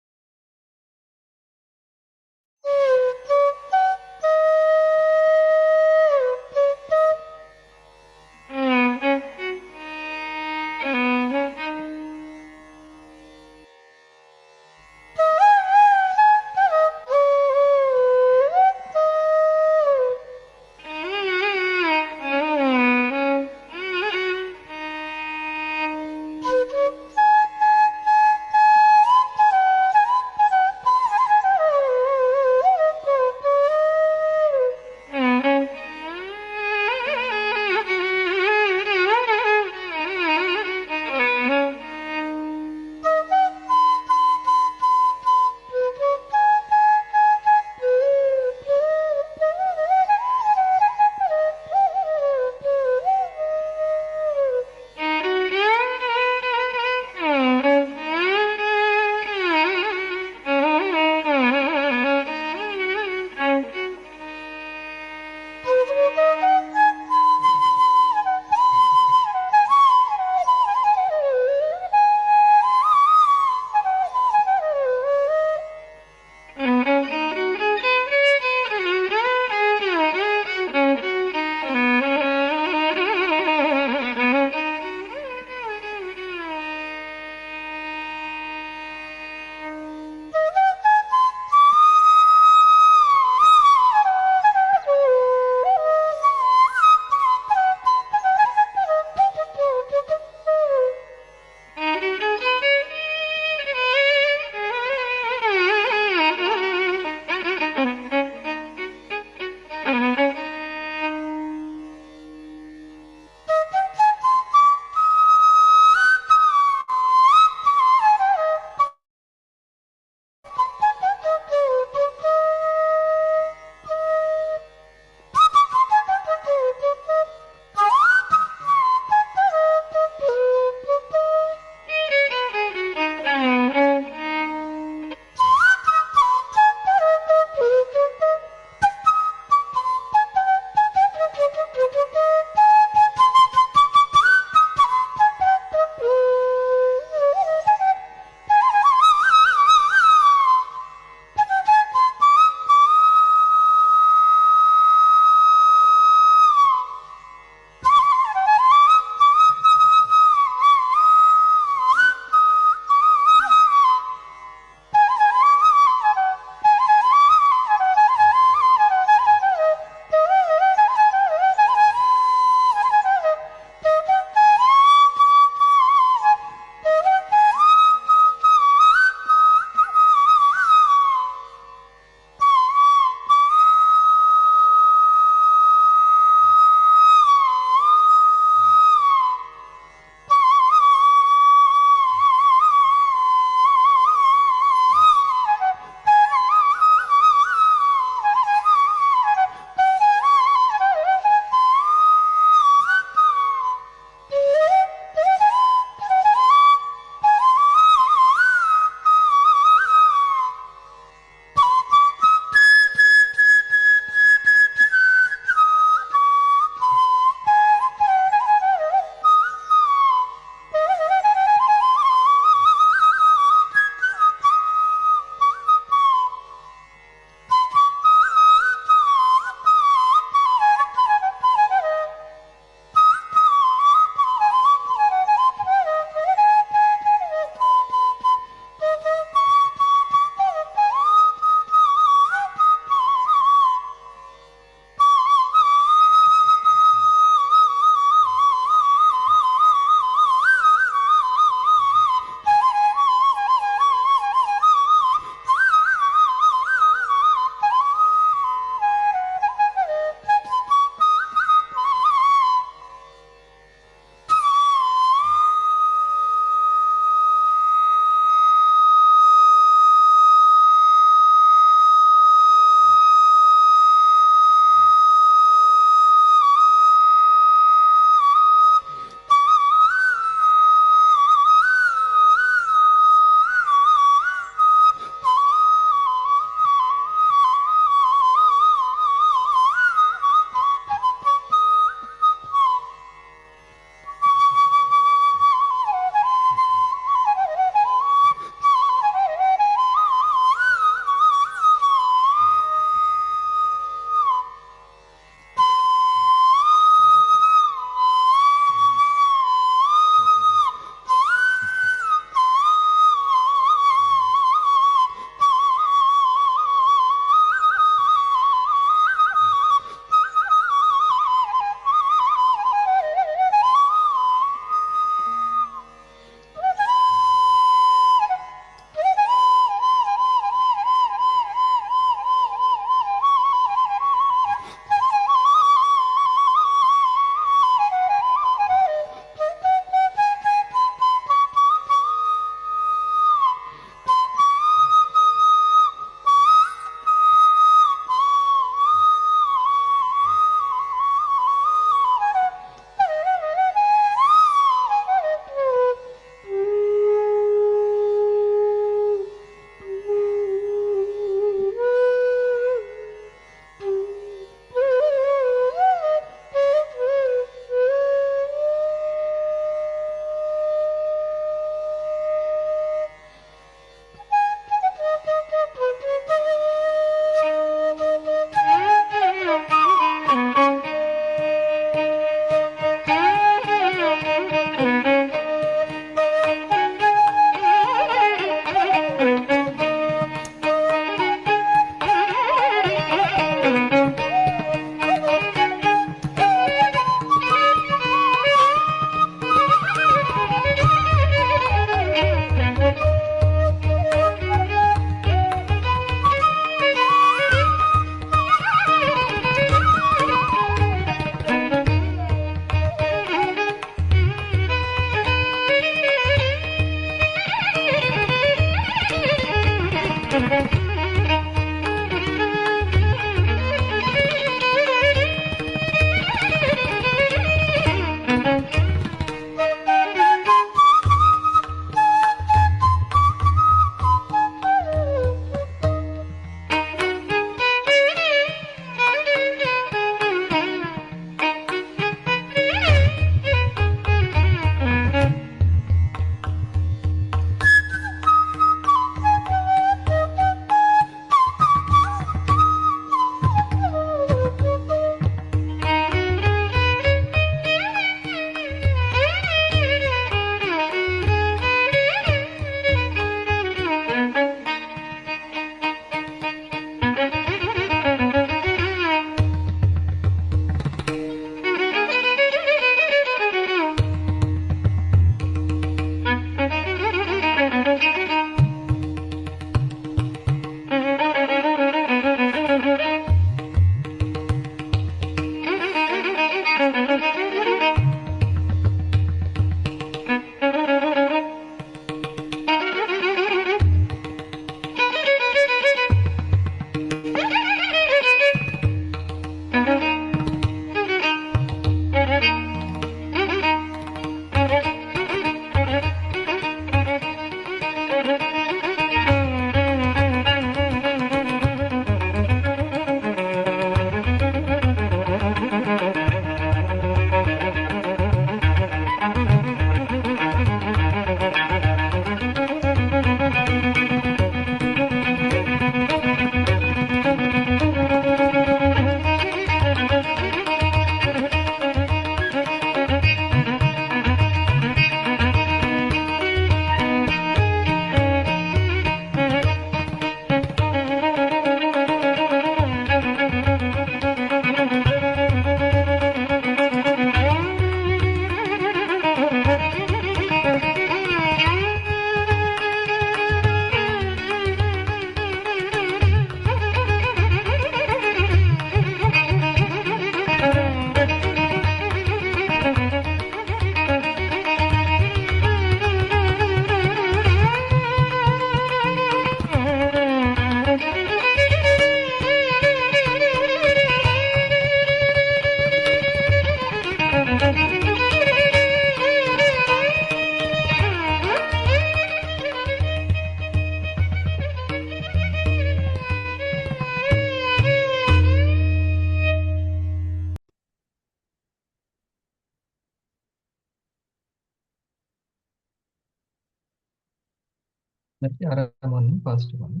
అందరికీ ఆరామని పాజిటివ్ అని.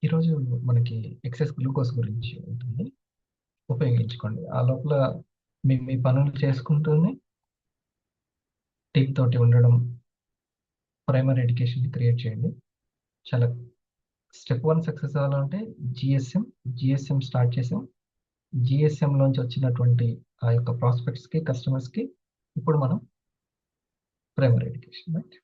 ఈరోజు మనకి ఎక్సెస్ గ్లూకోజ్ గురించి ఉంటుంది, ఉపయోగించుకోండి. ఆ లోపల మీ మీ పనులు చేసుకుంటూనే టీమ్ తోటి ఉండడం, ప్రైమరీ ఎడ్యుకేషన్ క్రియేట్ చేయండి. చాలా స్టెప్ 1 సక్సెస్ అవ్వాలంటే జిఎస్ఎం స్టార్ట్ చేసాం. జిఎస్ఎం లోంచి వచ్చినటువంటి ఆ యొక్క ప్రాస్పెక్ట్స్కి, కస్టమర్స్కి ఇప్పుడు మనం ప్రైమరీ ఎడ్యుకేషన్ రైట్.